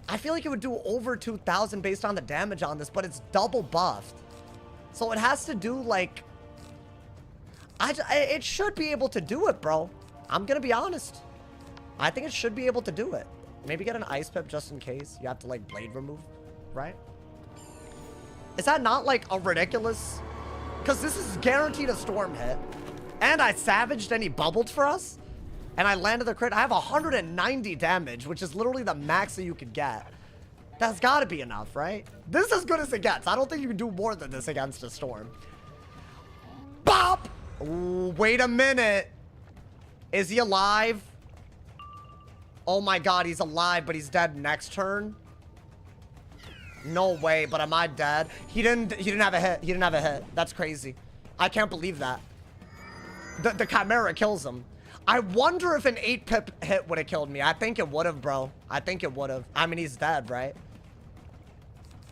[SPEAKER 1] I feel like it would do over 2,000 based on the damage on this, but it's double buffed. So it has to do, like... it should be able to do it, bro. I'm going to be honest. I think it should be able to do it. Maybe get an ice pip just in case. You have to, like, blade remove, right? Is that not, like, a ridiculous... Because this is guaranteed a storm hit. And I savaged and he bubbled for us. And I landed the crit. I have 190 damage, which is literally the max that you could get. That's got to be enough, right? This is as good as it gets. I don't think you can do more than this against a storm. Bop! Ooh, wait a minute. Is he alive? Oh my god, he's alive, but he's dead next turn. No way, but am I dead? He didn't have a hit. He didn't have a hit. That's crazy. I can't believe that. The Chimera kills him. I wonder if an 8-pip hit would have killed me. I think it would have, bro. I think it would have. I mean, he's dead, right?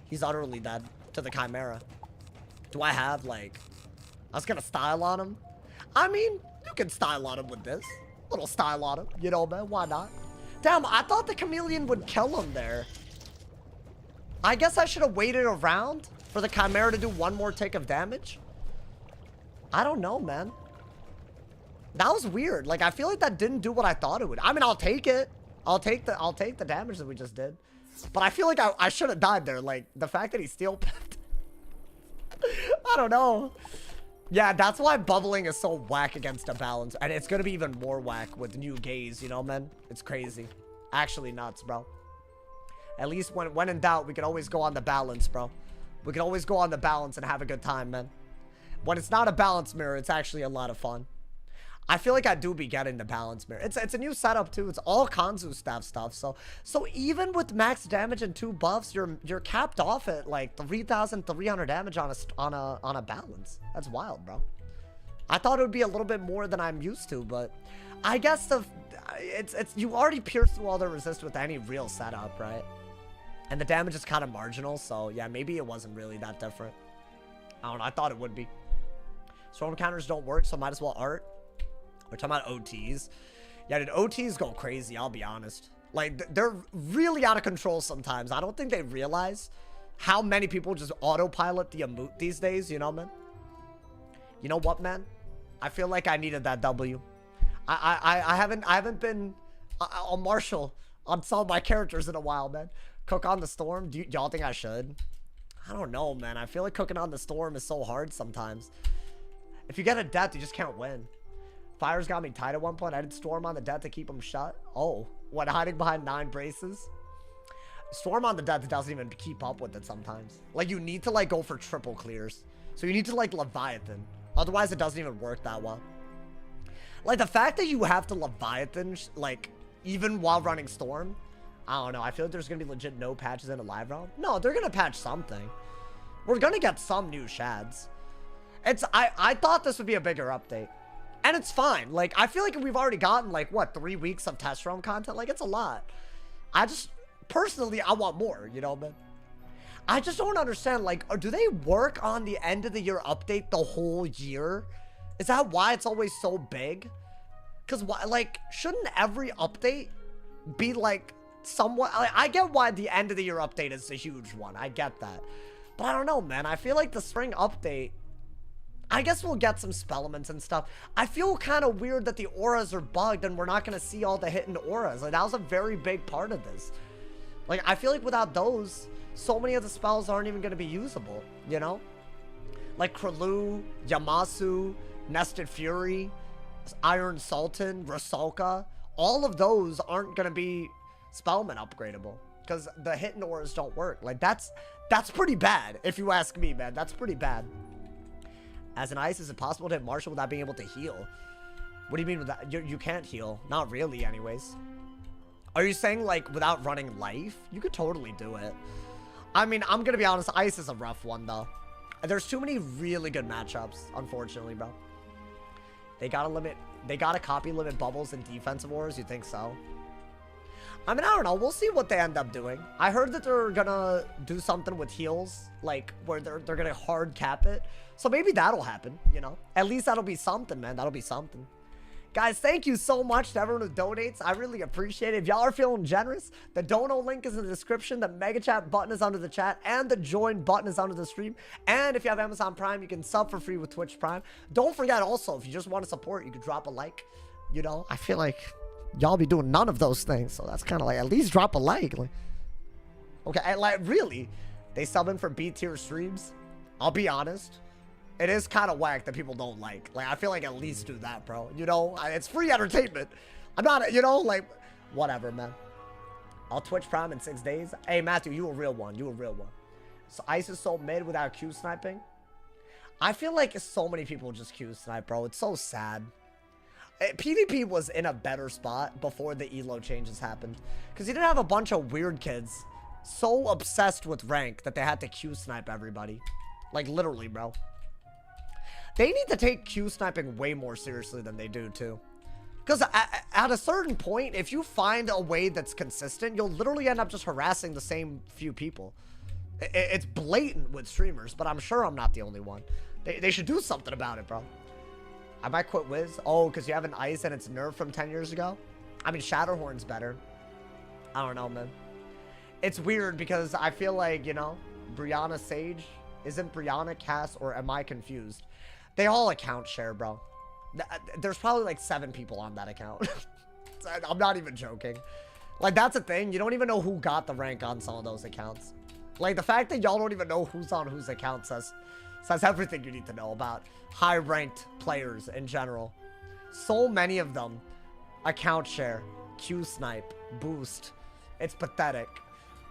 [SPEAKER 1] He's utterly dead to the Chimera. Do I have, like... I was gonna style on him. I mean, you can style on him with this. Little style on him. You know, man. Why not? Damn, I thought the Chameleon would kill him there. I guess I should have waited around for the Chimera to do one more tick of damage. I don't know, man. That was weird. Like, I feel like that didn't do what I thought it would. I mean, I'll take it. I'll take the damage that we just did. But I feel like I should have died there. Like, the fact that he steel pipped. I don't know. Yeah, that's why bubbling is so whack against a balance. And it's going to be even more whack with new gaze, you know, man? It's crazy. Actually nuts, bro. At least when in doubt, we can always go on the balance, bro. We can always go on the balance and have a good time, man. When it's not a balance mirror, it's actually a lot of fun. I feel like I do be getting the balance mirror. It's a new setup too. It's all Kanzu staff stuff. So even with max damage and 2 buffs, you're capped off at like 3,300 damage on a balance. That's wild, bro. I thought it would be a little bit more than I'm used to, but I guess you already pierced through all the resist with any real setup, right? And the damage is kind of marginal, so yeah, maybe it wasn't really that different. I don't know. I thought it would be. Storm counters don't work, so might as well art. We're talking about OTs. Yeah, dude, OTs go crazy, I'll be honest. Like, they're really out of control sometimes. I don't think they realize how many people just autopilot the emote these days, you know, man? You know what, man? I feel like I needed that W. I haven't been a marshal on some of my characters in a while, man. Cook on the storm? Do y'all think I should? I don't know, man. I feel like cooking on the storm is so hard sometimes. If you get a death, you just can't win. Fires got me tight at one point. I did storm on the death to keep him shut. Oh, what, hiding behind 9 braces? Storm on the death doesn't even keep up with it sometimes. Like, you need to, like, go for triple clears. So you need to, like, Leviathan. Otherwise, it doesn't even work that well. Like, the fact that you have to Leviathan, like, even while running storm, I don't know. I feel like there's going to be legit no patches in a live round. No, they're going to patch something. We're going to get some new shads. I thought this would be a bigger update. And it's fine. Like, I feel like we've already gotten, like, what, 3 weeks of test roam content? Like, it's a lot. Personally, I want more, you know, man? I just don't understand, like, do they work on the end of the year update the whole year? Is that why it's always so big? Because, like, shouldn't every update be, like, somewhat... I get why the end of the year update is a huge one. I get that. But I don't know, man. I feel like the spring update... I guess we'll get some spell elements and stuff. I feel kind of weird that the auras are bugged and we're not going to see all the hidden auras. Like, that was a very big part of this. Like, I feel like without those, so many of the spells aren't even going to be usable, you know? Like Kralu, Yamasu, Nested Fury, Iron Sultan, Rasulka. All of those aren't going to be spellman upgradable because the hidden auras don't work. Like, that's pretty bad, if you ask me, man. That's pretty bad. As an ice, is it possible to hit Marshall without being able to heal? What do you mean with that? You can't heal. Not really, anyways. Are you saying, like, without running life? You could totally do it. I mean, I'm gonna be honest. Ice is a rough one, though. There's too many really good matchups, unfortunately, bro. They gotta limit They gotta copy limit bubbles in defensive wars? You think so? I mean, I don't know. We'll see what they end up doing. I heard that they're gonna do something with heals, like where they're gonna hard cap it. So maybe that'll happen, you know? At least that'll be something, man. That'll be something. Guys, thank you so much to everyone who donates. I really appreciate it. If y'all are feeling generous, the dono link is in the description. The mega chat button is under the chat, and the join button is under the stream. And if you have Amazon Prime, you can sub for free with Twitch Prime. Don't forget also, if you just want to support, you can drop a like. You know, I feel like y'all be doing none of those things, so that's kind of like, at least drop a like. Like, okay, like really, they sub in for B tier streams. I'll be honest. It is kind of whack that people don't like. Like, I feel like at least do that, bro. You know, it's free entertainment. I'm not, you know, like, whatever, man. I'll Twitch Prime in 6 days. Hey, Matthew, you a real one. You a real one. So Ice is so mid without Q sniping. I feel like so many people just Q snipe, bro. It's so sad. PvP was in a better spot before the elo changes happened. Because you didn't have a bunch of weird kids so obsessed with rank that they had to Q snipe everybody. Like, literally, bro. They need to take Q sniping way more seriously than they do, too. Because at a certain point, if you find a way that's consistent, you'll literally end up just harassing the same few people. It's blatant with streamers, but I'm sure I'm not the only one. They should do something about it, bro. I might quit WIZ. Oh, because you have an ice and it's nerfed from 10 years ago? I mean, Shatterhorn's better. I don't know, man. It's weird because I feel like, you know, Brianna Sage. Isn't Brianna Cass, or am I confused? They all account share, bro. There's probably like 7 people on that account. I'm not even joking. Like, that's a thing. You don't even know who got the rank on some of those accounts. Like, the fact that y'all don't even know who's on whose account says everything you need to know about high-ranked players in general. So many of them account share, Q snipe, boost. It's pathetic.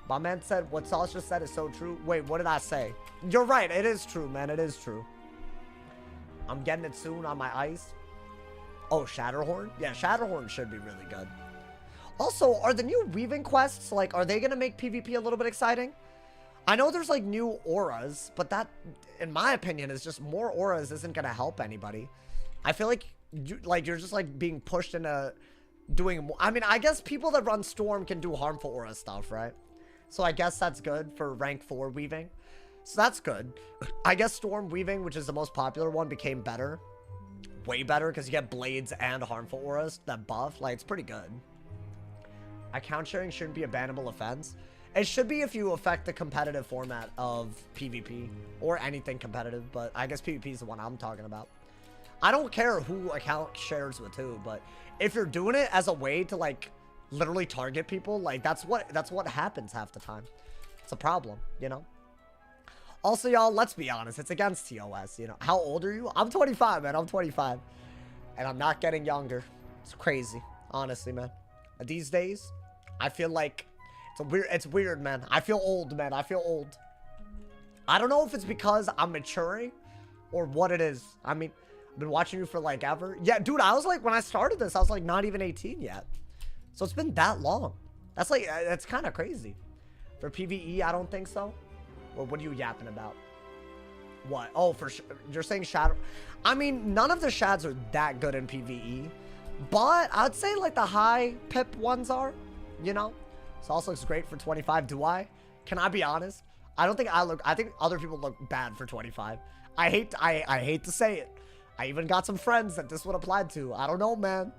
[SPEAKER 1] My man said, what Sauce just said is so true. Wait, what did I say? You're right. It is true, man. It is true. I'm getting it soon on my ice. Oh, Shatterhorn? Yeah, Shatterhorn should be really good. Also, are the new weaving quests, like, are they going to make PvP a little bit exciting? I know there's, like, new auras, but that, in my opinion, is just more auras isn't going to help anybody. I feel like, you're just, like, being pushed into doing more. I mean, I guess people that run Storm can do harmful aura stuff, right? So I guess that's good for rank 4 weaving. So that's good. I guess Storm Weaving, which is the most popular one, became better. Way better, because you get blades and harmful auras that buff. Like, it's pretty good. Account sharing shouldn't be a bannable offense. It should be if you affect the competitive format of PvP. Or anything competitive, but I guess PvP is the one I'm talking about. I don't care who account shares with who, but if you're doing it as a way to, like, literally target people, like, that's what happens half the time. It's a problem, you know? Also, y'all, let's be honest. It's against TOS, you know. How old are you? I'm 25, man. I'm 25. And I'm not getting younger. It's crazy, honestly, man. These days, I feel like it's weird, man. I feel old, man. I feel old. I don't know if it's because I'm maturing or what it is. I mean, I've been watching you for, like, ever. Yeah, dude, I was, like, when I started this, I was, like, not even 18 yet. So it's been that long. That's, like, that's kind of crazy. For PvE, I don't think so. Or what are you yapping about? What? Oh, for sure. You're saying Shadow. I mean, none of the Shads are that good in PvE. But I'd say, like, the high pip ones are. You know? So also looks great for 25. Do I? Can I be honest? I don't think I look. I think other people look bad for 25. I hate to say it. I even got some friends that this would apply to. I don't know, man.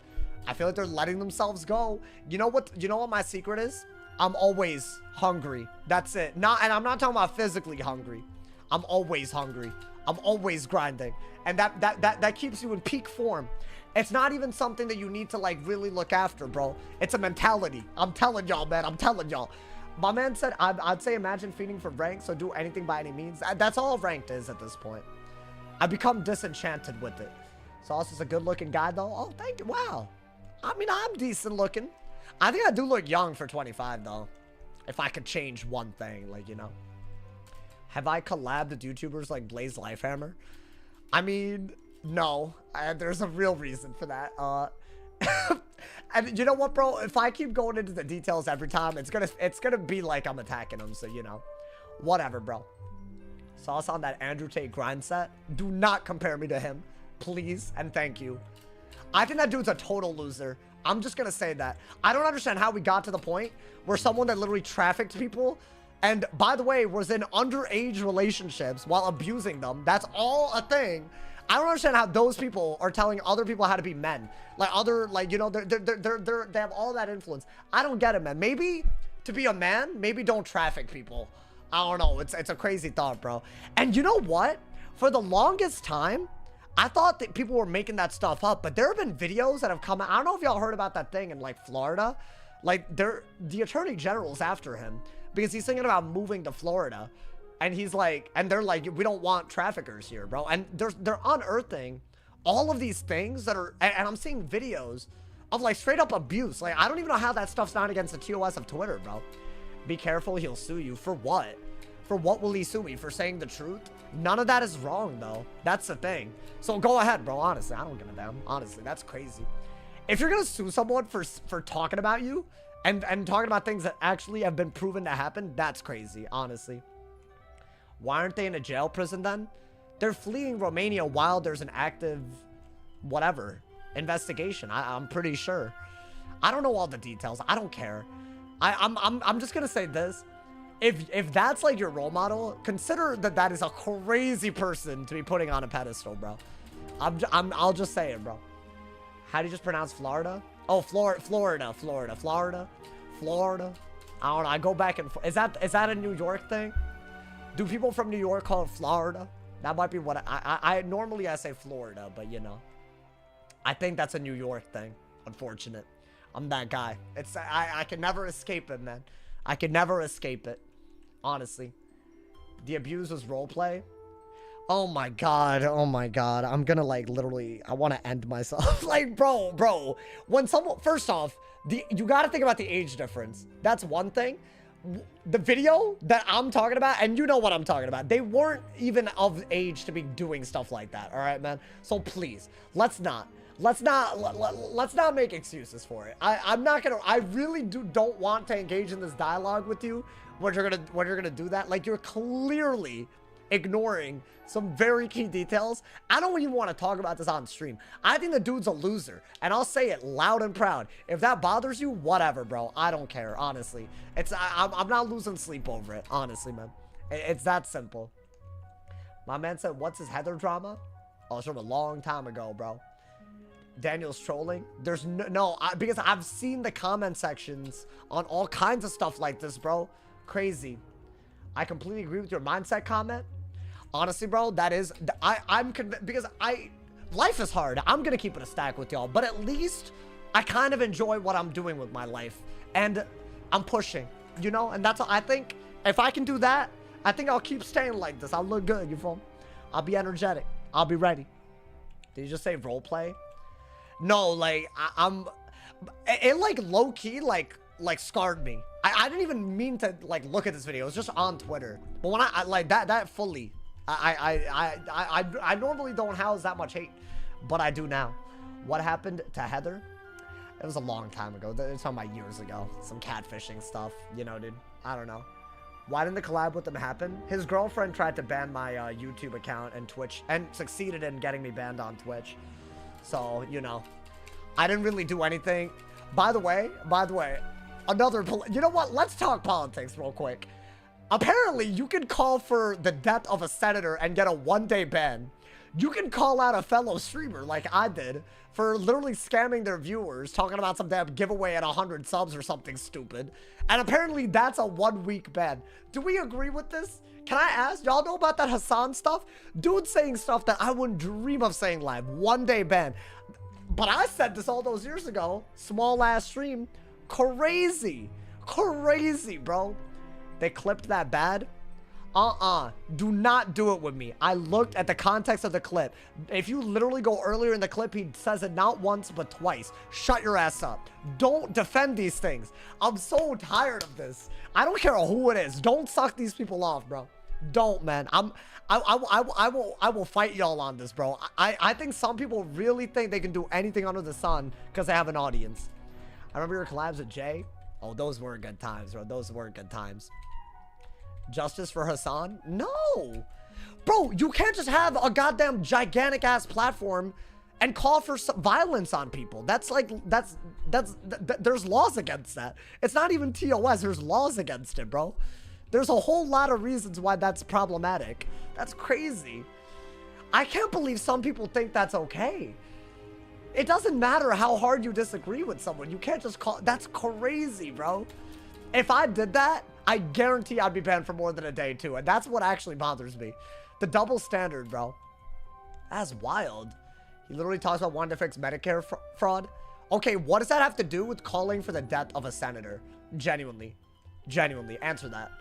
[SPEAKER 1] I feel like they're letting themselves go. You know what? You know what my secret is? I'm always hungry. That's it. And I'm not talking about physically hungry. I'm always hungry. I'm always grinding. And that keeps you in peak form. It's not even something that you need to, like, really look after, bro. It's a mentality. I'm telling y'all, man. I'm telling y'all. My man said, I'd say imagine feeding for rank, so do anything by any means. That's all ranked is at this point. I've become disenchanted with it. Sauce is a good-looking guy, though. Oh, thank you. Wow. I mean, I'm decent looking. I think I do look young for 25, though. If I could change one thing, like, you know. Have I collabed with YouTubers like Blaze Lifehammer? I mean, no. There's a real reason for that. And you know what, bro? If I keep going into the details every time, it's gonna be like I'm attacking them. So, you know. Whatever, bro. Sauce on that Andrew Tate grind set. Do not compare me to him. Please and thank you. I think that dude's a total loser. I'm just gonna say that. I don't understand how we got to the point where someone that literally trafficked people, and by the way, was in underage relationships while abusing them. That's all a thing. I don't understand how those people are telling other people how to be men. Like you know, they have all that influence. I don't get it, man. Maybe to be a man, maybe don't traffic people. I don't know. It's a crazy thought, bro. And you know what? For the longest time, I thought that people were making that stuff up, but there have been videos that have come out. I don't know if y'all heard about that thing in like Florida. Like the attorney general's after him because he's thinking about moving to Florida. And he's like, and they're like, we don't want traffickers here, bro. And they're unearthing all of these things that are, and I'm seeing videos of like straight up abuse. Like, I don't even know how that stuff's not against the TOS of Twitter, bro. Be careful, he'll sue you. For what? For what will he sue me? For saying the truth? None of that is wrong, though. That's the thing. So go ahead, bro. Honestly, I don't give a damn. Honestly, that's crazy. If you're gonna sue someone for talking about you and talking about things that actually have been proven to happen, that's crazy, honestly. Why aren't they in a jail prison then? They're fleeing Romania while there's an active, whatever, investigation. I'm pretty sure. I don't know all the details. I don't care. I'm just gonna say this. If that's like your role model, consider that is a crazy person to be putting on a pedestal, bro. I'll just say it, bro. How do you just pronounce Florida? Oh, Florida. I don't know. I go back and forth. Is that a New York thing? Do people from New York call it Florida? That might be what I normally I say Florida, but you know, I think that's a New York thing. Unfortunate. I'm that guy. It's I can never escape it, man. I can never escape it. Honestly. The abuse was roleplay. Oh my god. Oh my god. I'm gonna like literally I want to end myself. Like bro. When someone first off, you gotta think about the age difference. That's one thing. The video that I'm talking about, and you know what I'm talking about, they weren't even of age to be doing stuff like that. All right, man. So please, let's not make excuses for it. I really don't want to engage in this dialogue with you when you're gonna do that. Like, you're clearly ignoring some very key details. I don't even want to talk about this on stream. I think the dude's a loser, and I'll say it loud and proud. If that bothers you, whatever, bro. I don't care, honestly. I'm not losing sleep over it, honestly, man. It's that simple. My man said, what's his Heather drama? Oh, it's from a long time ago, bro. Daniel's trolling. There's because I've seen the comment sections on all kinds of stuff like this, bro. Crazy. I completely agree with your mindset comment. Honestly, bro, that is, I'm convinced, because life is hard. I'm gonna keep it a stack with y'all, but at least I kind of enjoy what I'm doing with my life, and I'm pushing, you know, and that's, I think, if I can do that, I think I'll keep staying like this. I'll look good, you feel me? I'll be energetic. I'll be ready. Did you just say roleplay? No, like, it like low-key, like scarred me. I didn't even mean to like look at this video. It was just on Twitter. But when I like that fully, I normally don't house that much hate, but I do now. What happened to Heather? It was a long time ago. They're talking about years ago. Some catfishing stuff, you know, dude. I don't know. Why didn't the collab with them happen? His girlfriend tried to ban my YouTube account and Twitch, and succeeded in getting me banned on Twitch. So, you know, I didn't really do anything. By the way, you know what? Let's talk politics real quick. Apparently, you can call for the death of a senator and get a one-day ban. You can call out a fellow streamer like I did for literally scamming their viewers, talking about some damn giveaway at 100 subs or something stupid. And apparently, that's a one-week ban. Do we agree with this? Can I ask? Y'all know about that Hassan stuff? Dude saying stuff that I wouldn't dream of saying live. One-day ban. But I said this all those years ago. Small-ass stream. Crazy, bro. They clipped that bad. Do not do it with me. I looked at the context of the clip. If you literally go earlier in the clip, he says it not once but twice. Shut your ass up. Don't defend these things. I'm so tired of this. I don't care who it is. Don't suck these people off, bro. Don't, man. I will fight y'all on this, bro. I think some people really think they can do anything under the sun because they have an audience. I remember your collabs with Jay. Oh, those were good times, bro. Those were good times. Justice for Hassan? No. Bro, you can't just have a goddamn gigantic ass platform and call for violence on people. That's like, there's laws against that. It's not even TOS, there's laws against it, bro. There's a whole lot of reasons why that's problematic. That's crazy. I can't believe some people think that's okay. It doesn't matter how hard you disagree with someone. You can't just call, that's crazy, bro. If I did that, I guarantee I'd be banned for more than a day too. And that's what actually bothers me. The double standard, bro. That's wild. He literally talks about wanting to fix Medicare fraud. Okay, what does that have to do with calling for the death of a senator? Genuinely. Genuinely, answer that.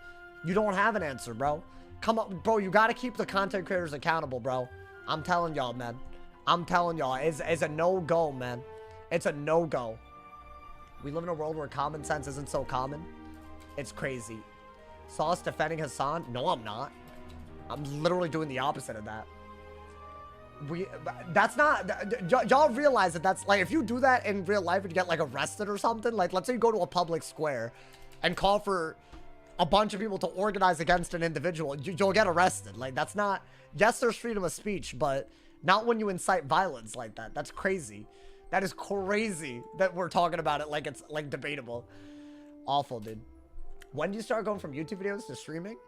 [SPEAKER 1] You don't have an answer, bro. Come on, bro, you gotta keep the content creators accountable, bro. I'm telling y'all, man. I'm telling y'all, it's a no-go, man. It's a no-go. We live in a world where common sense isn't so common. It's crazy. Sauce defending Hassan? No, I'm not. I'm literally doing the opposite of that. That's not, y'all realize that that's like, if you do that in real life and you get like arrested or something, like let's say you go to a public square and call for a bunch of people to organize against an individual, you'll get arrested. Like that's not, yes, there's freedom of speech, but not when you incite violence like that. That's crazy. That is crazy that we're talking about it like it's like debatable. Awful, dude. When do you start going from YouTube videos to streaming?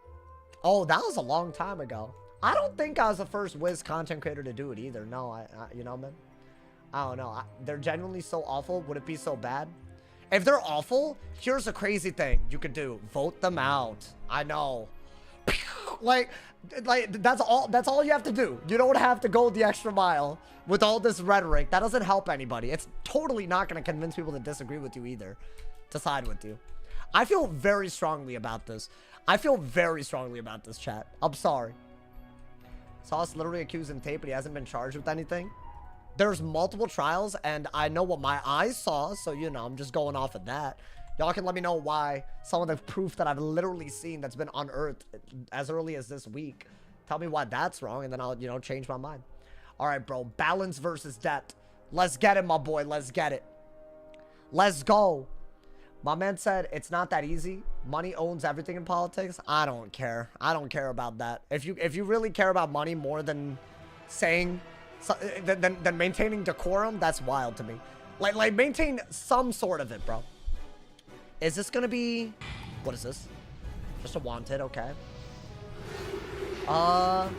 [SPEAKER 1] Oh, that was a long time ago. I don't think I was the first WIZ content creator to do it either. No, I you know, man. I don't know. They're genuinely so awful. Would it be so bad? If they're awful, here's a crazy thing you could do. Vote them out. I know. Like that's all you have to do. You don't have to go the extra mile with all this rhetoric. That doesn't help anybody. It's totally not going to convince people to disagree with you either, to side with you. I feel very strongly about this. I feel very strongly about this, chat. I'm sorry. Sauce literally accused in tape, but he hasn't been charged with anything. There's multiple trials, and I know what my eyes saw, so, you know, I'm just going off of that. Y'all can let me know why some of the proof that I've literally seen that's been unearthed as early as this week. Tell me why that's wrong, and then I'll, you know, change my mind. All right, bro. Balance versus debt. Let's get it, my boy. Let's get it. Let's go. My man said it's not that easy. Money owns everything in politics. I don't care. I don't care about that. If you really care about money more than saying, than maintaining decorum, that's wild to me. Like maintain some sort of it, bro. Is this gonna be, what is this? Just a wanted, okay. I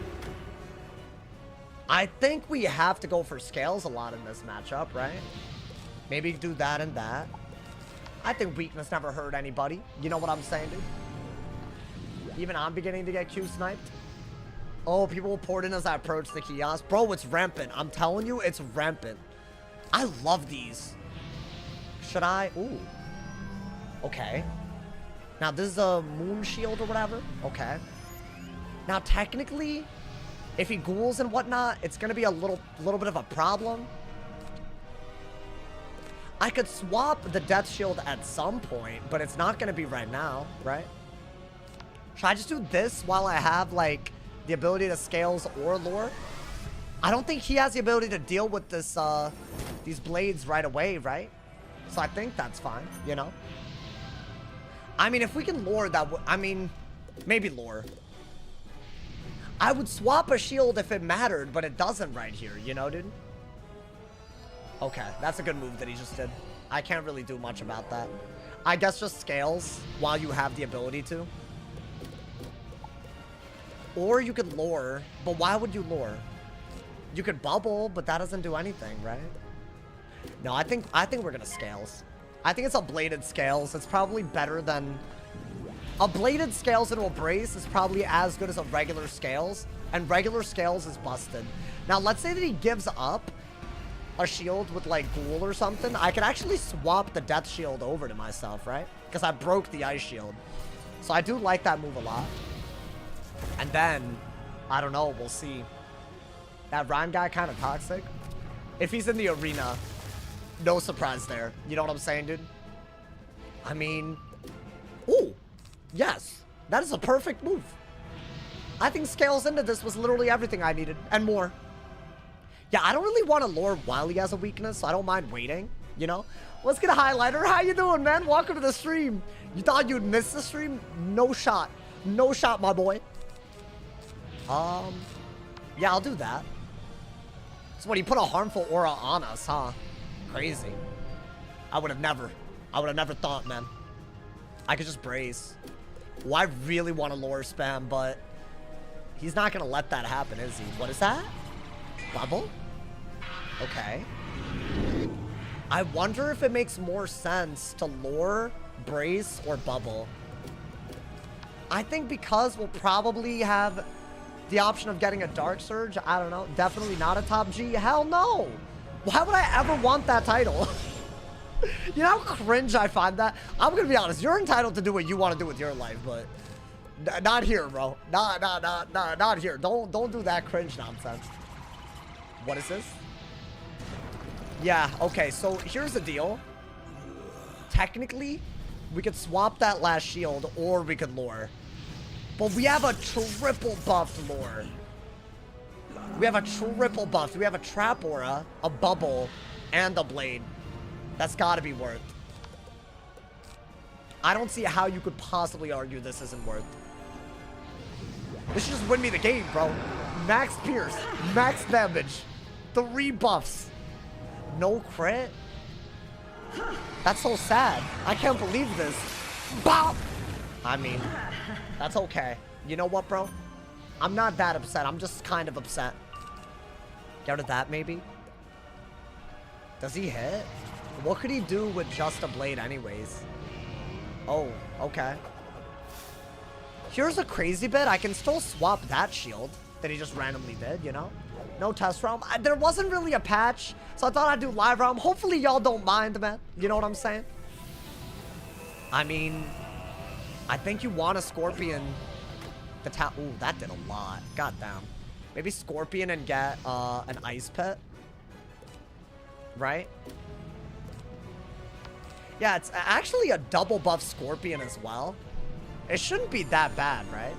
[SPEAKER 1] think we have to go for scales a lot in this matchup, right? Maybe do that and that. I think weakness never hurt anybody. You know what I'm saying, dude? Even I'm beginning to get Q sniped. Oh, people poured in as I approach the kiosk. Bro, it's rampant. I'm telling you, it's rampant. I love these. Should I? Ooh. Okay. Now, this is a moon shield or whatever. Okay. Now, technically, if he ghouls and whatnot, it's going to be a little bit of a problem. I could swap the death shield at some point, but it's not going to be right now, right? Should I just do this while I have, like, the ability to scales or lure? I don't think he has the ability to deal with this, these blades right away, right? So I think that's fine, you know? I mean, if we can lure that, I mean, maybe lure. I would swap a shield if it mattered, but it doesn't right here, you know, dude? Okay, that's a good move that he just did. I can't really do much about that. I guess just scales while you have the ability to. Or you could lure, but why would you lure? You could bubble, but that doesn't do anything, right? No, I think we're gonna scales. I think it's a bladed scales. It's probably better than... A bladed scales into a brace is probably as good as a regular scales, and regular scales is busted. Now, let's say that he gives up a shield with, like, ghoul or something. I could actually swap the death shield over to myself, right? Because I broke the ice shield. So I do like that move a lot. And then, I don't know, we'll see. That Rhyme guy kind of toxic. If he's in the arena, no surprise there. You know what I'm saying, dude? I mean, ooh, yes. That is a perfect move. I think scales into this was literally everything I needed and more. Yeah, I don't really want to lure while he has a weakness, so I don't mind waiting, you know? Let's get a highlighter. How you doing, man? Welcome to the stream. You thought you'd miss the stream? No shot. No shot, my boy. Yeah, I'll do that. So what, he put a harmful aura on us, huh? Crazy. I would have never thought, man. I could just brace. Well, I really want to lure spam, but he's not gonna let that happen, is he? What is that? Bubble? Okay. I wonder if it makes more sense to lure, brace, or bubble. I think because we'll probably have the option of getting a Dark Surge. I don't know. Definitely not a top G. Hell no. Why would I ever want that title? You know how cringe I find that? I'm going to be honest. You're entitled to do what you want to do with your life, but not here, bro. Not here. Don't do that cringe nonsense. What is this? Yeah, okay. So here's the deal. Technically, we could swap that last shield or we could lure. But we have a triple buffed lure. We have a triple buff. We have a trap aura, a bubble, and a blade. That's gotta be worth. I don't see how you could possibly argue this isn't worth. This should just win me the game, bro. Max pierce, max damage, 3 buffs, no crit. That's so sad. I can't believe this. Bop! I mean, that's okay. You know what, bro? I'm not that upset. I'm just kind of upset. Get rid of that, maybe? Does he hit? What could he do with just a blade anyways? Oh, okay. Here's a crazy bit. I can still swap that shield that he just randomly did, you know? No test realm. There wasn't really a patch, so I thought I'd do live realm. Hopefully y'all don't mind, man. You know what I'm saying? I mean, I think you want a Scorpion. Ooh, that did a lot. God damn. Maybe Scorpion and get an Ice Pit. Right? Yeah, it's actually a double buff Scorpion as well. It shouldn't be that bad, right?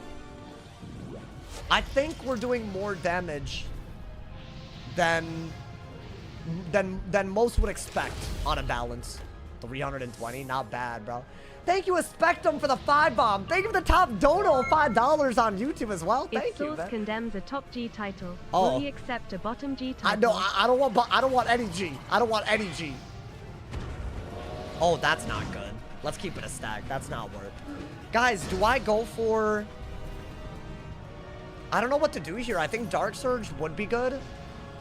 [SPEAKER 1] I think we're doing more damage than most would expect on a balance. 320, not bad, bro. Thank you, Spectrum, for the 5 bomb. Thank you for the top dono, $5 on YouTube as well. Thank
[SPEAKER 2] if
[SPEAKER 1] you,
[SPEAKER 2] Source
[SPEAKER 1] man.
[SPEAKER 2] condemns a top G title,
[SPEAKER 1] Oh.
[SPEAKER 2] will he accept a bottom G title?
[SPEAKER 1] I don't want any G. I don't want any G. Oh, that's not good. Let's keep it a stack. That's not worth. Guys, do I go for... I don't know what to do here. I think Dark Surge would be good.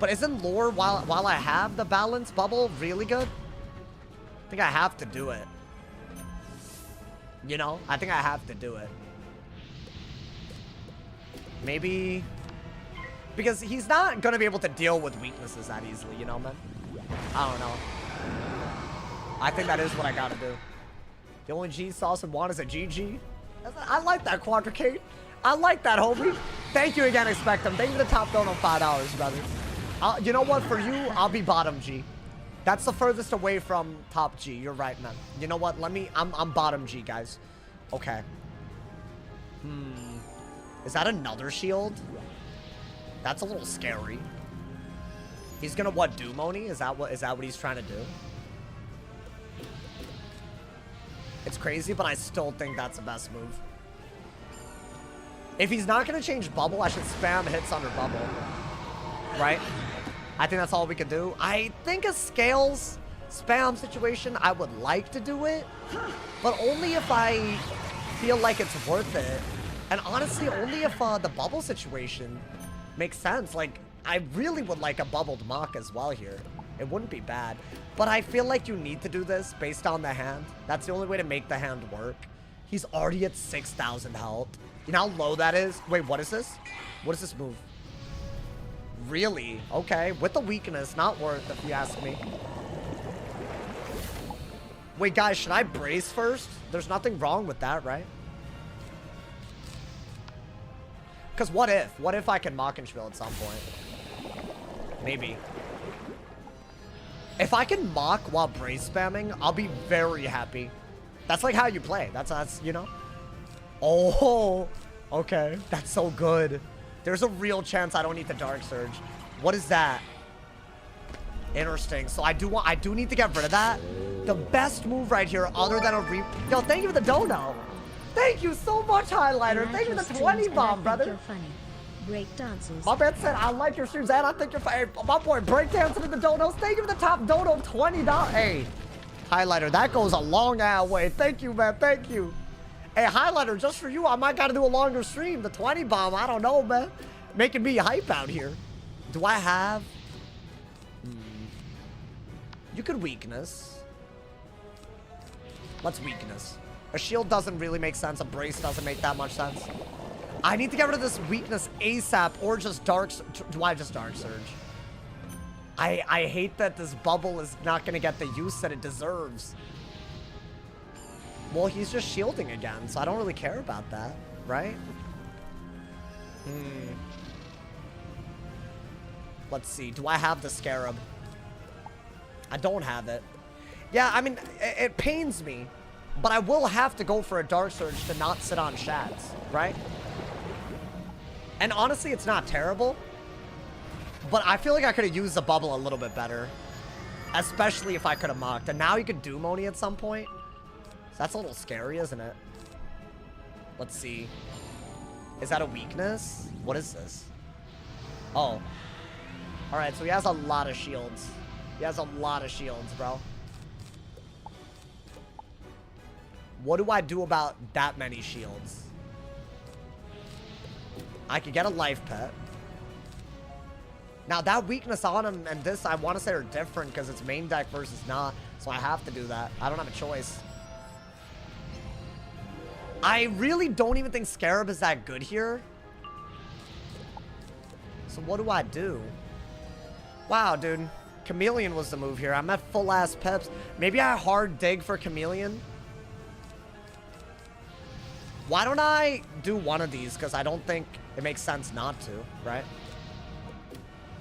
[SPEAKER 1] But isn't lore while I have the balance bubble really good? I think I have to do it. You know, I think I have to do it. Maybe... Because he's not going to be able to deal with weaknesses that easily, you know, man? I don't know. I think that is what I got to do. The only G sauce and want is a GG. I like that, Quadricate. I like that, homie. Thank you again, Expectum. Thank you for the top dono, $5, brother. You know what? For you, I'll be bottom G. That's the furthest away from top G. You're right, man. You know what? I'm bottom G, guys. Okay. Is that another shield? That's a little scary. He's gonna what, do Moni? Is that what he's trying to do? It's crazy, but I still think that's the best move. If he's not gonna change bubble, I should spam hits under bubble. Right? I think that's all we can do. I think a scales spam situation, I would like to do it, but only if I feel like it's worth it. And honestly, only if the bubble situation makes sense. Like, I really would like a bubbled mock as well here. It wouldn't be bad. But I feel like you need to do this based on the hand. That's the only way to make the hand work. He's already at 6,000 health. You know how low that is? Wait, what is this? What is this move? Really? Okay. With the weakness, not worth if you ask me. Wait, guys, should I brace first? There's nothing wrong with that, right? Because what if? What if I can Mockenspiel at some point? Maybe. If I can mock while brace spamming, I'll be very happy. That's like how you play. That's you know? Oh, okay. That's so good. There's a real chance I don't need the Dark Surge. What is that? Interesting. So I do need to get rid of that. The best move right here, other than a Yo, thank you for the dono. Thank you so much, Highlighter. Thank you for the 20 bomb, brother.
[SPEAKER 3] Break dancers.
[SPEAKER 1] My man said, I like your streams, and I think you're fine. My boy breakdancing in the donos. Thank you for the top dono, $20. Hey, Highlighter, that goes a long ass way. Thank you, man. Thank you. Hey, Highlighter, just for you, I might got to do a longer stream. The 20 bomb, I don't know, man. Making me hype out here. Do I have? You could weakness. Let's weakness. A shield doesn't really make sense. A brace doesn't make that much sense. I need to get rid of this weakness ASAP or just Dark... Do I just Dark Surge? I hate that this bubble is not going to get the use that it deserves. Well, he's just shielding again, so I don't really care about that, right? Let's see. Do I have the Scarab? I don't have it. Yeah, I mean, it pains me, but I will have to go for a Dark Surge to not sit on Shads, right? And honestly, it's not terrible, but I feel like I could have used the bubble a little bit better, especially if I could have mocked. And now you could do Moni at some point. So that's a little scary, isn't it? Let's see. Is that a weakness? What is this? Oh. All right, so he has a lot of shields. He has a lot of shields, bro. What do I do about that many shields? I could get a life pet. Now, that weakness on him and this, I want to say, are different because it's main deck versus not. So I have to do that. I don't have a choice. I really don't even think Scarab is that good here. So what do I do? Wow, dude. Chameleon was the move here. I'm at full-ass pips. Maybe I hard dig for Chameleon. Why don't I do one of these? Because I don't think it makes sense not to, right?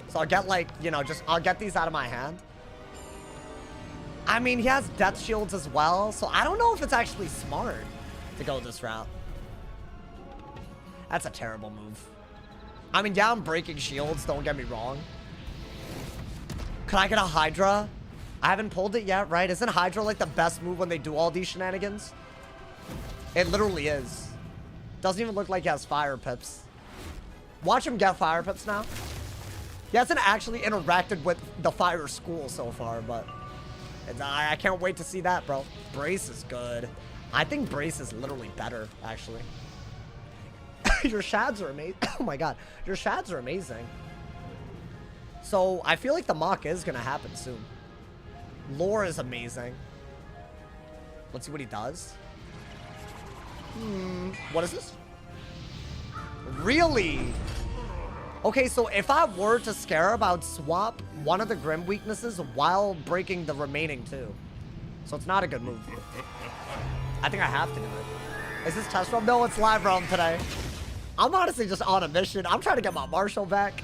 [SPEAKER 1] So I'll get, like, you know, I'll get these out of my hand. I mean, he has death shields as well, so I don't know if it's actually smart to go this route. That's a terrible move. I mean, yeah, I'm breaking shields, don't get me wrong. Could I get a Hydra? I haven't pulled it yet, right? Isn't Hydra like the best move when they do all these shenanigans? It literally is. Doesn't even look like he has fire pips. Watch him get fire pips now. He hasn't actually interacted with the fire school so far, but I can't wait to see that, bro. Brace is good. I think Brace is literally better, actually. Your shads are amazing. Oh my god. Your shads are amazing. So, I feel like the mock is going to happen soon. Lore is amazing. Let's see what he does. What is this? Really? Okay, so if I were to Scarab, I would swap one of the Grim weaknesses while breaking the remaining two. So it's not a good move. I think I have to do it. Is this test realm? No, it's live realm today. I'm honestly just on a mission. I'm trying to get my Marshall back.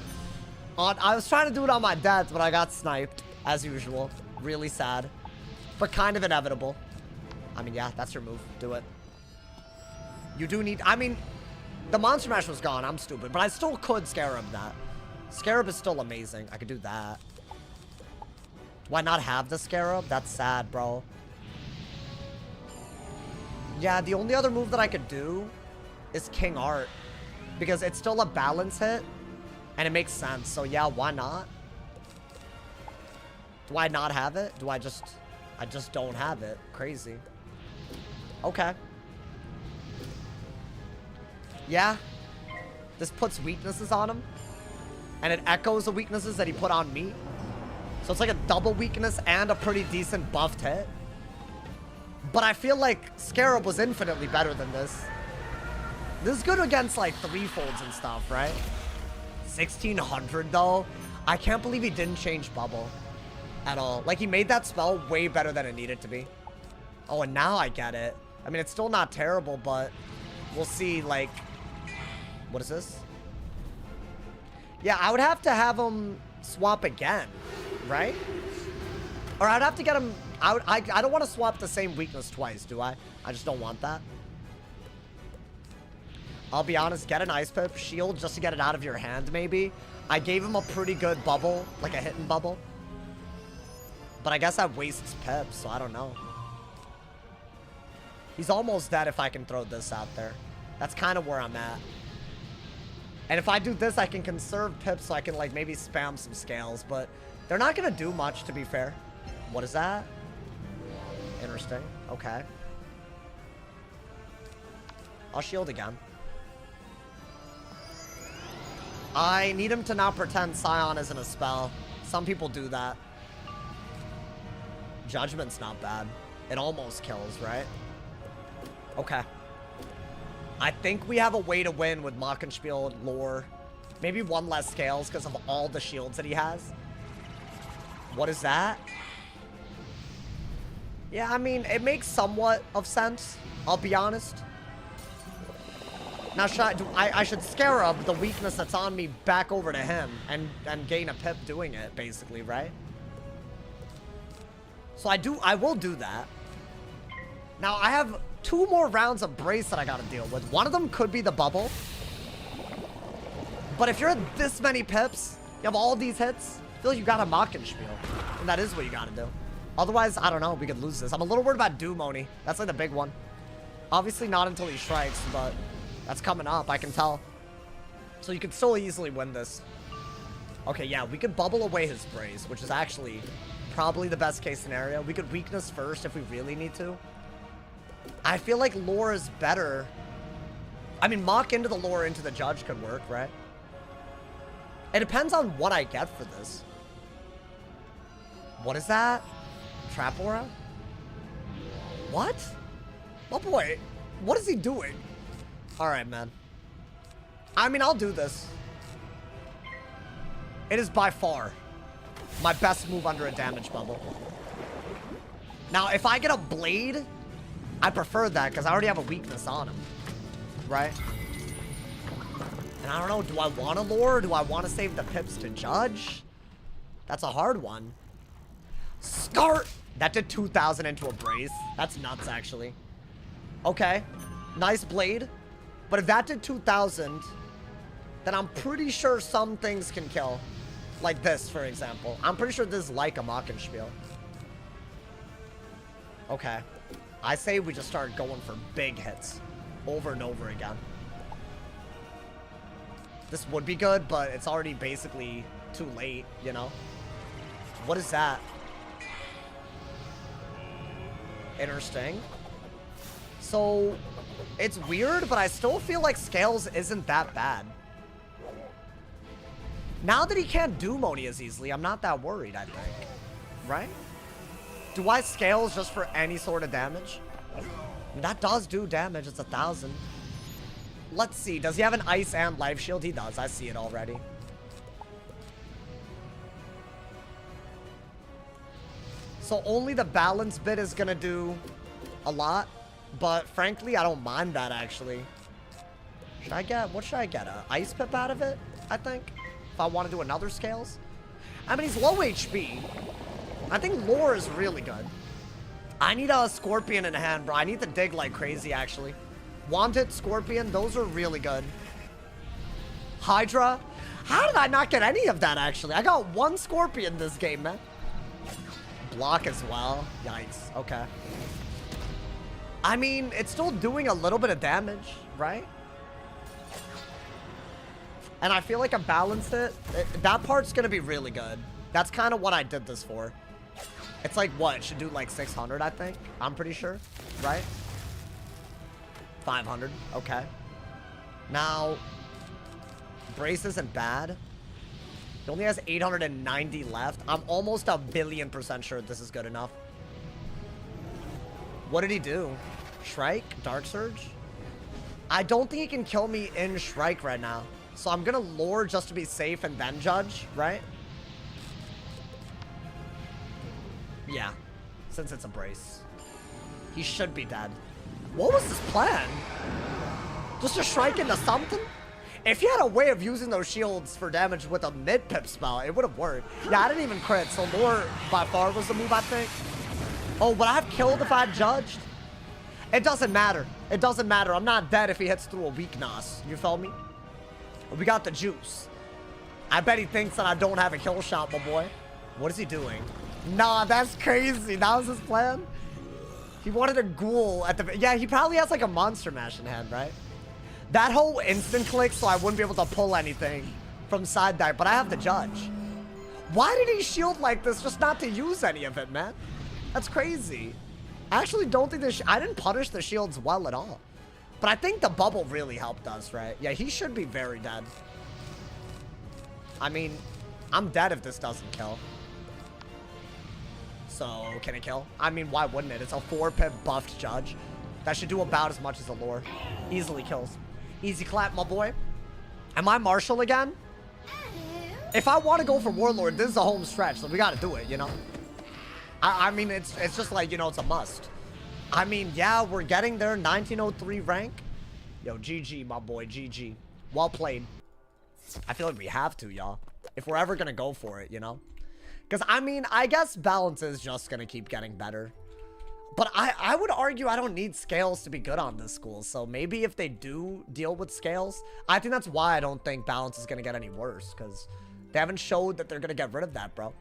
[SPEAKER 1] I was trying to do it on my dad's, but I got sniped, as usual. Really sad, but kind of inevitable. I mean, yeah, that's your move. Do it. You do need... I mean, the Monster Mash was gone. I'm stupid, but I still could Scarab that. Scarab is still amazing. I could do that. Do I not have the Scarab? That's sad, bro. Yeah, the only other move that I could do is King Art, because it's still a balance hit, and it makes sense. So yeah, why not? Do I not have it? I just don't have it. Crazy. Okay. Yeah. This puts weaknesses on him, and it echoes the weaknesses that he put on me. So it's like a double weakness and a pretty decent buffed hit. But I feel like Scarab was infinitely better than this. This is good against, like, 3-folds and stuff, right? 1600, though. I can't believe he didn't change Bubble at all. Like, he made that spell way better than it needed to be. Oh, and now I get it. I mean, it's still not terrible, but we'll see, like... What is this? Yeah, I would have to have him swap again, right? Or I'd have to get him... I don't want to swap the same weakness twice, do I? I just don't want that. I'll be honest, get an Ice Pip shield just to get it out of your hand, maybe. I gave him a pretty good bubble, like a hidden bubble. But I guess that wastes pips, so I don't know. He's almost dead if I can throw this out there. That's kind of where I'm at. And if I do this, I can conserve pips so I can, like, maybe spam some scales. But they're not going to do much, to be fair. What is that? Interesting. Okay. I'll shield again. I need him to not pretend Scion isn't a spell. Some people do that. Judgment's not bad. It almost kills, right? Okay. I think we have a way to win with Mockenspiel lore. Maybe one less scales because of all the shields that he has. What is that? Yeah, I mean, it makes somewhat of sense. I'll be honest. Now, I should scarab the weakness that's on me back over to him and gain a pip doing it, basically, right? So I will do that. Now, I have 2 more rounds of brace that I gotta deal with. One of them could be the bubble. But if you're at this many pips, you have all these hits, I feel like you got a Mockenspiel. And that is what you gotta do. Otherwise, I don't know, we could lose this. I'm a little worried about Doom Oni. That's like the big one. Obviously not until he strikes, but that's coming up, I can tell. So you could still easily win this. Okay, yeah, we could bubble away his brace, which is actually probably the best case scenario. We could weakness first if we really need to. I feel like lore is better. I mean, mock into the lore into the judge could work, right? It depends on what I get for this. What is that? Trap aura? What? Oh boy, what is he doing? Alright, man. I mean, I'll do this. It is by far my best move under a damage bubble. Now, if I get a blade, I prefer that because I already have a weakness on him. Right? And I don't know, do I want to lure or do I want to save the pips to judge? That's a hard one. Start! That did 2,000 into a brace. That's nuts, actually. Okay. Nice blade. But if that did 2,000, then I'm pretty sure some things can kill. Like this, for example. I'm pretty sure this is like a Mockenspiel. Okay. I say we just start going for big hits. Over and over again. This would be good, but it's already basically too late, you know? What is that? Interesting. So, it's weird, but I still feel like Scales isn't that bad. Now that he can't Doom Oni as easily, I'm not that worried, I think. Right? Do I Scales just for any sort of damage? That does do damage. It's 1,000. Let's see. Does he have an ice and life shield? He does. I see it already. So only the balance bit is going to do a lot. But frankly, I don't mind that, actually. Should I get... What should I get? A ice pip out of it, I think? If I want to do another Scales? I mean, he's low HP. I think lore is really good. I need a Scorpion in hand, bro. I need to dig like crazy, actually. Wanted, Scorpion, those are really good. Hydra. How did I not get any of that, actually? I got 1 Scorpion this game, man. Block as well. Yikes. Okay. I mean, it's still doing a little bit of damage, right? And I feel like a balanced hit. That part's going to be really good. That's kind of what I did this for. It's like, what? It should do like 600, I think. I'm pretty sure. Right? 500. Okay. Now, brace isn't bad. He only has 890 left. I'm almost 1,000,000,000% sure this is good enough. What did he do? Shrike? Dark Surge? I don't think he can kill me in Shrike right now. So I'm going to lure just to be safe and then judge, right? Yeah, since it's a brace. He should be dead. What was his plan? Just to strike into something? If he had a way of using those shields for damage with a mid-pip spell, it would have worked. Yeah, I didn't even crit, so lore by far was the move, I think. Oh, would I have killed if I had judged? It doesn't matter. It doesn't matter. I'm not dead if he hits through a weakness. You feel me? We got the juice. I bet he thinks that I don't have a kill shot, my boy. What is he doing? Nah, that's crazy. That was his plan? He wanted a ghoul at the... Yeah, he probably has like a monster mash in hand, right? That whole instant click, so I wouldn't be able to pull anything from side dive, but I have the judge. Why did he shield like this just not to use any of it, man? That's crazy. I actually don't think this... I didn't punish the shields well at all. But I think the bubble really helped us, right? Yeah, he should be very dead. I mean, I'm dead if this doesn't kill. So, can it kill? I mean, why wouldn't it? It's a 4-pip buffed judge. That should do about as much as a lore. Easily kills. Easy clap, my boy. Am I Marshall again? If I want to go for Warlord, this is a home stretch, so we got to do it, you know? I mean, it's just like, you know, it's a must. I mean, yeah, we're getting there. 1903 rank. Yo, GG, my boy, GG. Well played. I feel like we have to, y'all. If we're ever going to go for it, you know? Because, I mean, I guess balance is just going to keep getting better. But I would argue I don't need scales to be good on this school. So maybe if they do deal with scales, I think that's why I don't think balance is going to get any worse. Because they haven't showed that they're going to get rid of that, bro.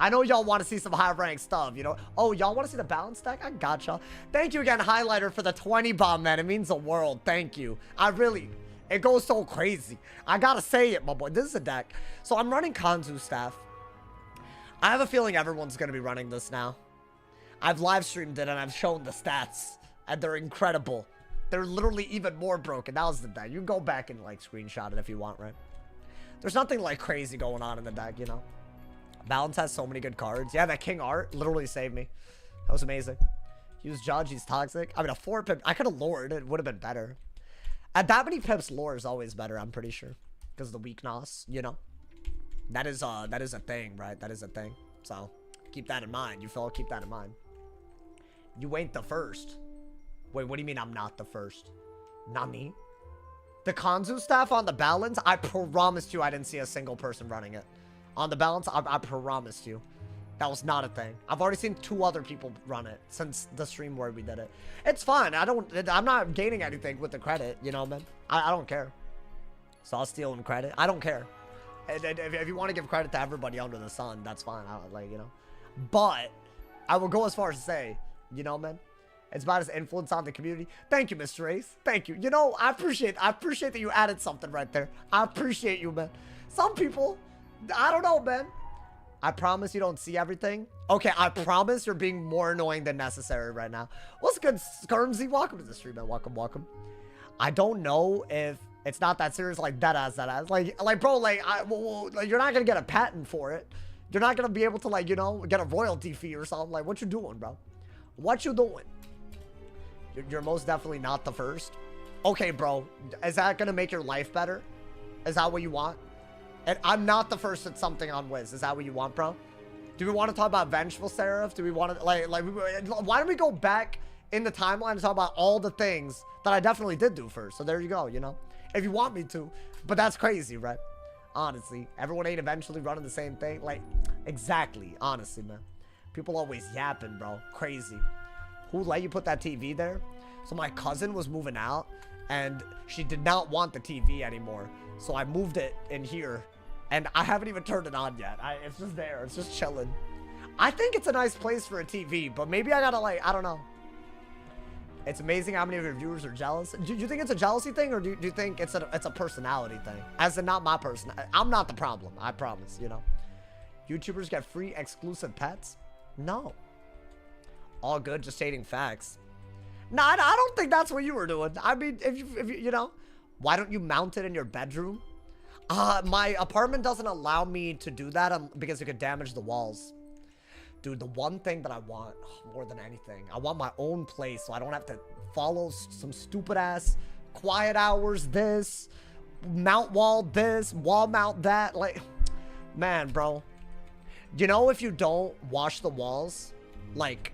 [SPEAKER 1] I know y'all want to see some high-rank stuff, you know? Oh, y'all want to see the balance deck? I gotcha. Thank you again, Highlighter, for the 20 bomb, man. It means the world. Thank you. It goes so crazy. I gotta say it, my boy. This is a deck. So I'm running Kanzu staff. I have a feeling everyone's going to be running this now. I've live streamed it and I've shown the stats. And they're incredible. They're literally even more broken. That was the deck. You can go back and like screenshot it if you want, right? There's nothing like crazy going on in the deck, you know? Balance has so many good cards. Yeah, that King Art literally saved me. That was amazing. Use Judge, he's toxic. I mean, a 4-pip. I could have lured. It would have been better. At that many pips, lore is always better, I'm pretty sure. Because of the weak NOS, you know? That is a thing, right? That is a thing. So, keep that in mind. You feel? Keep that in mind. You ain't the first. Wait, what do you mean I'm not the first? Not me? The Kanzu staff on the balance, I promised you I didn't see a single person running it. On the balance, I promised you. That was not a thing. I've already seen 2 other people run it since the stream where we did it. It's fine. I'm not gaining anything with the credit, you know, man. I don't care. Saw stealing credit. I don't care. If you want to give credit to everybody under the sun, that's fine. You know. But I will go as far as to say, you know, man, it's about his influence on the community. Thank you, Mr. Ace. Thank you. You know, I appreciate that you added something right there. I appreciate you, man. Some people, I don't know, man. I promise you don't see everything. Okay, I promise you're being more annoying than necessary right now. What's good, Skirmsy? Welcome to the stream, man. Welcome, welcome. I don't know if it's not that serious, like deadass. Like, bro, like, you're not gonna get a patent for it. You're not gonna be able to, like, you know, get a royalty fee or something. Like, what you doing, bro? What you doing? You're most definitely not the first. Okay, bro. Is that gonna make your life better? Is that what you want? And I'm not the first at something on WIZ. Is that what you want, bro? Do we want to talk about Vengeful Seraph? Do we want to, like, why don't we go back in the timeline and talk about all the things that I definitely did do first? So there you go, you know? If you want me to. But that's crazy, right? Honestly. Everyone ain't eventually running the same thing. Like, exactly. Honestly, man. People always yapping, bro. Crazy. Who let you put that TV there? So my cousin was moving out, and she did not want the TV anymore. So I moved it in here, and I haven't even turned it on yet. It's just there. It's just chilling. I think it's a nice place for a TV, but maybe I gotta, like, I don't know. It's amazing how many of your viewers are jealous. Do you think it's a jealousy thing, or do you think it's a personality thing? As in, not my person. I'm not the problem. I promise, you know. YouTubers get free exclusive pets? No. All good, just stating facts. No, I don't think that's what you were doing. I mean, if you know, why don't you mount it in your bedroom? My apartment doesn't allow me to do that because it could damage the walls. Dude, the one thing that I want more than anything, I want my own place so I don't have to follow some stupid ass quiet hours this, mount wall this, wall mount that. Like, man, bro. You know, if you don't wash the walls, like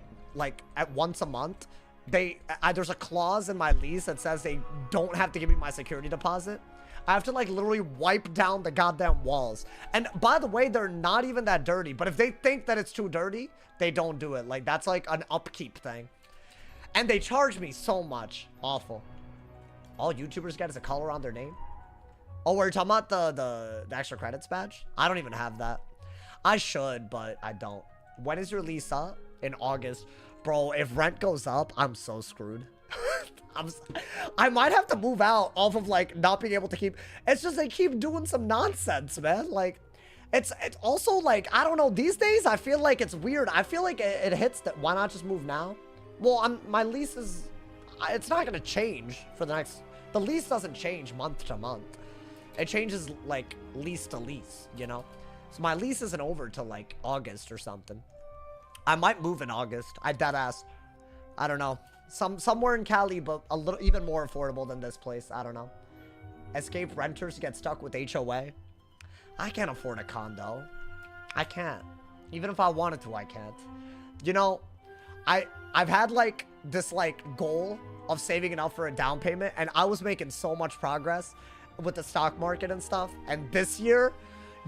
[SPEAKER 1] at once a month, there's a clause in my lease that says they don't have to give me my security deposit. I have to, like, literally wipe down the goddamn walls. And by the way, they're not even that dirty. But if they think that it's too dirty, they don't do it. Like, that's like an upkeep thing. And they charge me so much. Awful. All YouTubers get is a color on their name. Oh, we're talking about the extra credits badge? I don't even have that. I should, but I don't. When is your lease up? In August. Bro, if rent goes up, I'm so screwed. I might have to move out off of like not being able to keep. It's just they keep doing some nonsense, man. Like, it's also like, I don't know. These days, I feel like it's weird. I feel like it hits that. Why not just move now? Well, my lease is. It's not gonna change for the next. The lease doesn't change month to month. It changes like lease to lease, you know. So my lease isn't over till like August or something. I might move in August. I dead ass. I don't know. Somewhere in Cali, but a little even more affordable than this place. I don't know. Escape renters get stuck with HOA. I can't afford a condo. I can't. Even if I wanted to, I can't. You know, I've had like this like goal of saving enough for a down payment, and I was making so much progress with the stock market and stuff. And this year,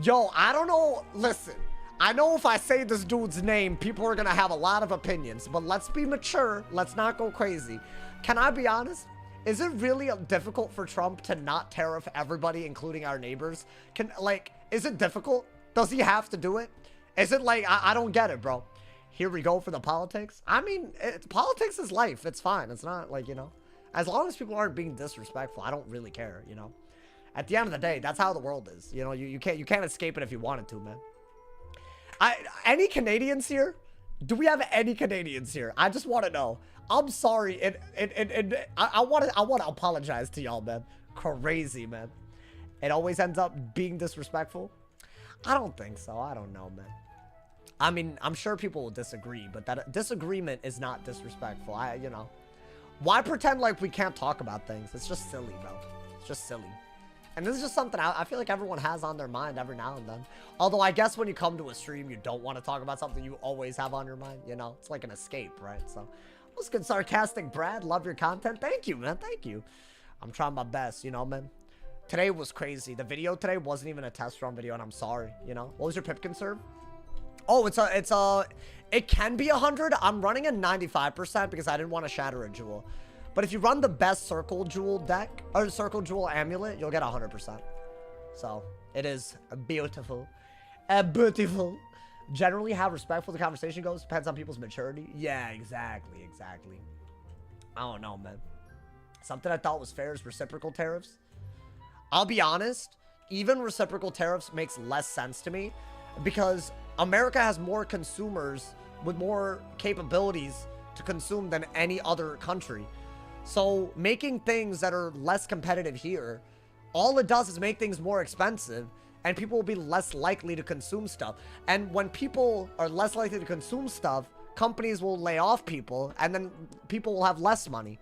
[SPEAKER 1] yo, I don't know. Listen, I know if I say this dude's name, people are gonna have a lot of opinions, but let's be mature. Let's not go crazy. Can I be honest? Is it really difficult for Trump to not tariff everybody, including our neighbors? Is it difficult? Does he have to do it? Is it like, I don't get it, bro. Here we go for the politics. I mean, politics is life. It's fine. It's not like, you know, as long as people aren't being disrespectful, I don't really care, you know. At the end of the day, that's how the world is. You know, you can't escape it if you wanted to, man. Any Canadians here? Do we have any Canadians here? I just want to know. I'm sorry. I want to apologize to y'all, man. Crazy, man. It always ends up being disrespectful. I don't think so. I don't know, man. I mean, I'm sure people will disagree, but that disagreement is not disrespectful. You know, why pretend like we can't talk about things? It's just silly, bro. It's just silly. And this is just something I feel like everyone has on their mind every now and then. Although I guess when you come to a stream, you don't want to talk about something you always have on your mind. You know, it's like an escape, right? So, what's good, sarcastic Brad? Love your content. Thank you, man. Thank you. I'm trying my best, you know, man. Today was crazy. The video today wasn't even a test run video, and I'm sorry, you know. What was your Pipkin serve? Oh, it can be 100. I'm running a 95% because I didn't want to shatter a jewel. But if you run the best circle jewel deck, or circle jewel amulet, you'll get 100%. So, it is beautiful. Beautiful. Generally, how respectful the conversation goes depends on people's maturity. Yeah, exactly. I don't know, man. Something I thought was fair is reciprocal tariffs. I'll be honest, even reciprocal tariffs makes less sense to me because America has more consumers with more capabilities to consume than any other country. So making things that are less competitive here, all it does is make things more expensive and people will be less likely to consume stuff. And when people are less likely to consume stuff, companies will lay off people and then people will have less money.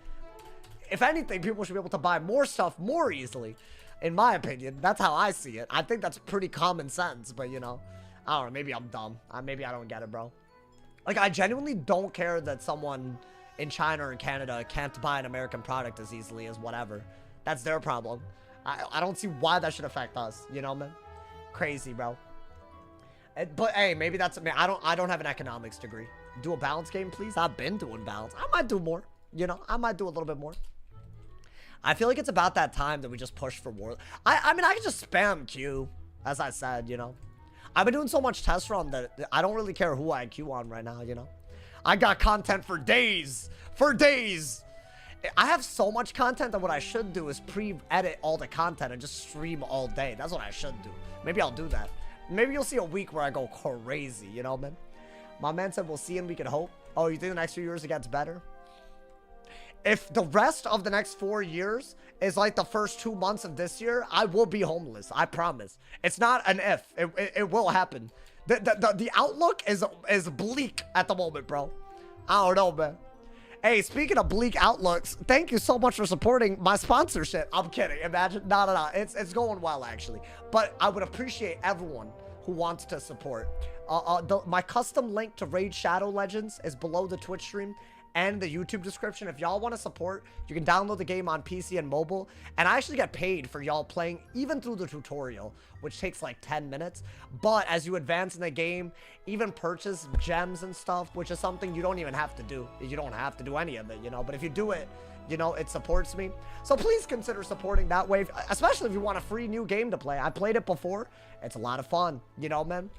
[SPEAKER 1] If anything, people should be able to buy more stuff more easily. In my opinion, that's how I see it. I think that's pretty common sense, but you know, I don't know, maybe I'm dumb. Maybe I don't get it, bro. Like, I genuinely don't care that someone in China or in Canada can't buy an American product as easily as whatever. That's their problem. I don't see why that should affect us, you know, man? Crazy, bro. But hey, maybe that's, I mean, I don't have an economics degree. Do a balance game, please? I've been doing balance. I might do more, you know? I might do a little bit more. I feel like it's about that time that we just push for more. I mean, I can just spam Q, as I said, you know. I've been doing so much test run that I don't really care who I Q on right now, you know. I got content for days. For days. I have so much content that what I should do is pre-edit all the content and just stream all day. That's what I should do. Maybe I'll do that. Maybe you'll see a week where I go crazy, you know, man. My man said we'll see and we can hope. Oh, you think the next few years it gets better? If the rest of the next 4 years is like the first 2 months of this year, I will be homeless. I promise. It's not an if. It will happen. The outlook is bleak at the moment, bro. I don't know, man. Hey, speaking of bleak outlooks, thank you so much for supporting my sponsorship. I'm kidding. Imagine. No. It's going well, actually. But I would appreciate everyone who wants to support. My custom link to Raid Shadow Legends is below the Twitch stream and the YouTube description. If y'all want to support, you can download the game on PC and mobile, and I actually get paid for y'all playing even through the tutorial, which takes like 10 minutes. But as you advance in the game, even purchase gems and stuff, which is something you don't even have to do. You don't have to do any of it, you know, but if you do it, you know, it supports me. So please consider supporting that way, especially if you want a free new game to play. I played it before. It's a lot of fun, you know, man.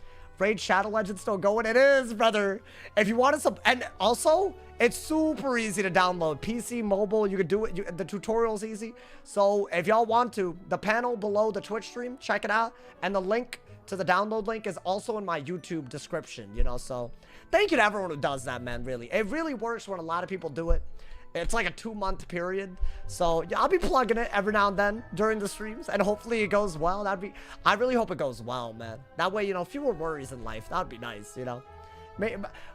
[SPEAKER 1] Raid Shadow Legends still going? It is, brother. If you wanted some, and also, it's super easy to download. PC, mobile, you can do it. The tutorial's easy. So if y'all want to, the panel below the Twitch stream, check it out. And the link to the download link is also in my YouTube description, you know? So thank you to everyone who does that, man, really. It really works when a lot of people do it. It's like a 2-month period. So yeah, I'll be plugging it every now and then during the streams, and hopefully it goes well. I really hope it goes well, man. That way, you know, fewer worries in life. That'd be nice, you know.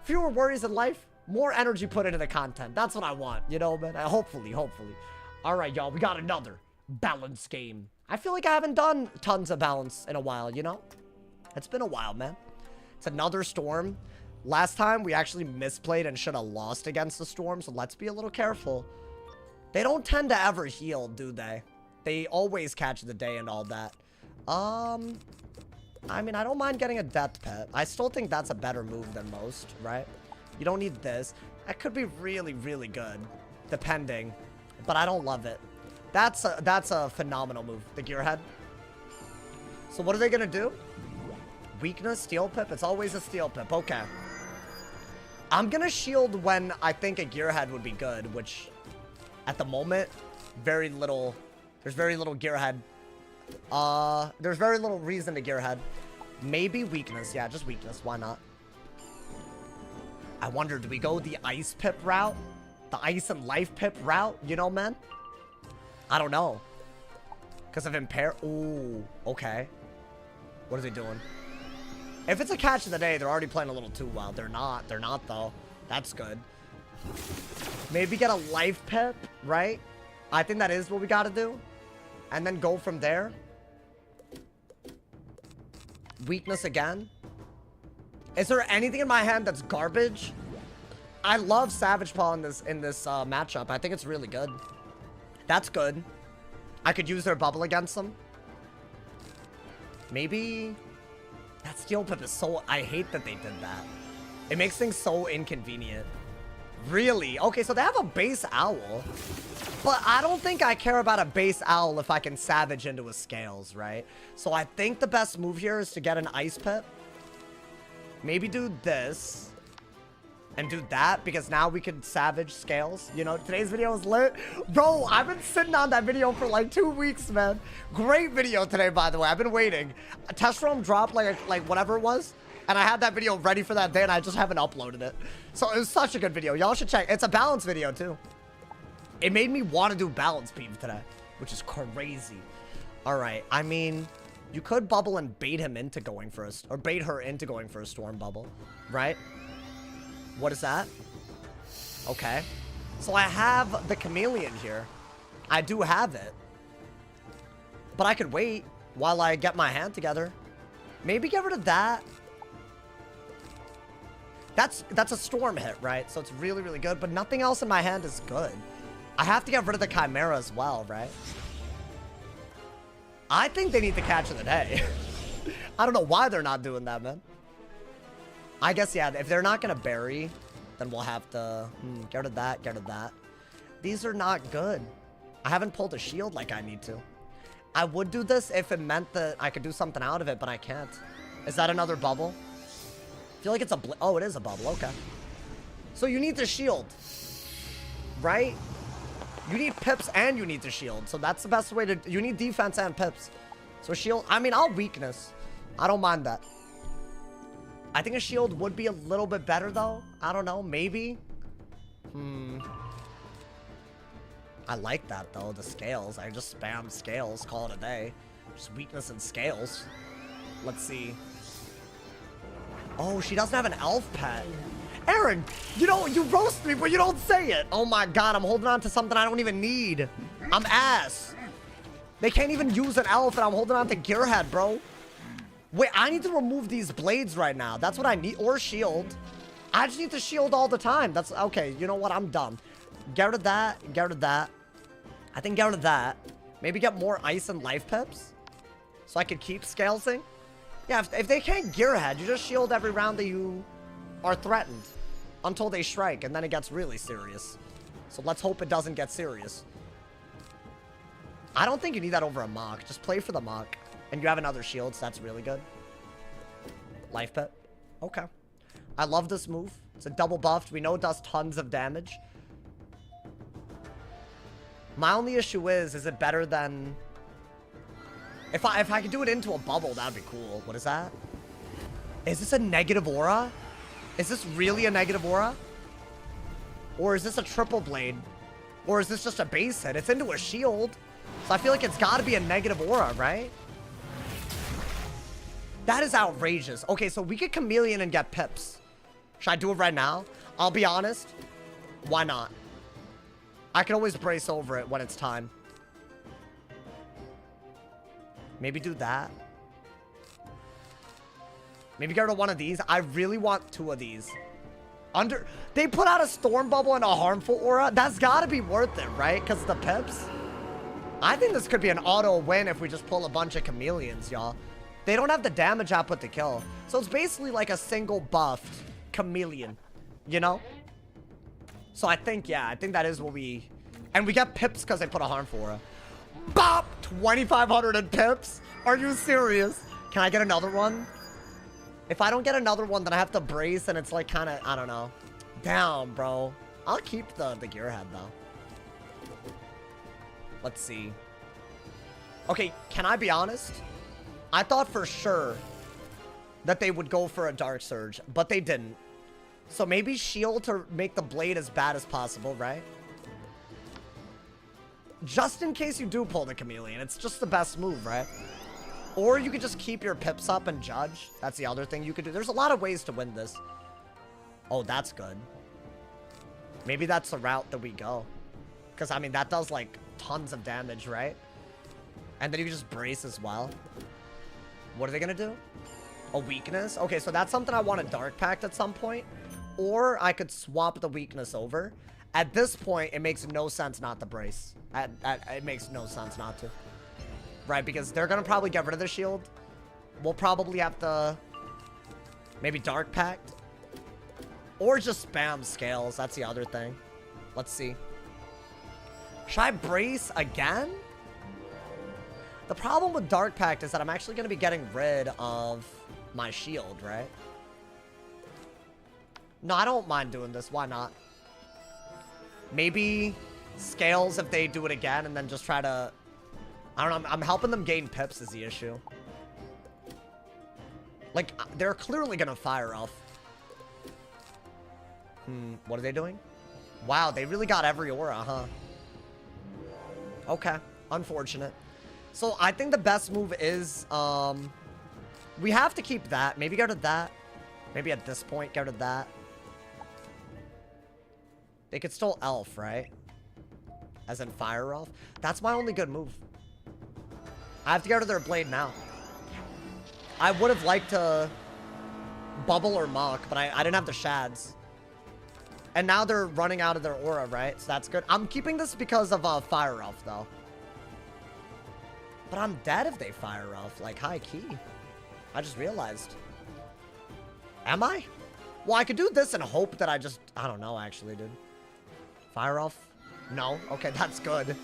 [SPEAKER 1] Fewer worries in life, more energy put into the content. That's what I want, you know, man. Hopefully. All right, y'all, we got another balance game. I feel like I haven't done tons of balance in a while, you know. It's been a while, man. It's another storm. Last time, we actually misplayed and should have lost against the storm, so let's be a little careful. They don't tend to ever heal, do they? They always catch the day and all that. I mean, I don't mind getting a death pet. I still think that's a better move than most, right? You don't need this. That could be really, really good, depending. But I don't love it. That's a phenomenal move, the Gearhead. So what are they gonna do? Weakness, Steel Pip? It's always a Steel Pip. Okay. I'm gonna shield when I think a Gearhead would be good, which at the moment, there's very little Gearhead. There's very little reason to Gearhead. Maybe weakness. Yeah, just weakness. Why not? I wonder, do we go the Ice Pip route? The Ice and Life Pip route? You know, man? I don't know. Because of Impair. Ooh, okay. What are they doing? If it's a catch of the day, they're already playing a little too well. They're not. They're not, though. That's good. Maybe get a Life Pip, right? I think that is what we got to do. And then go from there. Weakness again. Is there anything in my hand that's garbage? I love Savage Paw in this matchup. I think it's really good. That's good. I could use their bubble against them. Maybe... That Steel Pip is so... I hate that they did that. It makes things so inconvenient. Really? Okay, so they have a base owl. But I don't think I care about a base owl if I can Savage into his Scales, right? So I think the best move here is to get an Ice Pip. Maybe do this. And do that, because now we can Savage Scales. You know, today's video is lit. Bro, I've been sitting on that video for like 2 weeks, man. Great video today, by the way. I've been waiting. A test room dropped like whatever it was. And I had that video ready for that day, and I just haven't uploaded it. So it was such a good video. Y'all should check. It's a balance video, too. It made me want to do balance beam today, which is crazy. All right. I mean, you could bubble and bait him into going first, or bait her into going for a storm bubble, right? What is that? Okay. So I have the chameleon here. I do have it. But I could wait while I get my hand together. Maybe get rid of that. That's a storm hit, right? So it's really, really good. But nothing else in my hand is good. I have to get rid of the Chimera as well, right? I think they need the catch of the day. I don't know why they're not doing that, man. I guess, yeah, if they're not going to bury, then we'll have to get rid of that, get rid of that. These are not good. I haven't pulled a shield like I need to. I would do this if it meant that I could do something out of it, but I can't. Is that another bubble? I feel like it's a... Oh, it is a bubble. Okay. So you need the shield, right? You need pips and you need the shield. So that's the best way to... You need defense and pips. So shield... I mean, I'll weakness. I don't mind that. I think a shield would be a little bit better, though. I don't know. Maybe. I like that, though. The Scales. I just spam Scales. Call it a day. Just weakness and Scales. Let's see. Oh, she doesn't have an elf pet. Aaron, you know, you roast me, but you don't say it. Oh, my God. I'm holding on to something I don't even need. I'm ass. They can't even use an elf, and I'm holding on to Gearhead, bro. Wait, I need to remove these blades right now. That's what I need. Or shield. I just need to shield all the time. That's okay. You know what? I'm done. Get rid of that. Get rid of that. I think get rid of that. Maybe get more ice and life pips. So I could keep scalesing. Yeah, if they can't Gearhead, you just shield every round that you are threatened. Until they strike. And then it gets really serious. So let's hope it doesn't get serious. I don't think you need that over a mock. Just play for the mock. And you have another shield, so that's really good. Life pit. Okay. I love this move. It's a double buffed. We know it does tons of damage. My only issue is it better than... If I could do it into a bubble, that'd be cool. What is that? Is this a negative aura? Is this really a negative aura? Or is this a triple blade? Or is this just a base hit? It's into a shield. So I feel like it's got to be a negative aura, right? That is outrageous. Okay, so we could chameleon and get pips. Should I do it right now? I'll be honest. Why not? I can always brace over it when it's time. Maybe do that. Maybe get rid of one of these. I really want 2 of these. They put out a storm bubble and a harmful aura. That's got to be worth it, right? Because of the pips. I think this could be an auto win if we just pull a bunch of chameleons, y'all. They don't have the damage output to kill. So it's basically like a single buffed chameleon, you know? So I think, yeah, I think that is what we... And we get pips because they put a harmful aura. Bop! 2,500 in pips? Are you serious? Can I get another one? If I don't get another one, then I have to brace, and it's like kind of, I don't know. Damn, bro. I'll keep the gearhead, though. Let's see. Okay, can I be honest? I thought for sure that they would go for a Dark Surge, but they didn't. So maybe shield to make the blade as bad as possible, right? Just in case you do pull the chameleon. It's just the best move, right? Or you could just keep your pips up and judge. That's the other thing you could do. There's a lot of ways to win this. Oh, that's good. Maybe that's the route that we go. Because, I mean, that does, like, tons of damage, right? And then you can just brace as well. What are they going to do? A weakness? Okay, so that's something I want a Dark Pact at some point. Or I could swap the weakness over. At this point, it makes no sense not to brace. It makes no sense not to. Right, because they're going to probably get rid of the shield. We'll probably have to... Maybe Dark Pact. Or just spam scales. That's the other thing. Let's see. Should I brace again? The problem with Dark Pact is that I'm actually going to be getting rid of my shield, right? No, I don't mind doing this. Why not? Maybe scales if they do it again and then just try to... I don't know. I'm helping them gain pips is the issue. Like, they're clearly going to fire off. What are they doing? Wow, they really got every aura, huh? Okay. Unfortunate. So, I think the best move is, we have to keep that. Maybe go to that. Maybe at this point, go to that. They could still elf, right? As in fire off. That's my only good move. I have to get rid of their blade now. I would have liked to bubble or mock, but I didn't have the shads. And now they're running out of their aura, right? So that's good. I'm keeping this because of fire elf, though. But I'm dead if they fire elf, like high key. I just realized. Am I? Well, I could do this and hope that I don't know, actually, dude. Fire elf? No? Okay, that's good.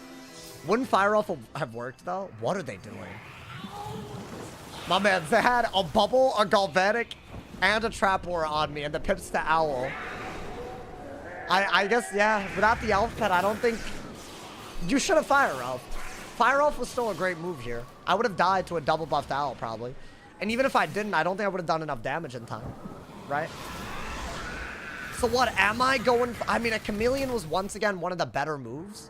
[SPEAKER 1] Wouldn't fire elf have worked, though? What are they doing? My man, they had a bubble, a galvanic, and a trap aura on me, and the pips to owl. I guess, yeah, without the elf pet, I don't think... You should have fire elf. Fire elf was still a great move here. I would have died to a double buffed owl, probably. And even if I didn't, I don't think I would have done enough damage in time. Right? So what, am I going... I mean, a chameleon was once again one of the better moves.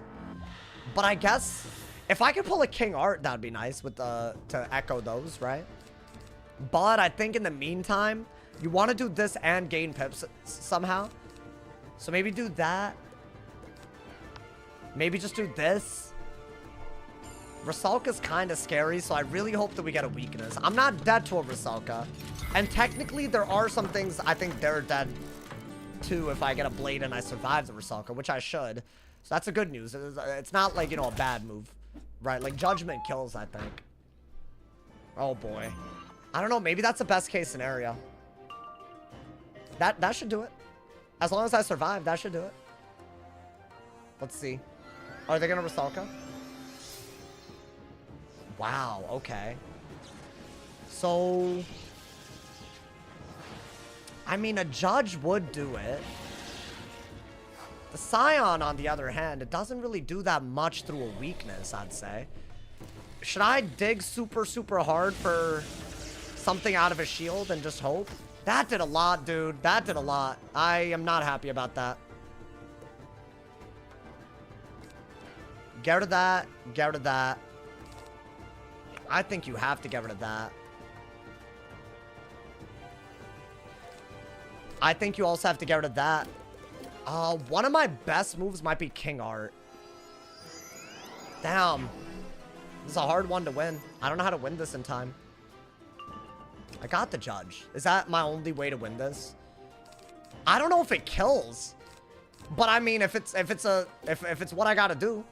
[SPEAKER 1] But I guess if I could pull a King Art, that'd be nice with to echo those, right? But I think in the meantime, you want to do this and gain pips somehow. So maybe do that. Maybe just do this. Rusalka's kind of scary, so I really hope that we get a weakness. I'm not dead to a Rusalka. And technically, there are some things I think they're dead to if I get a blade and I survive the Rusalka, which I should. So that's a good news. It's not like, you know, a bad move. Right, like judgment kills, I think. Oh boy. I don't know, maybe that's the best case scenario. That should do it. As long as I survive, that should do it. Let's see. Are they gonna Rusalka? Wow, okay. So... I mean, a judge would do it. The Scion, on the other hand, it doesn't really do that much through a weakness, I'd say. Should I dig super, super hard for something out of a shield and just hope? That did a lot, dude. That did a lot. I am not happy about that. Get rid of that. Get rid of that. I think you have to get rid of that. I think you also have to get rid of that. One of my best moves might be King Art. Damn. This is a hard one to win. I don't know how to win this in time. I got the judge. Is that my only way to win this? I don't know if it kills. But I mean, if it's what I gotta do.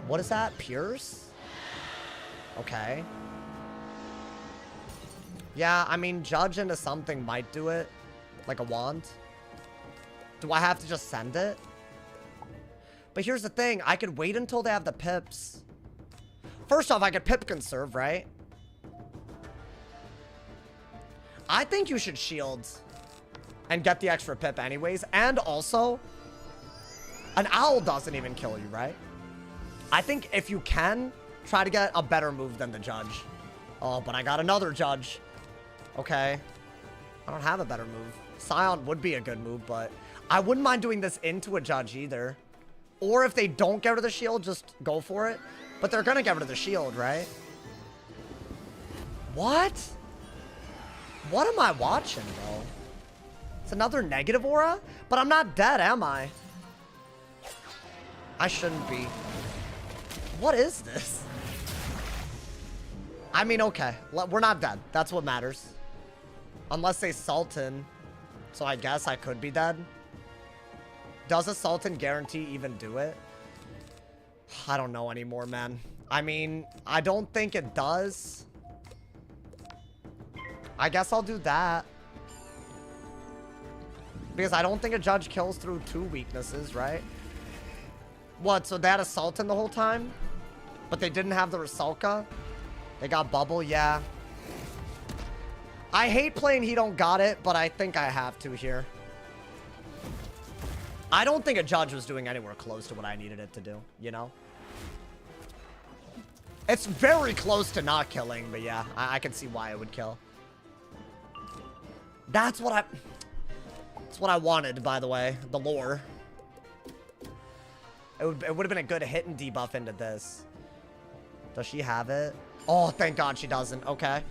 [SPEAKER 1] What is that? Pierce? Okay. Yeah, I mean, judge into something might do it. Like a wand. Do I have to just send it? But here's the thing. I could wait until they have the pips. First off, I could pip conserve, right? I think you should shield and get the extra pip anyways. And also, an owl doesn't even kill you, right? I think if you can, try to get a better move than the judge. Oh, but I got another judge. Okay. I don't have a better move. Scion would be a good move, but I wouldn't mind doing this into a judge either. Or if they don't get rid of the shield, just go for it. But they're gonna get rid of the shield, right? What? What am I watching, bro? It's another negative aura? But I'm not dead, am I? I shouldn't be. What is this? I mean, okay. We're not dead. That's what matters. Unless they Sultan. So I guess I could be dead. Does a Sultan guarantee even do it? I don't know anymore, man. I mean, I don't think it does. I guess I'll do that. Because I don't think a judge kills through 2 weaknesses, right? What, so they had a Sultan the whole time? But they didn't have the Rusalka? They got Bubble, yeah. I hate playing He Don't Got It, but I think I have to here. I don't think a judge was doing anywhere close to what I needed it to do, you know? It's very close to not killing, but yeah, I can see why it would kill. That's what I wanted, by the way, the lore. It would have been a good hit and debuff into this. Does she have it? Oh, thank God she doesn't. Okay.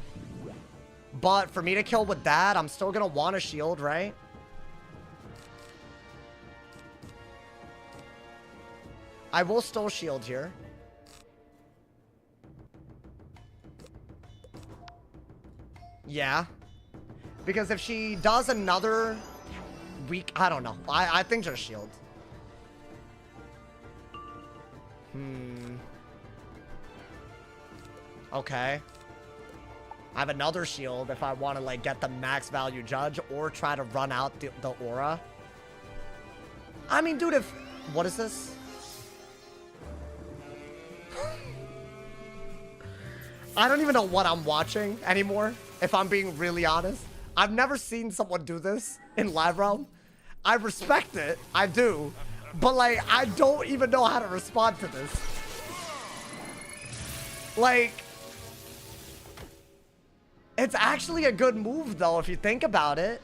[SPEAKER 1] But for me to kill with that, I'm still going to want a shield, right? I will still shield here. Yeah. Because if she does another weak... I don't know. I think just shield. Okay. I have another shield if I want to, like, get the max value judge or try to run out the aura. I mean, dude, if... What is this? I don't even know what I'm watching anymore, if I'm being really honest. I've never seen someone do this in Live Realm. I respect it. I do. But, like, I don't even know how to respond to this. Like... It's actually a good move, though, if you think about it.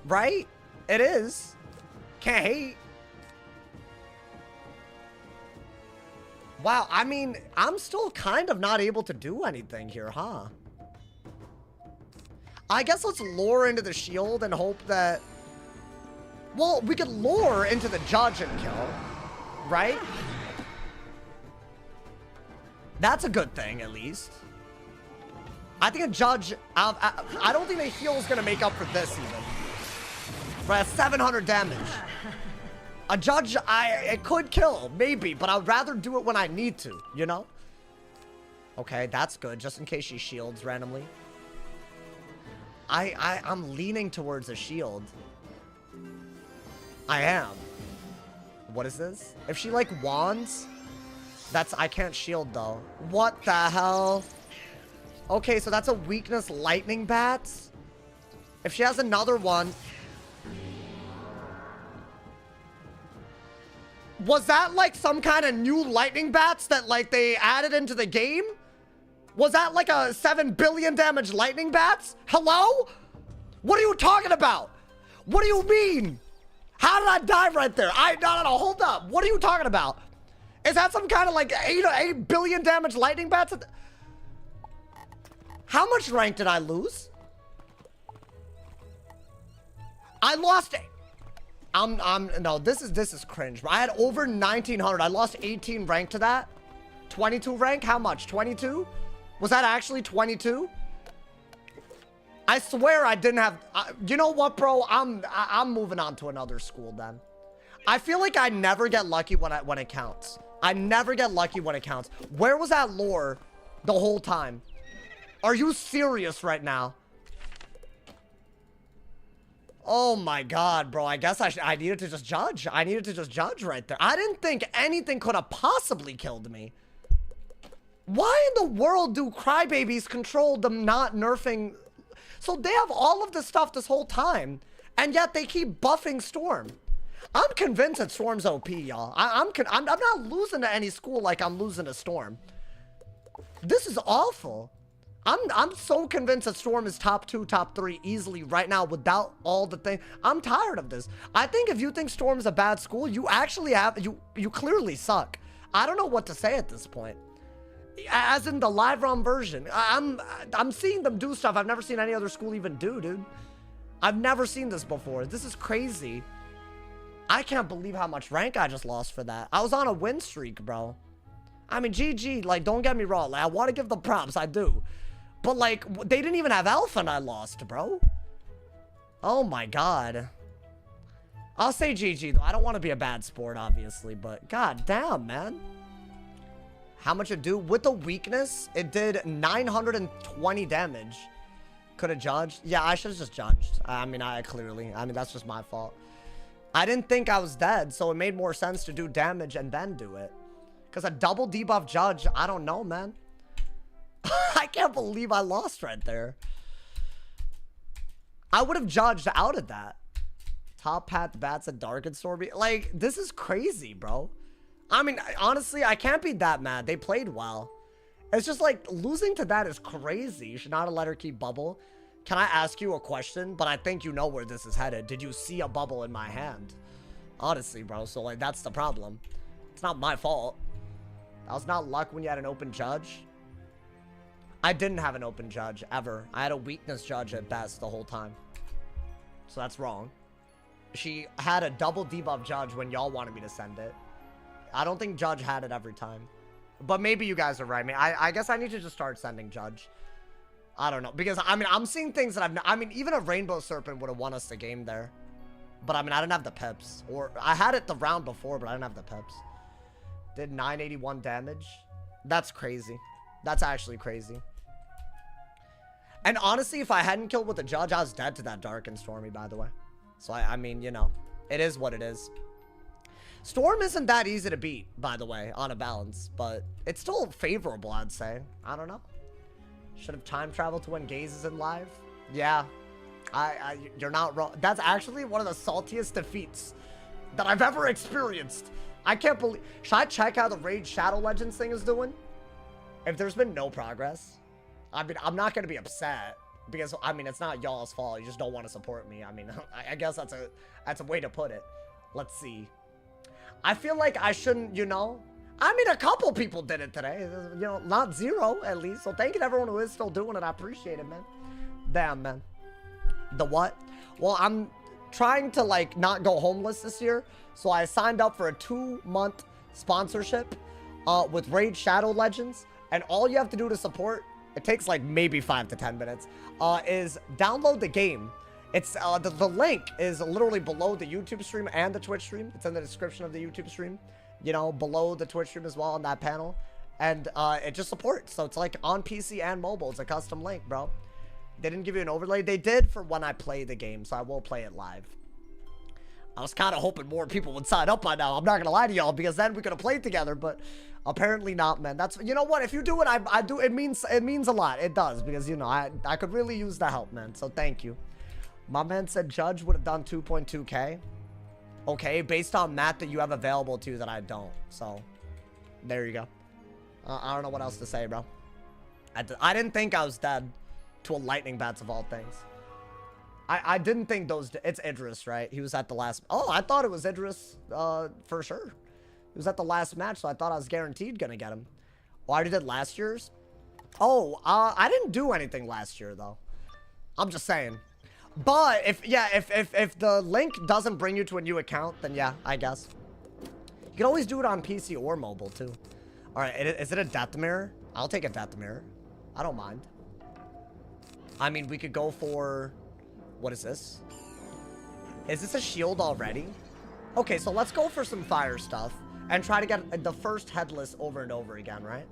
[SPEAKER 1] Right? It is. Can't hate. Wow, I mean, I'm still kind of not able to do anything here, huh? I guess let's lure into the shield and hope that... Well, we could lure into the judge and kill. Right? That's a good thing, at least. I think a judge... I don't think the heal is going to make up for this, even. Right, 700 damage. A judge, it could kill, maybe, but I'd rather do it when I need to, you know? Okay, that's good, just in case she shields randomly. I'm leaning towards a shield. I am. What is this? If she, like, wands, I can't shield, though. What the hell? Okay, so that's a weakness lightning bats? If she has another one. Was that like some kind of new lightning bats that like they added into the game? Was that like a 7 billion damage lightning bats? Hello? What are you talking about? What do you mean? How did I die right there? No, hold up. What are you talking about? Is that some kind of like 8 billion damage lightning bats? How much rank did I lose? I lost it. No, this is cringe. I had over 1900. I lost 18 rank to that. 22 rank? How much? 22? Was that actually 22? I swear I didn't have. You know what, bro? I'm moving on to another school then. I feel like I never get lucky when it counts. I never get lucky when it counts. Where was that lore the whole time? Are you serious right now? Oh my god, bro. I guess I needed to just judge. I needed to just judge right there. I didn't think anything could have possibly killed me. Why in the world do crybabies control them not nerfing? So they have all of this stuff this whole time, and yet they keep buffing Storm. I'm convinced that Storm's OP, y'all. I'm not losing to any school like I'm losing to Storm. This is awful. I'm so convinced that Storm is top 2, top 3 easily right now without all the things. I'm tired of this. I think if you think Storm's a bad school, you actually have, you clearly suck. I don't know what to say at this point. As in the live ROM version. I'm seeing them do stuff I've never seen any other school even do, dude. I've never seen this before. This is crazy. I can't believe how much rank I just lost for that. I was on a win streak, bro. I mean, GG, like, don't get me wrong. Like, I want to give them props, I do. But, like, they didn't even have alpha and I lost, bro. Oh, my God. I'll say GG, though. I don't want to be a bad sport, obviously. But, god damn, man. How much it do? With the weakness, it did 920 damage. Could have judged? Yeah, I should have just judged. I mean, that's just my fault. I didn't think I was dead, so it made more sense to do damage and then do it. Because a double debuff judge, I don't know, man. I can't believe I lost right there. I would have judged out of that. Top hat bats and dark and stormy. Like, this is crazy, bro. I mean, honestly, I can't be that mad. They played well. It's just like, losing to that is crazy. You should not have let her keep bubble. Can I ask you a question? But I think you know where this is headed. Did you see a bubble in my hand? Honestly, bro. So, like, that's the problem. It's not my fault. That was not luck when you had an open judge. I didn't have an open judge, ever. I had a weakness judge at best the whole time. So that's wrong. She had a double debuff judge when y'all wanted me to send it. I don't think judge had it every time. But maybe you guys are right. I guess I need to just start sending judge. I don't know. Because, I mean, I'm seeing things that I mean, even a Rainbow Serpent would have won us the game there. But, I mean, I didn't have the pips. Or, I had it the round before, but I didn't have the pips. Did 981 damage. That's crazy. That's actually crazy. And honestly, if I hadn't killed with the judge, I was dead to that dark and stormy, by the way. So, I mean, you know, it is what it is. Storm isn't that easy to beat, by the way, on a balance. But it's still favorable, I'd say. I don't know. Should have time traveled to when Gaze is in live. Yeah. You're not wrong. That's actually one of the saltiest defeats that I've ever experienced. I can't believe... Should I check how the Raid Shadow Legends thing is doing? If there's been no progress... I mean, I'm not going to be upset because, I mean, it's not y'all's fault. You just don't want to support me. I mean, I guess that's a way to put it. Let's see. I feel like I shouldn't, you know. I mean, a couple people did it today. You know, not zero, at least. So thank you to everyone who is still doing it. I appreciate it, man. Damn, man. The what? Well, I'm trying to, like, not go homeless this year. So I signed up for a 2-month sponsorship with Raid Shadow Legends. And all you have to do to support... It takes like maybe 5 to 10 minutes. Is download the game. It's the link is literally below the YouTube stream and the Twitch stream. It's in the description of the YouTube stream. You know, below the Twitch stream as well on that panel. And it just supports. So it's like on PC and mobile. It's a custom link, bro. They didn't give you an overlay. They did for when I play the game. So I will play it live. I was kind of hoping more people would sign up by now. I'm not going to lie to y'all because then we could have played together. But apparently not, man. That's, you know what? If you do it, I do. It means a lot. It does because, you know, I could really use the help, man. So thank you. My man said Judge would have done 2.2k. Okay, based on that you have available to you that I don't. So, there you go. I don't know what else to say, bro. I didn't think I was dead to a lightning bats of all things. I didn't think those... It's Idris, right? He was at the last... Oh, I thought it was Idris for sure. He was at the last match, so I thought I was guaranteed gonna get him. Oh, I already did last year's? Oh, I didn't do anything last year, though. I'm just saying. But, if the link doesn't bring you to a new account, then yeah, I guess. You can always do it on PC or mobile, too. Alright, is it a death mirror? I'll take a death mirror. I don't mind. I mean, we could go for... What is this? Is this a shield already? Okay, so let's go for some fire stuff. And try to get the first headless over and over again, right?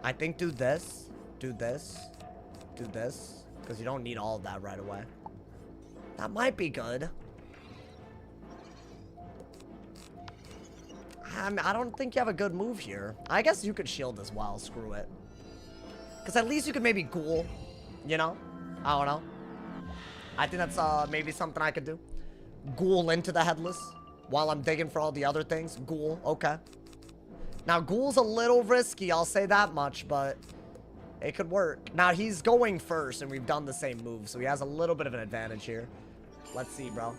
[SPEAKER 1] I think do this. Do this. Do this. Because you don't need all of that right away. That might be good. I don't think you have a good move here. I guess you could shield as well. Screw it. Because at least you could maybe ghoul. You know? I don't know. I think that's maybe something I could do. Ghoul into the headless. While I'm digging for all the other things. Ghoul. Okay. Now, ghoul's a little risky. I'll say that much. But it could work. Now, he's going first. And we've done the same move. So he has a little bit of an advantage here. Let's see, bro.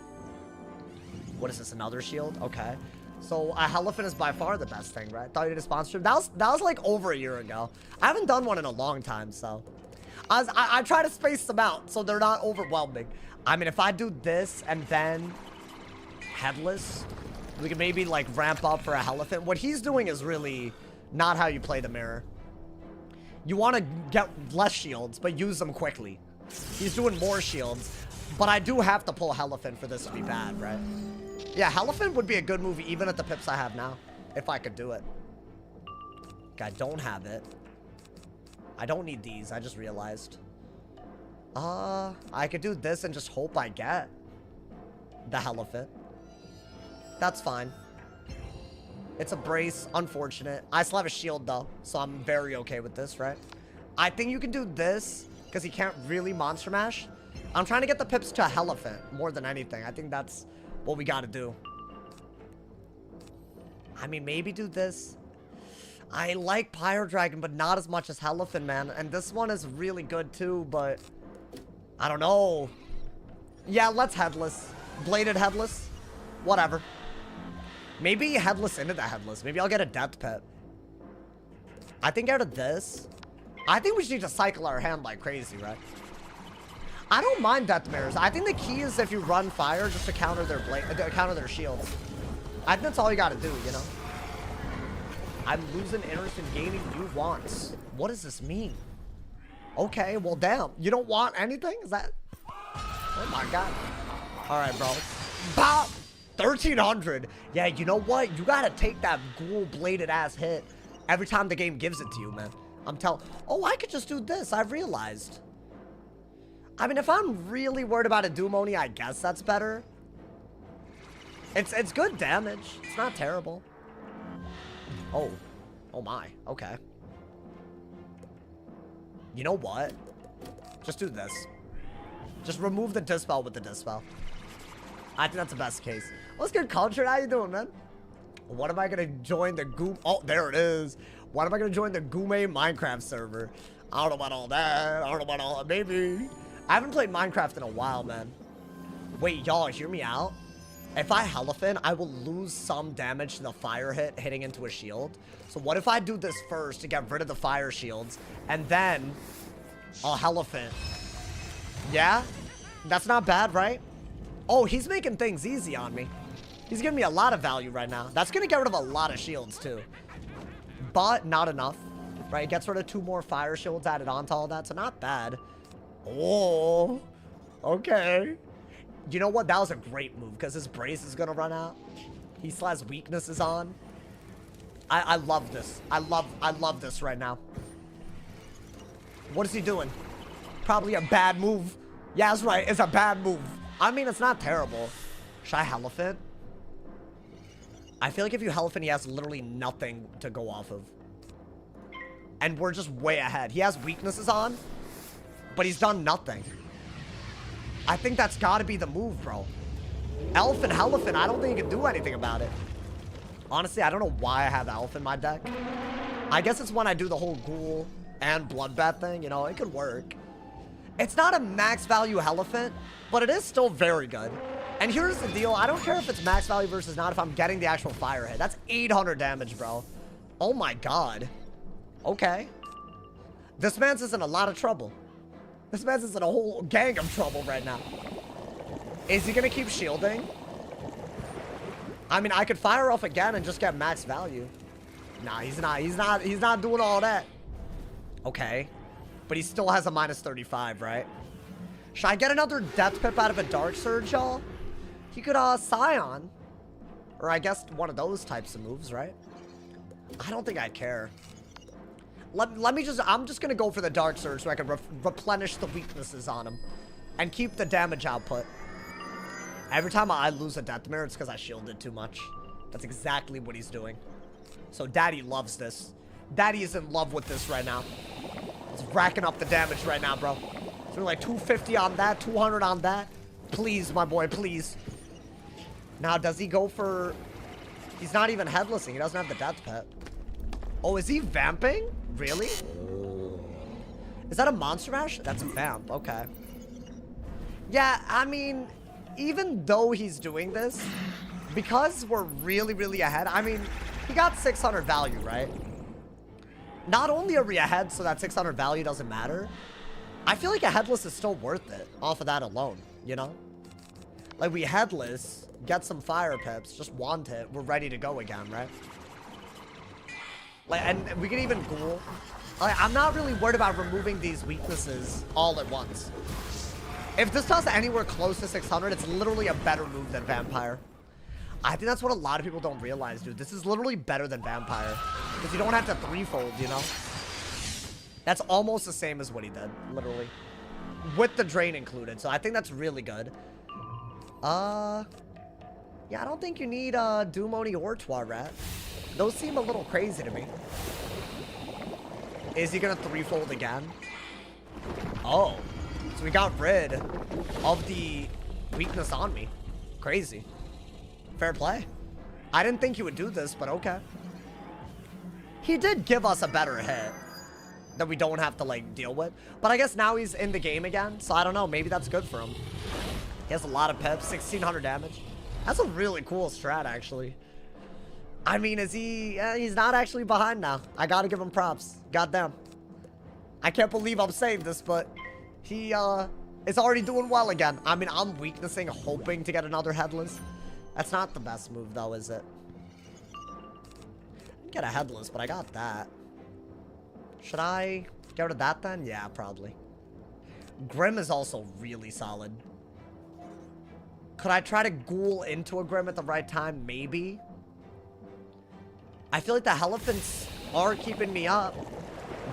[SPEAKER 1] What is this? Another shield? Okay. So, a Elephant is by far the best thing, right? Thought you did a sponsor. That was like over a year ago. I haven't done one in a long time, so. I try to space them out so they're not overwhelming. I mean, if I do this and then headless, we can maybe like ramp up for a Elephant. What he's doing is really not how you play the mirror. You want to get less shields, but use them quickly. He's doing more shields, but I do have to pull Elephant for this to be bad, right? Yeah, Elephant would be a good movie even at the pips I have now, if I could do it. I don't have it. I don't need these, I just realized. I could do this and just hope I get the Elephant. That's fine. It's a brace, unfortunate. I still have a shield though, so I'm very okay with this, right? I think you can do this, because he can't really monster mash. I'm trying to get the pips to a Elephant more than anything. I think that's what we gotta do. I mean, maybe do this. I like Pyro Dragon, but not as much as Elephant, man. And this one is really good too, but I don't know. Yeah, let's headless. Bladed headless. Whatever. Maybe headless into the headless. Maybe I'll get a death pit. I think out of this, I think we should need to cycle our hand like crazy, right? I don't mind death mirrors. I think the key is if you run fire just to counter their counter their shields. I think that's all you gotta do, you know? I'm losing interest in gaining new wants. What does this mean? Okay, well, damn. You don't want anything? Is that... Oh, my God. All right, bro. Bop! 1,300. Yeah, you know what? You gotta take that ghoul-bladed ass hit every time the game gives it to you, man. I'm telling... Oh, I could just do this. I've realized. I mean, if I'm really worried about a Doom Oni, I guess that's better. It's good damage. It's not terrible. Oh. Oh my. Okay. You know what? Just do this. Just remove the Dispel with the Dispel. I think that's the best case. What's good, Culture? How you doing, man? What am I gonna join the Goom... Oh, there it is. What am I gonna join the Gourmet Minecraft server? I don't know about all that. I don't know about all that. Maybe. I haven't played Minecraft in a while, man. Wait, y'all, hear me out. If I Elephant, I will lose some damage to the fire hit hitting into a shield. So what if I do this first to get rid of the fire shields, and then I'll Elephant? Yeah? That's not bad, right? Oh, he's making things easy on me. He's giving me a lot of value right now. That's going to get rid of a lot of shields, too. But not enough, right? It gets rid of 2 more fire shields added onto all that, so not bad. Oh, okay. You know what? That was a great move because his brace is gonna run out. He still has weaknesses on. I love this. I love this right now. What is he doing? Probably a bad move. Yeah, that's right. It's a bad move. I mean, it's not terrible. Should I Elephant? I feel like if you Elephant, he has literally nothing to go off of. And we're just way ahead. He has weaknesses on, but he's done nothing. I think that's gotta be the move, bro. Elf and Elephant, I don't think you can do anything about it. Honestly, I don't know why I have Elf in my deck. I guess it's when I do the whole Ghoul and Bloodbath thing, you know, it could work. It's not a max value Elephant, but it is still very good. And here's the deal, I don't care if it's max value versus not if I'm getting the actual fire hit. That's 800 damage, bro. Oh my god. Okay. This man's is in a lot of trouble. This man's is in a whole gang of trouble right now. Is he gonna keep shielding? I mean, I could fire off again and just get max value. Nah, he's not doing all that. Okay. But he still has a minus 35, right? Should I get another Death Pip out of a Dark Surge, y'all? He could, Scion. Or I guess one of those types of moves, right? I don't think I care. Let me just, I'm just gonna go for the Dark Surge so I can replenish the weaknesses on him. And keep the damage output. Every time I lose a Death Mirror, it's because I shielded too much. That's exactly what he's doing. So Daddy loves this. Daddy is in love with this right now. He's racking up the damage right now, bro. So like 250 on that, 200 on that. Please, my boy, please. Now, does he go for... He's not even headlessing. He doesn't have the Death Pet. Oh, is he vamping? Really? Is that a Monster Mash? That's a vamp. Okay. Yeah, I mean, even though he's doing this, because we're really, really ahead, I mean, he got 600 value, right? Not only are we ahead, so that 600 value doesn't matter, I feel like a headless is still worth it off of that alone, you know? Like, we headless, get some fire pips, just want it, we're ready to go again, right? Like, and we can even ghoul. Like, I'm not really worried about removing these weaknesses all at once. If this does anywhere close to 600, it's literally a better move than Vampire. I think that's what a lot of people don't realize, dude. This is literally better than Vampire. Because you don't have to threefold, you know? That's almost the same as what he did, literally. With the drain included, so I think that's really good. Yeah, I don't think you need Dumoni or Toiret. Those seem a little crazy to me. Is he gonna threefold again? Oh. So we got rid of the weakness on me. Crazy. Fair play. I didn't think he would do this, but okay. He did give us a better hit that we don't have to, like, deal with. But I guess now he's in the game again, so I don't know. Maybe that's good for him. He has a lot of pips, 1600 damage. That's a really cool strat, actually. I mean, is he... he's not actually behind now. I gotta give him props. Goddamn. I can't believe I'm saying this, but he is already doing well again. I mean, I'm weaknessing, hoping to get another headless. That's not the best move, though, is it? Get a headless, but I got that. Should I get rid of that then? Yeah, probably. Grim is also really solid. Could I try to ghoul into a Grim at the right time? Maybe. I feel like the Elephants are keeping me up.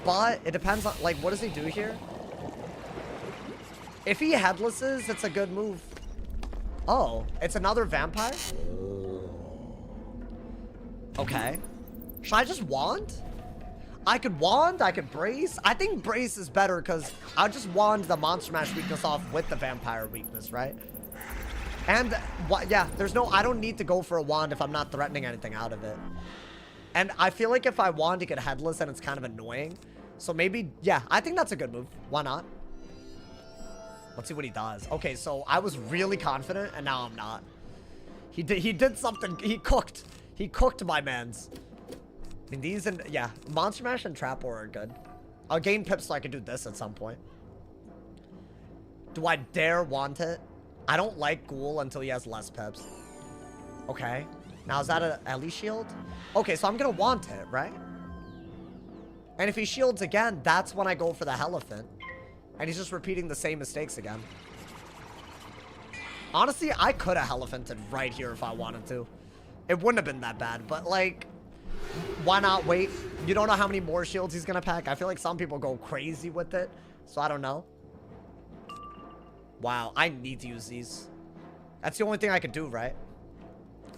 [SPEAKER 1] But it depends on, like, what does he do here? If he headlesses, it's a good move. Oh, it's another vampire? Okay. Should I just wand? I could wand, I could brace. I think brace is better because I'll just wand the Monster Mash weakness off with the vampire weakness, right? And, yeah, there's no, I don't need to go for a wand if I'm not threatening anything out of it. And I feel like if I wand to get headless, then it's kind of annoying. So maybe, yeah, I think that's a good move. Why not? Let's see what he does. Okay, so I was really confident, and now I'm not. He did something. He cooked. He cooked my mans. I mean, these and, yeah, Monster Mash and Trap Ore are good. I'll gain pips so I can do this at some point. Do I dare want it? I don't like Ghoul until he has less pips. Okay. Now, is that a Ellie shield? Okay, so I'm gonna want it, right? And if he shields again, that's when I go for the Elephant. And he's just repeating the same mistakes again. Honestly, I could have Elephanted right here if I wanted to. It wouldn't have been that bad, but, like, why not wait? You don't know how many more shields he's gonna pack. I feel like some people go crazy with it, so I don't know. Wow, I need to use these. That's the only thing I could do, right?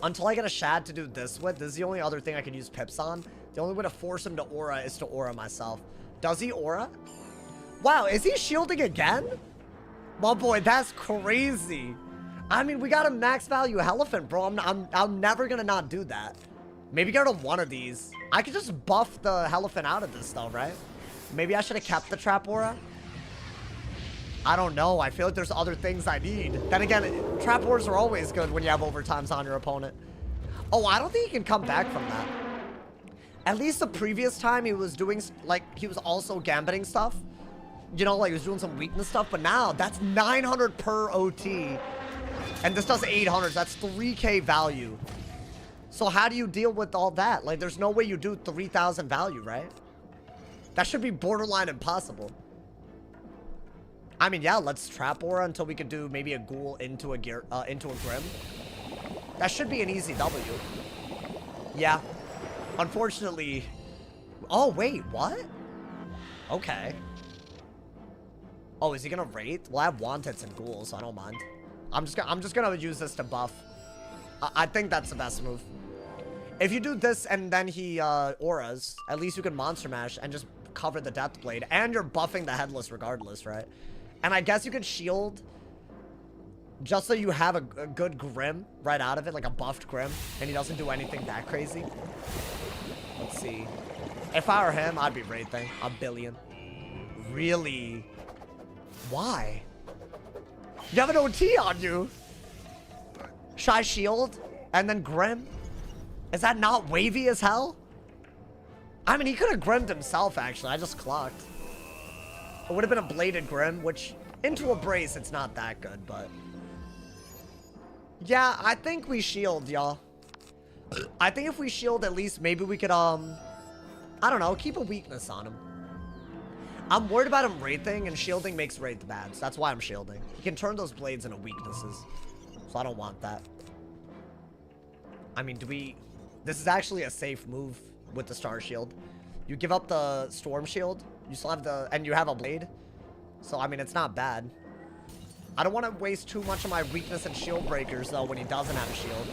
[SPEAKER 1] Until I get a Shad to do this with, this is the only other thing I can use pips on. The only way to force him to aura is to aura myself. Does he aura? Wow, is he shielding again? My boy, that's crazy. I mean, we got a max value elephant, bro. I'm never gonna not do that. Maybe get rid of one of these. I could just buff the elephant out of this though, right? Maybe I should have kept the trap aura. I don't know. I feel like there's other things I need. Then again, trap auras are always good when you have overtimes on your opponent. Oh, I don't think he can come back from that. At least the previous time he was doing, like, he was also gambiting stuff. You know, like he was doing some weakness stuff. But now, that's 900 per OT. And this does 800. That's 3k value. So how do you deal with all that? Like, there's no way you do 3,000 value, right? That should be borderline impossible. I mean, yeah, let's trap aura until we can do maybe a ghoul into a grim. That should be an easy W. Yeah. Unfortunately. Oh, wait, what? Okay. Oh, is he gonna rate? Well, I have wanteds and ghouls, so I don't mind. I'm just gonna use this to buff. I think that's the best move. If you do this and then he auras, at least you can monster mash and just cover the death blade, and you're buffing the headless regardless, right? And I guess you could shield just so you have a good grim right out of it, like a buffed grim, and he doesn't do anything that crazy. Let's see. If I were him, I'd be wraithing a billion. Really? Why? You have an OT on you. Shy shield and then grim. Is that not wavy as hell? I mean, he could have grimmed himself, actually. I just clocked. It would have been a bladed grim, which into a brace, it's not that good, but yeah, I think we shield, y'all. I think if we shield, at least maybe we could, I don't know, keep a weakness on him. I'm worried about him wraithing, and shielding makes wraith bad, so that's why I'm shielding. He can turn those blades into weaknesses, so I don't want that. I mean, this is actually a safe move with the star shield. You give up the storm shield, you still have and you have a blade. So, I mean, it's not bad. I don't want to waste too much of my weakness and shield breakers, though, when he doesn't have a shield.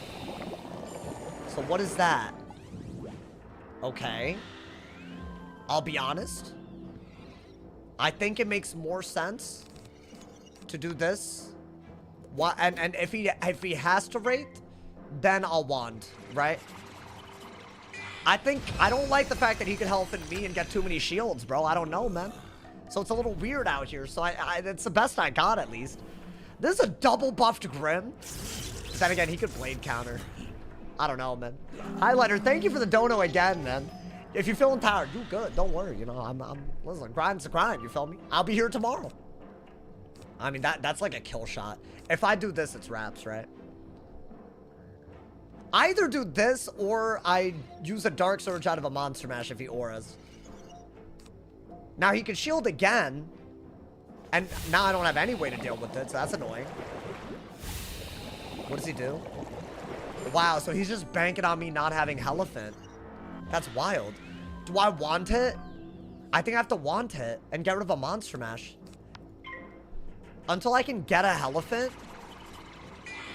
[SPEAKER 1] So, what is that? Okay. I'll be honest. I think it makes more sense to do this. And if he has to wraith, then I'll wand, right? I don't like the fact that he could help in me and get too many shields, bro. I don't know, man. So it's a little weird out here. So it's the best I got, at least. This is a double buffed Grim. Then again, he could blade counter. I don't know, man. Highlighter, thank you for the dono again, man. If you're feeling tired, you good. Don't worry. You know, listen, grind's a grind. You feel me? I'll be here tomorrow. I mean, that's like a kill shot. If I do this, it's wraps, right? I either do this or I use a Dark Surge out of a Monster Mash if he auras. Now he can shield again. And now I don't have any way to deal with it, so that's annoying. What does he do? Wow, so he's just banking on me not having Elephant. That's wild. Do I want it? I think I have to want it and get rid of a Monster Mash. Until I can get a Elephant.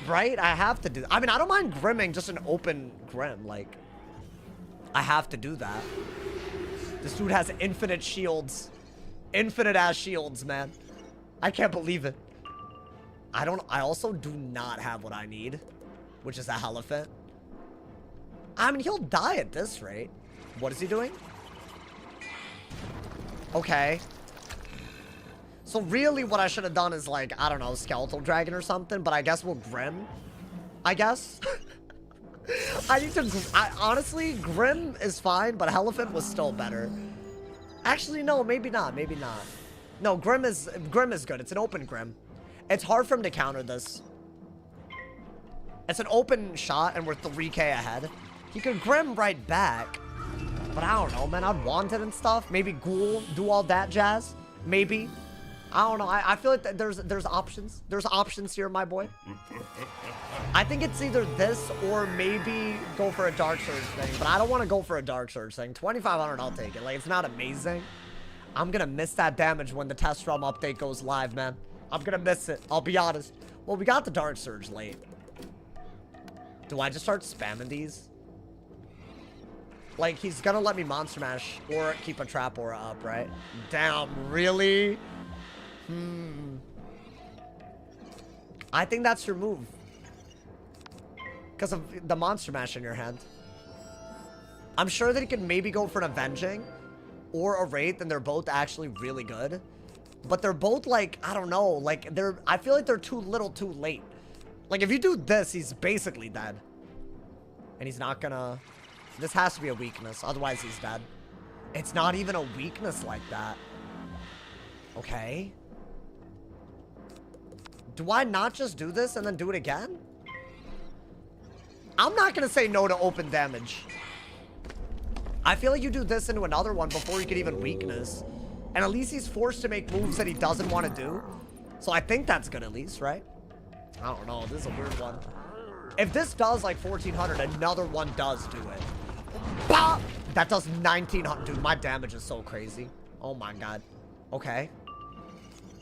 [SPEAKER 1] Right? I have to do. I mean, I don't mind grimming just an open grim. Like, I have to do that. This dude has infinite shields. Infinite ass shields, man. I can't believe it. I also do not have what I need, which is a Elephant. I mean, he'll die at this rate. What is he doing? Okay. So really what I should have done is like, I don't know, Skeletal Dragon or something, but I guess we'll Grim. I guess. I need to, honestly, Grim is fine, but Elephant was still better. Actually, no, maybe not, maybe not. No, Grim is good. It's an open Grim. It's hard for him to counter this. It's an open shot and we're 3k ahead. He could Grim right back. But I don't know, man. I'd want it and stuff. Maybe Ghoul, do all that jazz. Maybe. I don't know. I feel like there's options. There's options here, my boy. I think it's either this or maybe go for a Dark Surge thing. But I don't want to go for a Dark Surge thing. 2,500, I'll take it. Like, it's not amazing. I'm going to miss that damage when the Test Realm update goes live, man. I'm going to miss it. I'll be honest. Well, we got the Dark Surge late. Do I just start spamming these? Like, he's going to let me Monster Mash or keep a Trap Aura up, right? Damn, really? I think that's your move. Because of the Monster Mash in your hand. I'm sure that he could maybe go for an Avenging or a Wraith, and they're both actually really good. But they're both like, I don't know, like I feel like they're too little too late. Like if you do this, he's basically dead. And he's not gonna, this has to be a weakness, otherwise he's dead. It's not even a weakness like that. Okay. Do I not just do this and then do it again? I'm not gonna say no to open damage. I feel like you do this into another one before you get even weakness. And at least he's forced to make moves that he doesn't want to do. So I think that's good at least, right? I don't know. This is a weird one. If this does like 1400, another one does do it. Bah! That does 1900. Dude, my damage is so crazy. Oh my god. Okay.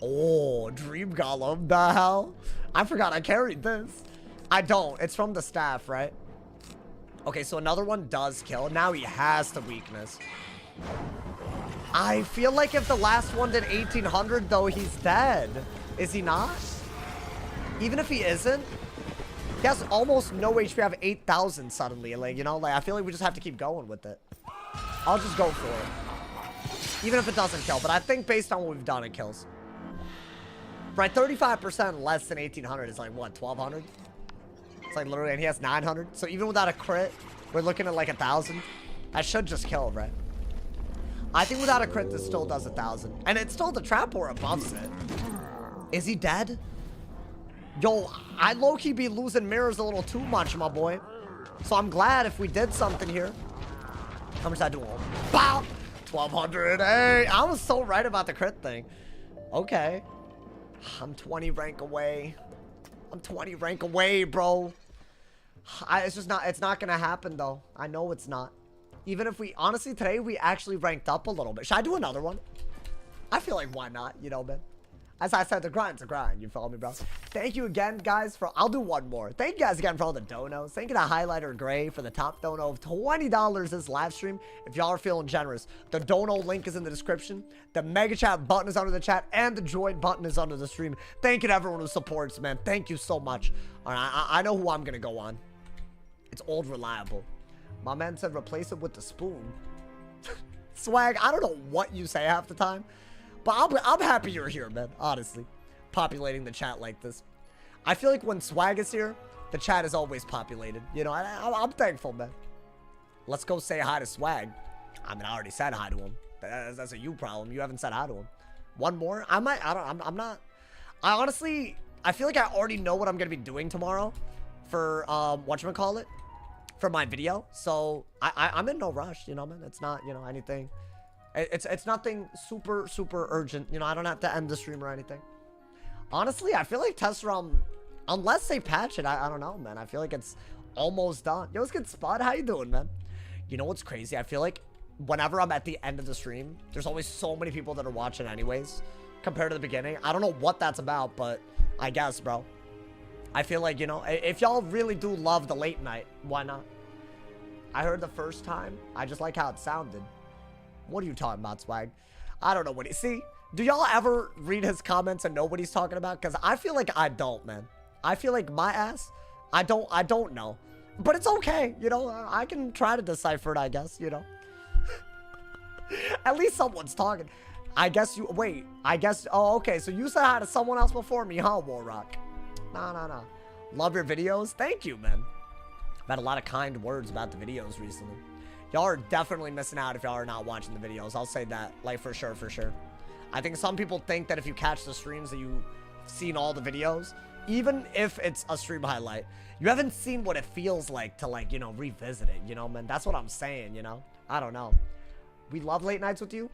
[SPEAKER 1] Oh, Dream Golem. The hell? I forgot I carried this. I don't. It's from the staff, right? Okay, so another one does kill. Now he has the weakness. I feel like if the last one did 1800, though, he's dead. Is he not? Even if he isn't, he has almost no HP. I have 8,000 suddenly. Like, you know, like I feel like we just have to keep going with it. I'll just go for it. Even if it doesn't kill. But I think based on what we've done, it kills. Right, 35% less than 1800 is like, what, 1200? It's like literally, and he has 900. So even without a crit, we're looking at like 1,000. That should just kill, right? I think without a crit, this still does 1,000. And it's still the trap or buffs it. Is he dead? Yo, I low-key be losing mirrors a little too much, my boy. So I'm glad if we did something here. How much did I do? Bow! 1,200. Hey, I was so right about the crit thing. Okay. I'm 20 rank away. I'm 20 rank away, bro. It's just not, it's not gonna happen though. I know it's not. Even if we, honestly, today we actually ranked up a little bit. Should I do another one? I feel like why not, you know, man? As I said, the grind's a grind. You follow me, bro? Thank you again, guys, for, I'll do one more. Thank you guys again for all the donos. Thank you to Highlighter Gray for the top dono of $20 this live stream. If y'all are feeling generous, the dono link is in the description. The mega chat button is under the chat, and the join button is under the stream. Thank you to everyone who supports, man. Thank you so much. All right, I know who I'm gonna go on. It's Old Reliable. My man said replace it with the spoon. Swag, I don't know what you say half the time. But I'm happy you're here, man, honestly. Populating the chat like this. I feel like when Swag is here, the chat is always populated. You know, I'm thankful, man. Let's go say hi to Swag. I mean, I already said hi to him. That's a you problem. You haven't said hi to him. One more? I'm not. I honestly, I feel like I already know what I'm going to be doing tomorrow for, whatchamacallit, for my video. So, I'm in no rush, you know, man. It's not, you know, anything. It's nothing super urgent. You know, I don't have to end the stream or anything. Honestly, I feel like Test ROM, unless they patch it, I don't know, man. I feel like it's almost done. Yo, what's good, Spud? How you doing, man? You know what's crazy? I feel like whenever I'm at the end of the stream, there's always so many people that are watching anyways, compared to the beginning. I don't know what that's about, but I guess, bro. I feel like, you know, if y'all really do love the late night, why not? I heard the first time. I just like how it sounded. What are you talking about, Swag? I don't know what he... See, do y'all ever read his comments and know what he's talking about? Because I feel like I don't, man. I feel like my ass, I don't know. But it's okay, you know? I can try to decipher it, I guess, you know? At least someone's talking. I guess you... Wait, I guess... Oh, okay, so you said hi to someone else before me, huh, Warrock? No. Love your videos. Thank you, man. I've had a lot of kind words about the videos recently. Y'all are definitely missing out if y'all are not watching the videos. I'll say that, like, for sure. I think some people think that if you catch the streams that you've seen all the videos, even if it's a stream highlight, you haven't seen what it feels like to, like, you know, revisit it, you know, man? That's what I'm saying, you know? I don't know. We love late nights with you.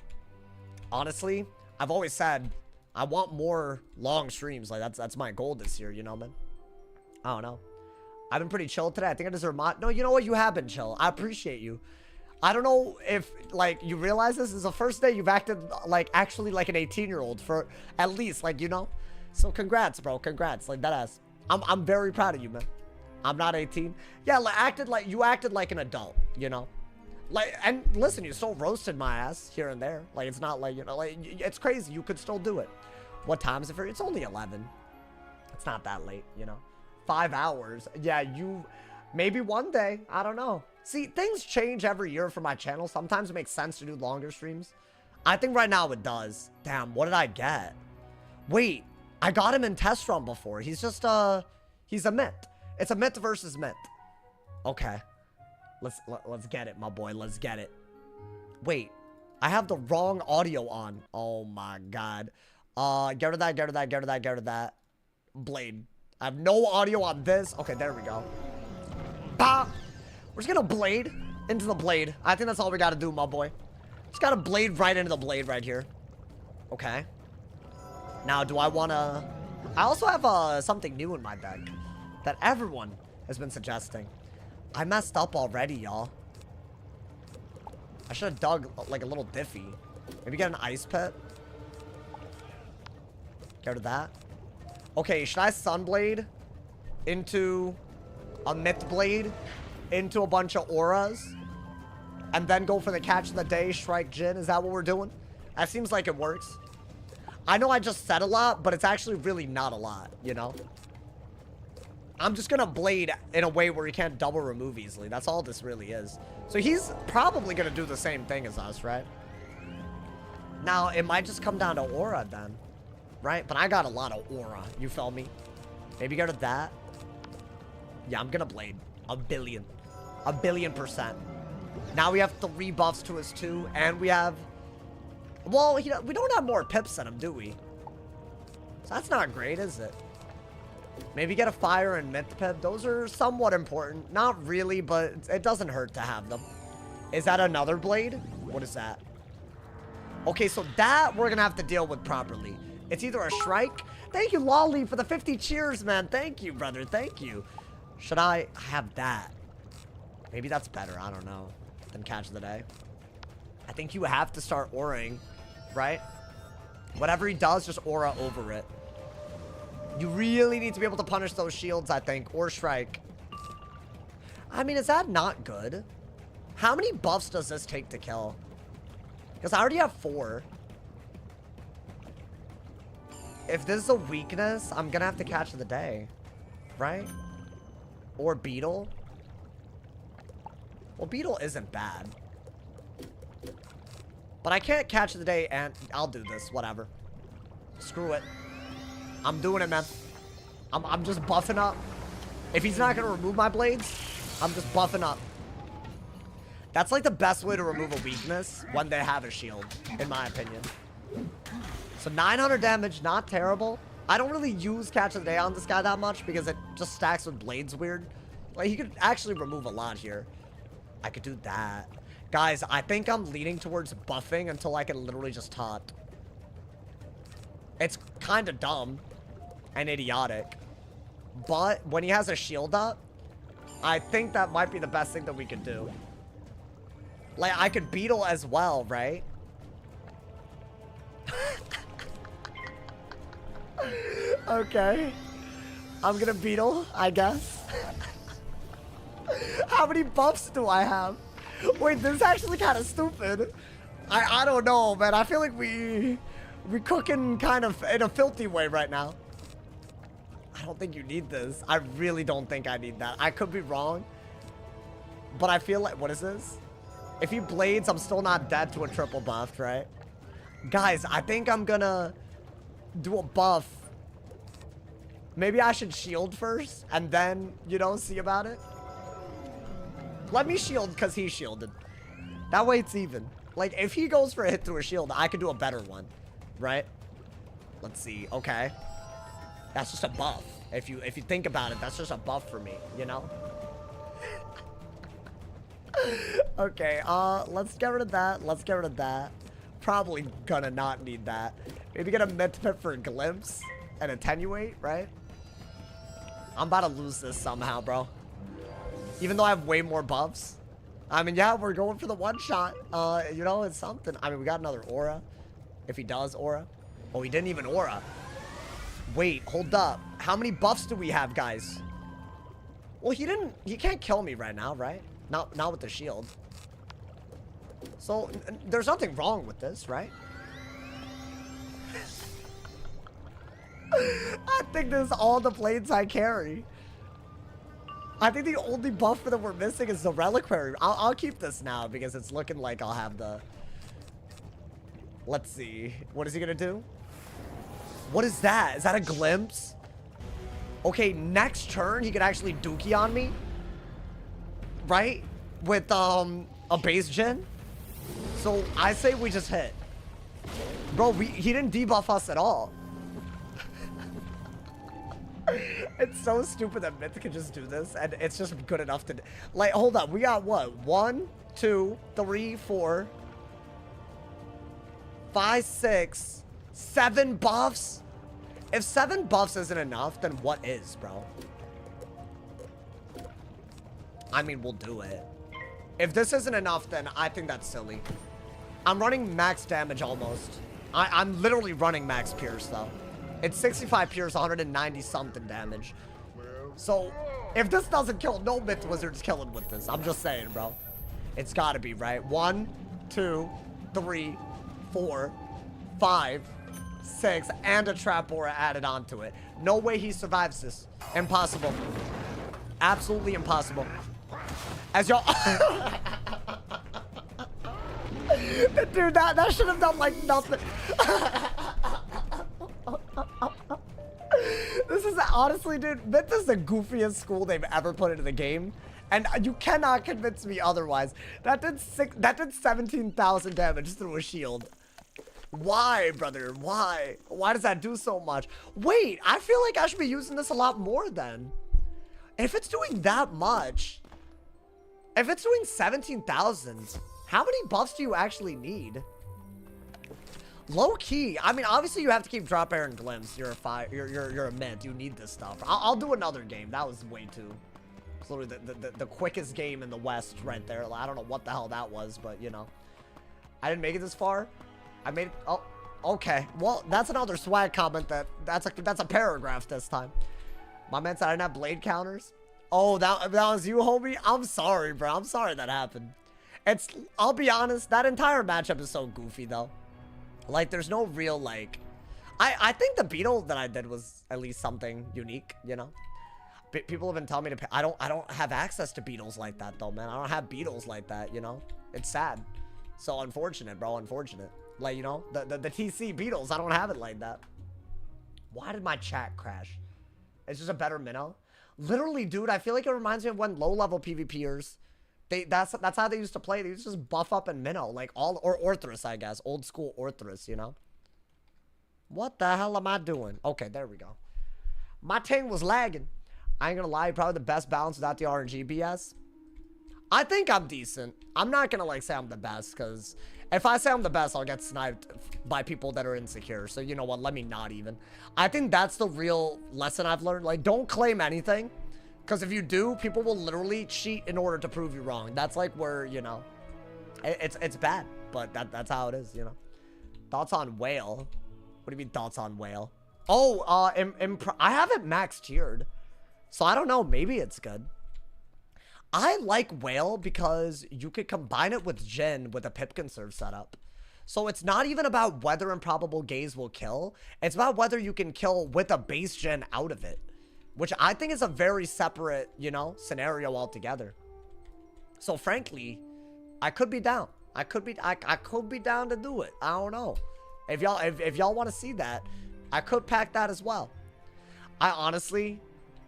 [SPEAKER 1] Honestly, I've always said I want more long streams. Like, that's my goal this year, you know, man? I don't know. I've been pretty chill today. I think I deserve No, you know what? You have been chill. I appreciate you. I don't know if, like, you realize this is the first day you've acted, like, actually like an 18-year-old for at least, like, you know? So congrats, bro. Congrats. Like, that ass. I'm very proud of you, man. I'm not 18. Yeah, like, you acted like an adult, you know? Like, and listen, you still roasted my ass here and there. Like, it's not like, you know, like, it's crazy. You could still do it. What time is it for you? It's only 11. It's not that late, you know? 5 hours. Yeah, maybe one day. I don't know. See, things change every year for my channel. Sometimes it makes sense to do longer streams. I think right now it does. Damn, what did I get? Wait, I got him in test run before. He's just, he's a myth. It's a myth versus myth. Okay. Let's get it, my boy. Let's get it. Wait, I have the wrong audio on. Oh my god. Get rid of that, get rid of that, get rid of that, get rid of that. Blade. I have no audio on this. Okay, there we go. Bah! We're just gonna blade into the blade. I think that's all we gotta do, my boy. Just gotta blade right into the blade right here. Okay. Now, do I wanna... I also have something new in my deck that everyone has been suggesting. I messed up already, y'all. I should have dug like a little diffy. Maybe get an ice pit. Get rid of that. Okay, should I Sunblade into a Myth Blade into a bunch of auras and then go for the catch of the day, Shrike Jin? Is that what we're doing? That seems like it works. I know I just said a lot, but it's actually really not a lot, you know? I'm just gonna blade in a way where he can't double remove easily. That's all this really is. So he's probably gonna do the same thing as us, right? Now, it might just come down to aura then, right? But I got a lot of aura, you feel me? Maybe get rid of that. Yeah, I'm gonna blade. A billion. A billion%. Now we have 3 buffs to his 2, and we have... Well, we don't have more pips than him, do we? So that's not great, is it? Maybe get a fire and myth pip. Those are somewhat important. Not really, but it doesn't hurt to have them. Is that another blade? What is that? Okay, so that we're gonna have to deal with properly. It's either a Shrike. Thank you, Lolly, for the 50 cheers, man. Thank you, brother. Thank you. Should I have that? Maybe that's better. I don't know. Than catch of the day. I think you have to start auraing, right? Whatever he does, just aura over it. You really need to be able to punish those shields, I think, or Shrike. I mean, is that not good? How many buffs does this take to kill? Because I already have 4. If this is a weakness, I'm gonna have to catch the day, right? Or Beetle. Well, Beetle isn't bad. But I can't catch the day, and I'll do this, whatever. Screw it. I'm doing it, man. I'm just buffing up. If he's not gonna remove my blades, I'm just buffing up. That's like the best way to remove a weakness when they have a shield, in my opinion. So 900 damage, not terrible. I don't really use catch of the day on this guy that much because it just stacks with blades weird. Like, he could actually remove a lot here. I could do that. Guys, I think I'm leaning towards buffing until I can literally just taunt. It's kind of dumb and idiotic. But when he has a shield up, I think that might be the best thing that we could do. Like, I could Beetle as well, right? Okay. I'm gonna Beetle, I guess. How many buffs do I have? Wait, this is actually kind of stupid. I don't know, man. I feel like we cooking kind of in a filthy way right now. I don't think you need this. I really don't think I need that. I could be wrong. But I feel like, what is this? If he blades, I'm still not dead to a triple buff, right? Guys, I think I'm gonna do a buff. Maybe I should shield first and then, you know, see about it. Let me shield because he shielded. That way it's even. Like, if he goes for a hit through a shield, I could do a better one, right? Let's see. Okay. That's just a buff. If you think about it, that's just a buff for me, you know? Okay, let's get rid of that. Let's get rid of that. Probably gonna not need that. Maybe get a myth pit for a glimpse and attenuate, right? I'm about to lose this somehow, bro. Even though I have way more buffs. I mean, yeah, we're going for the one shot. You know, it's something. I mean, we got another aura. If he does aura. Oh, he didn't even aura. Wait, hold up. How many buffs do we have, guys? Well, he can't kill me right now, right? Not with the shield. So, there's nothing wrong with this, right? I think this is all the planes I carry. I think the only buffer that we're missing is the reliquary. I'll keep this now because it's looking like I'll have the... Let's see. What is he gonna do? What is that? Is that a glimpse? Okay, next turn he could actually dookie on me. Right? With a base gen. So I say we just hit. Bro, he didn't debuff us at all. It's so stupid that Myth can just do this, and it's just good enough to... Like, hold up. We got what? 1, 2, 3, 4, 5, 6, 7 buffs? If 7 buffs isn't enough, then what is, bro? I mean, we'll do it. If this isn't enough, then I think that's silly. I'm running max damage almost. I'm literally running max pierce, though. It's 65 pierce, 190 something damage. So, if this doesn't kill, no Myth Wizard's killing with this. I'm just saying, bro. It's gotta be, right? 1, 2, 3, 4, 5, 6, and a trap aura added onto it. No way he survives this. Impossible. Absolutely impossible. As y'all... Dude, that should have done, like, nothing. This is honestly, dude, Myth is the goofiest school they've ever put into the game, and you cannot convince me otherwise. That did 17,000 damage through a shield. Why, brother? Why? Why does that do so much? Wait, I feel like I should be using this a lot more then. If it's doing that much, if it's doing 17,000, how many buffs do you actually need? Low key, I mean, obviously you have to keep drop air and glimpse. You're a mint. You need this stuff. I'll do another game. That was way too. It's literally the quickest game in the West right there. I don't know what the hell that was, but you know, I didn't make it this far. I made it. Oh, okay. Well, that's another swag comment. That's a paragraph this time. My man said I didn't have blade counters. Oh, that was you, homie. I'm sorry, bro. I'm sorry that happened. I'll be honest. That entire matchup is so goofy though. Like, there's no real, like... I think the beetle that I did was at least something unique, you know? People have been telling me to pay... I don't have access to beetles like that, though, man. I don't have beetles like that, you know? It's sad. So unfortunate, bro. Unfortunate. Like, you know? The TC beetles, I don't have it like that. Why did my chat crash? It's just a better minnow. Literally, dude, I feel like it reminds me of when low-level PvPers... That's how they used to play. They used to just buff up and minnow, like or Orthrus, I guess. Old school Orthrus, you know? What the hell am I doing? Okay, there we go. My ting was lagging. I ain't gonna lie, probably the best balance without the RNG BS. I think I'm decent. I'm not gonna like say I'm the best, because if I say I'm the best, I'll get sniped by people that are insecure. So you know what? Let me not even. I think that's the real lesson I've learned. Like, don't claim anything. Because if you do, people will literally cheat in order to prove you wrong. That's like where, you know, it's bad. But that's how it is, you know. Thoughts on whale? What do you mean thoughts on whale? Oh, I have it max tiered. So I don't know. Maybe it's good. I like whale because you could combine it with Jin with a pip conserve setup. So it's not even about whether improbable gaze will kill. It's about whether you can kill with a base Jin out of it. Which I think is a very separate, you know, scenario altogether. So frankly, I could be down. I could be down to do it. I don't know. If y'all want to see that, I could pack that as well. I honestly,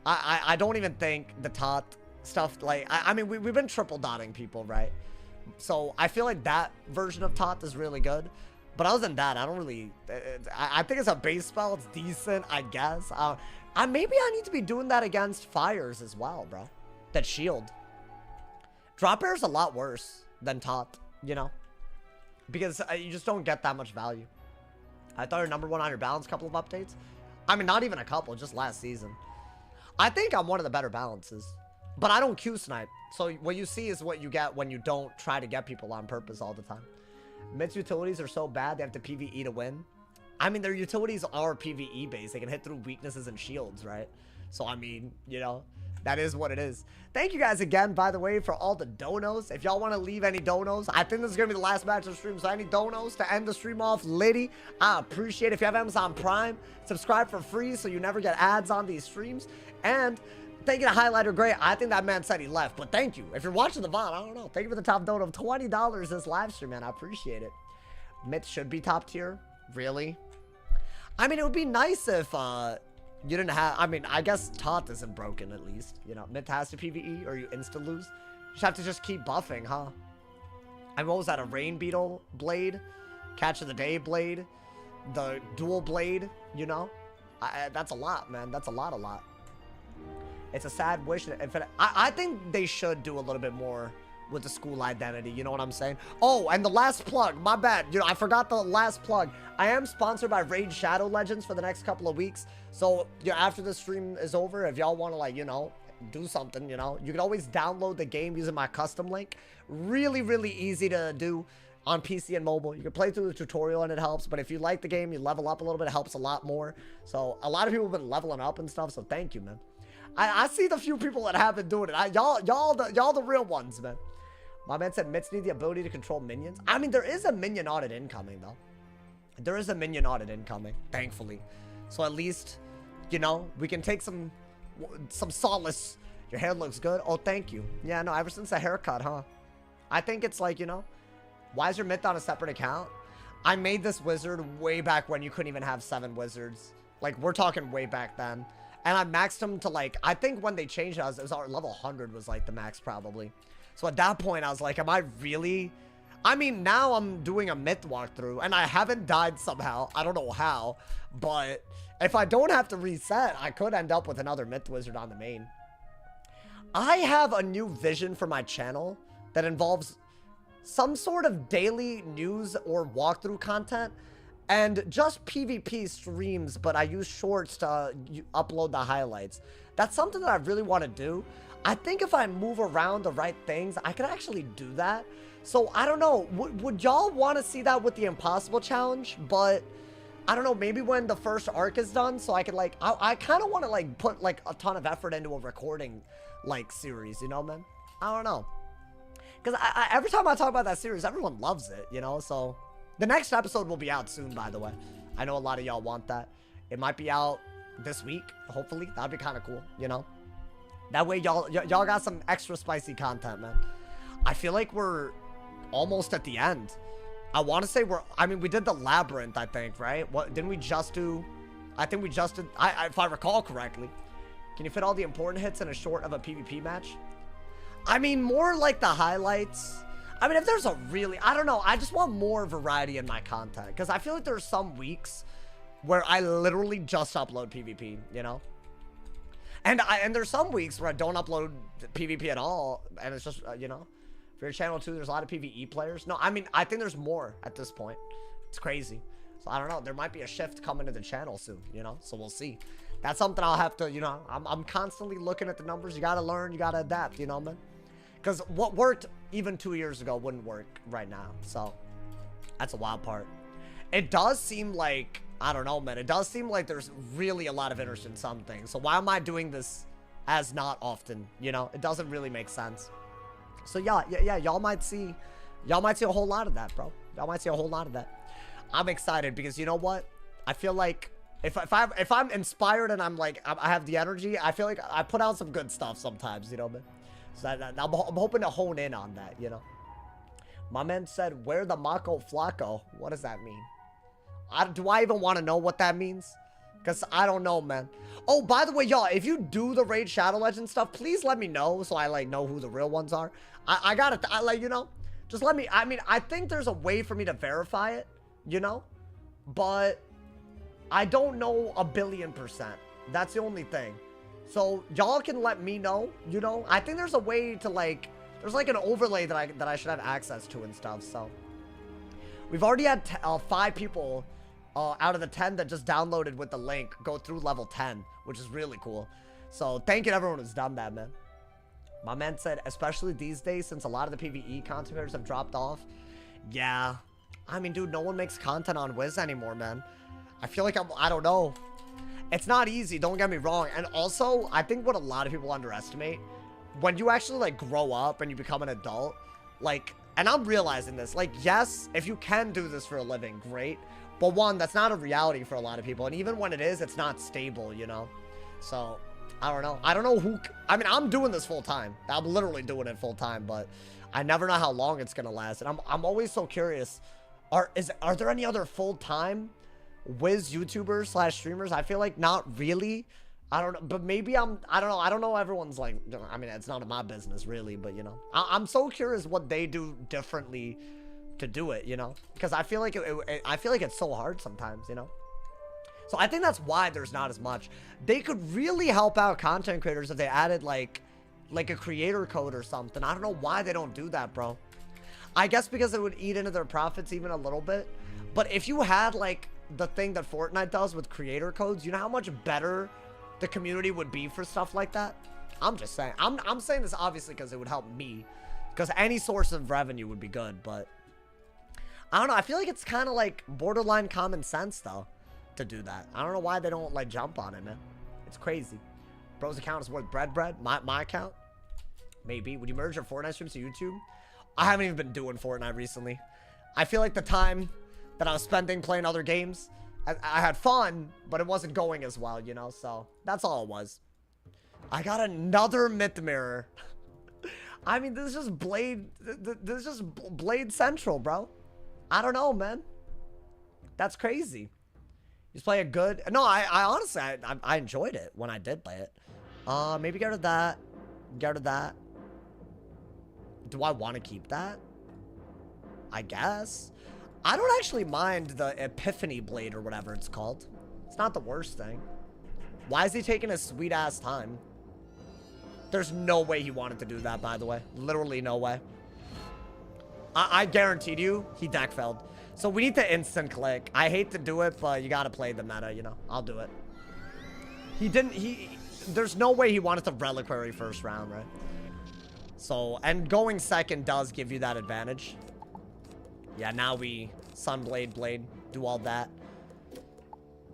[SPEAKER 1] I don't even think the tot stuff, like, I mean, we've been triple dotting people, right? So I feel like that version of tot is really good. But other than that, I don't really, I think it's a base spell. It's decent, I guess. Maybe I need to be doing that against fires as well, bro. That shield. Drop air is a lot worse than tot, you know? Because you just don't get that much value. I thought you're #1 on your balance couple of updates. I mean, not even a couple, just last season. I think I'm one of the better balances. But I don't Q snipe. So what you see is what you get when you don't try to get people on purpose all the time. Myth's utilities are so bad, they have to PvE to win. I mean, their utilities are PvE based. They can hit through weaknesses and shields, right? So, I mean, you know, That is what it is. Thank you guys again, by the way, for all the donos. If y'all want to leave any donos, I think this is going to be the last match of the stream. So any donos to end the stream off, Liddy, I appreciate it. If you have Amazon Prime, subscribe for free so you never get ads on these streams. And thank you to Highlighter Gray. I think that man said he left, but thank you. If you're watching the VOD, I don't know. Thank you for the top dono of $20 this live stream, man. I appreciate it. Myth should be top tier. Really? I mean, it would be nice if, you didn't have, I mean, I guess Taunt isn't broken at least. You know, Myth has to PvE or you insta lose. You just have to just keep buffing, huh? I mean, what was that? A Rain Beetle blade? Catch of the Day blade? The dual blade, you know? That's a lot, man. That's a lot. It's a sad wish. I think they should do a little bit more with the school identity, you know what I'm saying? Oh, and the last plug, my bad. You know, I forgot the last plug. I am sponsored by Raid Shadow Legends for the next couple of weeks. So, you know, after the stream is over, if y'all want to, like, you know, do something, you know, you can always download the game using my custom link. Really, really easy to do on PC and mobile. You can play through the tutorial and it helps, but if you like the game, you level up a little bit, it helps a lot more. So, a lot of people have been leveling up and stuff, so thank you, man. I see the few people that have been doing it. Y'all the real ones, man. My man said Mitts need the ability to control minions. I mean, there is a minion audit incoming, though. There is a minion audit incoming, thankfully. So at least, you know, we can take some solace. Your hair looks good. Oh, thank you. Yeah, no, ever since the haircut, huh? I think it's like, you know, why is your Myth on a separate account? I made this wizard way back when you couldn't even have 7 wizards. Like, we're talking way back then. And I maxed them to, like, I think when they changed it, it was our level 100 was, like, the max, probably. So at that point, I was like, am I really... I mean, now I'm doing a Myth walkthrough, and I haven't died somehow. I don't know how, but if I don't have to reset, I could end up with another Myth wizard on the main. I have a new vision for my channel that involves some sort of daily news or walkthrough content, and just PvP streams, but I use shorts to upload the highlights. That's something that I really want to do. I think if I move around the right things, I could actually do that. So, I don't know. Would y'all want to see that with the Impossible Challenge? But, I don't know. Maybe when the first arc is done, so I could, like... I kind of want to, like, put, like, a ton of effort into a recording, like, series, you know, man? I don't know. Because every time I talk about that series, everyone loves it, you know? So, the next episode will be out soon, by the way. I know a lot of y'all want that. It might be out this week, hopefully. That'd be kind of cool, you know? That way, y'all got some extra spicy content, man. I feel like we're almost at the end. I want to say I mean, we did the labyrinth, I think, right? What didn't we just do? I think we just did, if I recall correctly. Can you fit all the important hits in a short of a PvP match? I mean, more like the highlights. I mean, if there's a really, I don't know. I just want more variety in my content. Because I feel like there's some weeks where I literally just upload PvP, you know? And there's some weeks where I don't upload PvP at all, and it's just, you know, for your channel too, there's a lot of PvE players. No, I mean, I think there's more at this point. It's crazy. So I don't know, there might be a shift coming to the channel soon, you know, so we'll see. That's something I'll have to, you know, I'm constantly looking at the numbers. You gotta learn, you gotta adapt, you know, man. Because what worked even 2 years ago wouldn't work right now. So that's a wild part. It does seem like, I don't know, man. It does seem like there's really a lot of interest in some things. So why am I doing this as not often? You know, it doesn't really make sense. So yeah, y'all might see a whole lot of that, bro. Y'all might see a whole lot of that. I'm excited because you know what? I feel like if I'm inspired and I'm like, I have the energy, I feel like I put out some good stuff sometimes, you know, man. So I'm hoping to hone in on that, you know. My man said, where the Mako Flaco? What does that mean? Do I even want to know what that means? Because I don't know, man. Oh, by the way, y'all, if you do the Raid Shadow Legend stuff, please let me know so I, like, know who the real ones are. I gotta, like, you know, just let me, I mean, I think there's a way for me to verify it, you know? But I don't know 1,000,000,000%. That's the only thing. So y'all can let me know, you know? I think there's a way to, like, there's, like, an overlay that I should have access to and stuff, so. We've already had 5 people out of the 10 that just downloaded with the link go through level 10, which is really cool. So thank you to everyone who's done that, man. My man said, especially these days, since a lot of the PvE content creators have dropped off. Yeah. I mean, dude, no one makes content on WIZ anymore, man. I feel like I don't know. It's not easy, don't get me wrong. And also, I think what a lot of people underestimate, when you actually, like, grow up and you become an adult, like, and I'm realizing this, like, yes, if you can do this for a living, great. But one, that's not a reality for a lot of people. And even when it is, it's not stable, you know? So, I don't know. I don't know who, I mean, I'm doing this full time. I'm literally doing it full time, but I never know how long it's gonna last. And I'm always so curious, are there any other full-time WIZ YouTubers / streamers? I feel like not really. I don't know, but maybe I don't know. I don't know. Everyone's like, I mean, it's none of my business really, but you know, I'm so curious what they do differently to do it, you know, because I feel like I feel like it's so hard sometimes, you know. So I think that's why there's not as much. They could really help out content creators if they added like a creator code or something. I don't know why they don't do that, bro. I guess because it would eat into their profits even a little bit. But if you had like the thing that Fortnite does with creator codes, you know how much better the community would be for stuff like that? I'm just saying. I'm saying this obviously because it would help me. Because any source of revenue would be good, but I don't know. I feel like it's kind of like borderline common sense though to do that. I don't know why they don't like jump on it, man. It's crazy. Bro's account is worth bread. My account? Maybe. Would you merge your Fortnite streams to YouTube? I haven't even been doing Fortnite recently. I feel like the time that I was spending playing other games, I had fun, but it wasn't going as well, you know? So, that's all it was. I got another myth mirror. I mean, this is just Blade... This is just Blade Central, bro. I don't know, man. That's crazy. You just play a good... No, I honestly, I enjoyed it when I did play it. Maybe get rid of that. Get rid of that. Do I want to keep that? I guess. I don't actually mind the Epiphany Blade or whatever it's called. It's not the worst thing. Why is he taking his sweet ass time? There's no way he wanted to do that, by the way. Literally no way. I guaranteed you he deck felled. So we need to instant click. I hate to do it, but you gotta play the meta, you know. I'll do it. There's no way he wanted to reliquary first round, right? So, and going second does give you that advantage. Yeah, now we Sunblade, Blade, do all that.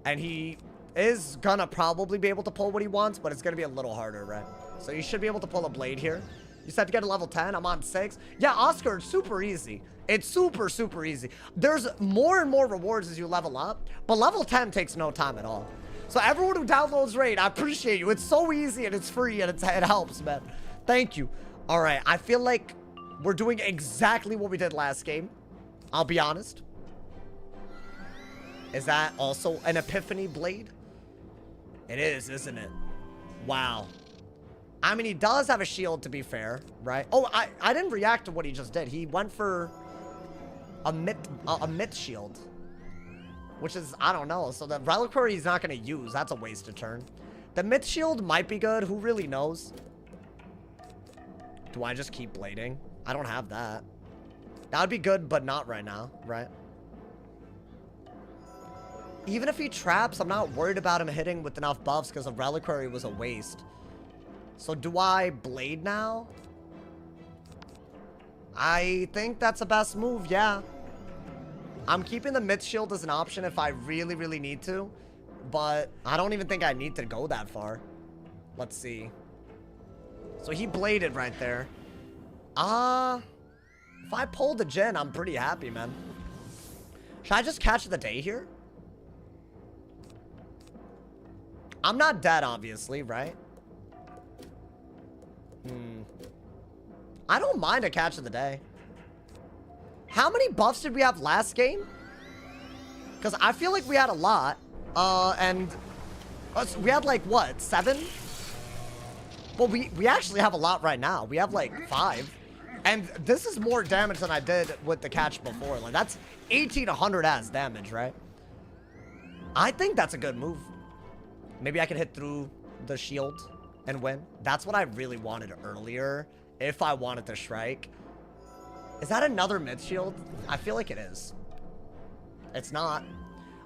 [SPEAKER 1] And he is gonna probably be able to pull what he wants, but it's gonna be a little harder, right? So you should be able to pull a Blade here. You said to get a level 10, I'm on 6. Yeah, Oscar, it's super easy. It's super, super easy. There's more and more rewards as you level up, but level 10 takes no time at all. So everyone who downloads Raid, I appreciate you. It's so easy and it's free and it helps, man. Thank you. All right, I feel like we're doing exactly what we did last game. I'll be honest. Is that also an Epiphany Blade? It is, isn't it? Wow. I mean, he does have a shield, to be fair, right? Oh, I didn't react to what he just did. He went for a myth shield, which is, I don't know. So the reliquary he's not going to use. That's a waste of turn. The myth shield might be good. Who really knows? Do I just keep blading? I don't have that. That would be good, but not right now, right? Even if he traps, I'm not worried about him hitting with enough buffs because the reliquary was a waste. So do I blade now? I think that's the best move, yeah. I'm keeping the myth shield as an option if I really, really need to. But I don't even think I need to go that far. Let's see. So he bladed right there. If I pull the Jhin, I'm pretty happy, man. Should I just catch the day here? I'm not dead, obviously, right? I don't mind a catch of the day. How many buffs did we have last game? Because I feel like we had a lot. And we had like, what, 7? Well, we actually have a lot right now. We have like 5. And this is more damage than I did with the catch before. Like, that's 1800 as damage, right? I think that's a good move. Maybe I can hit through the shield and win. That's what I really wanted earlier. If I wanted to strike. Is that another mid shield? I feel like it is. It's not.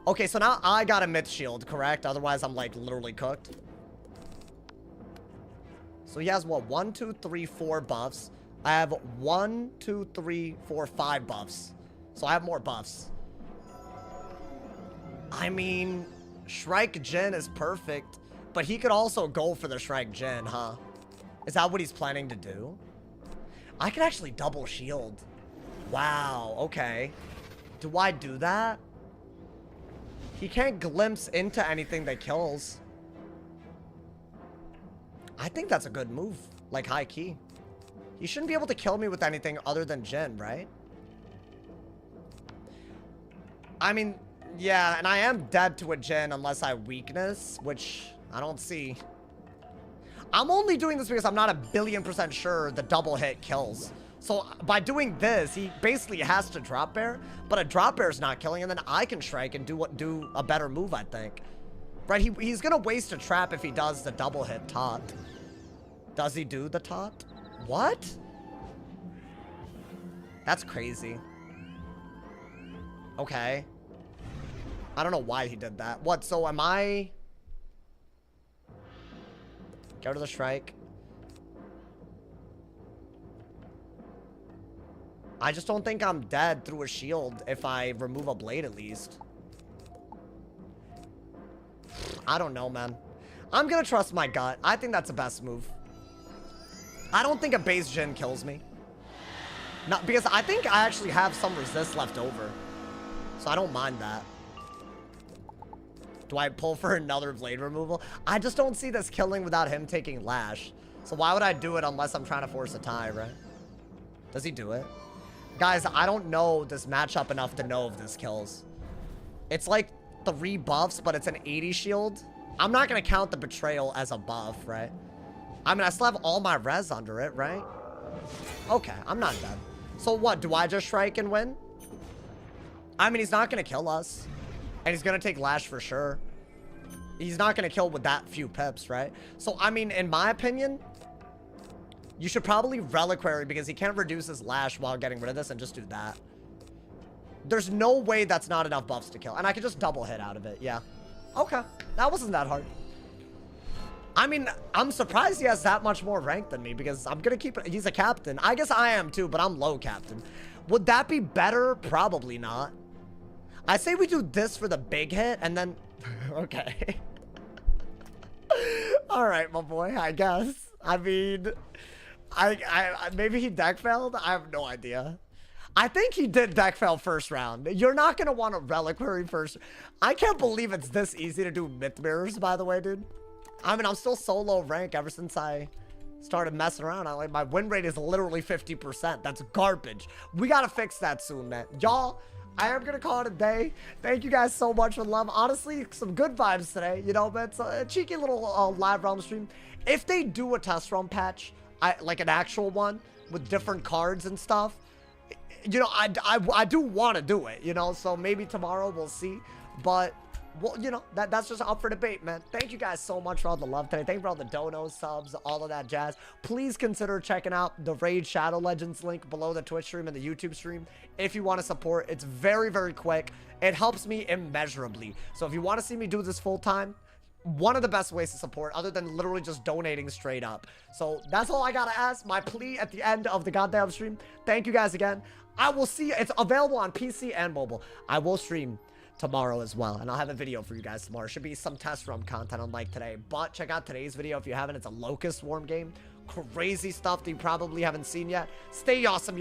[SPEAKER 1] Okay, so now I got a mid shield, correct? Otherwise, I'm like literally cooked. So he has what? 1, 2, 3, 4 buffs. I have 1, 2, 3, 4, 5 buffs. So I have more buffs. I mean, Shrike Jin is perfect, but he could also go for the Shrike Jin, huh? Is that what he's planning to do? I can actually double shield. Wow, okay. Do I do that? He can't glimpse into anything that kills. I think that's a good move, like high key. He shouldn't be able to kill me with anything other than Jin, right? I mean, yeah, and I am dead to a Jin unless I weakness, which I don't see. I'm only doing this because I'm not 1,000,000,000% sure the double hit kills. So by doing this, he basically has to drop bear, but a drop bear is not killing, and then I can strike and do a better move, I think. Right, he's gonna waste a trap if he does the double hit taunt. Does he do the taunt? What? That's crazy. Okay. I don't know why he did that. What, so am I... Go to the strike. I just don't think I'm dead through a shield if I remove a blade at least. I don't know, man. I'm gonna trust my gut. I think that's the best move. I don't think a base Jin kills me. Not because I think I actually have some resist left over. So I don't mind that. Do I pull for another blade removal? I just don't see this killing without him taking lash. So why would I do it unless I'm trying to force a tie, right? Does he do it? Guys, I don't know this matchup enough to know if this kills. It's like 3 buffs, but it's an 80 shield. I'm not going to count the betrayal as a buff, right? I mean, I still have all my res under it, right? Okay, I'm not dead. So what, do I just strike and win? I mean, he's not going to kill us. And he's going to take lash for sure. He's not going to kill with that few pips, right? So, I mean, in my opinion, you should probably reliquary because he can't reduce his lash while getting rid of this and just do that. There's no way that's not enough buffs to kill. And I could just double hit out of it, yeah. Okay, that wasn't that hard. I mean, I'm surprised he has that much more rank than me because I'm going to keep it. He's a captain. I guess I am too, but I'm low captain. Would that be better? Probably not. I say we do this for the big hit and then... Okay. All right, my boy, I guess. I mean, I maybe he deck failed. I have no idea. I think he did deck fail first round. You're not going to want to reliquary first. I can't believe it's this easy to do myth mirrors, by the way, dude. I mean, I'm still so low rank ever since I started messing around. My win rate is literally 50%. That's garbage. We got to fix that soon, man. Y'all, I am going to call it a day. Thank you guys so much for the love. Honestly, some good vibes today. You know, but it's a cheeky little live realm stream. If they do a test realm patch, like an actual one with different cards and stuff, you know, I do want to do it, you know, so maybe tomorrow we'll see. But, well, you know, that's just up for debate, man. Thank you guys so much for all the love today. Thank you for all the donos, subs, all of that jazz. Please consider checking out the Raid Shadow Legends link below the Twitch stream and the YouTube stream if you want to support. It's very, very quick. It helps me immeasurably. So if you want to see me do this full time, one of the best ways to support other than literally just donating straight up. So that's all I gotta ask. My plea at the end of the goddamn stream. Thank you guys again. I will see you. It's available on PC and mobile. I will stream tomorrow as well, and I'll have a video for you guys tomorrow. Should be some test room content unlike today, but check out today's video if you haven't. It's a Locust Swarm game. Crazy stuff that you probably haven't seen yet. Stay awesome.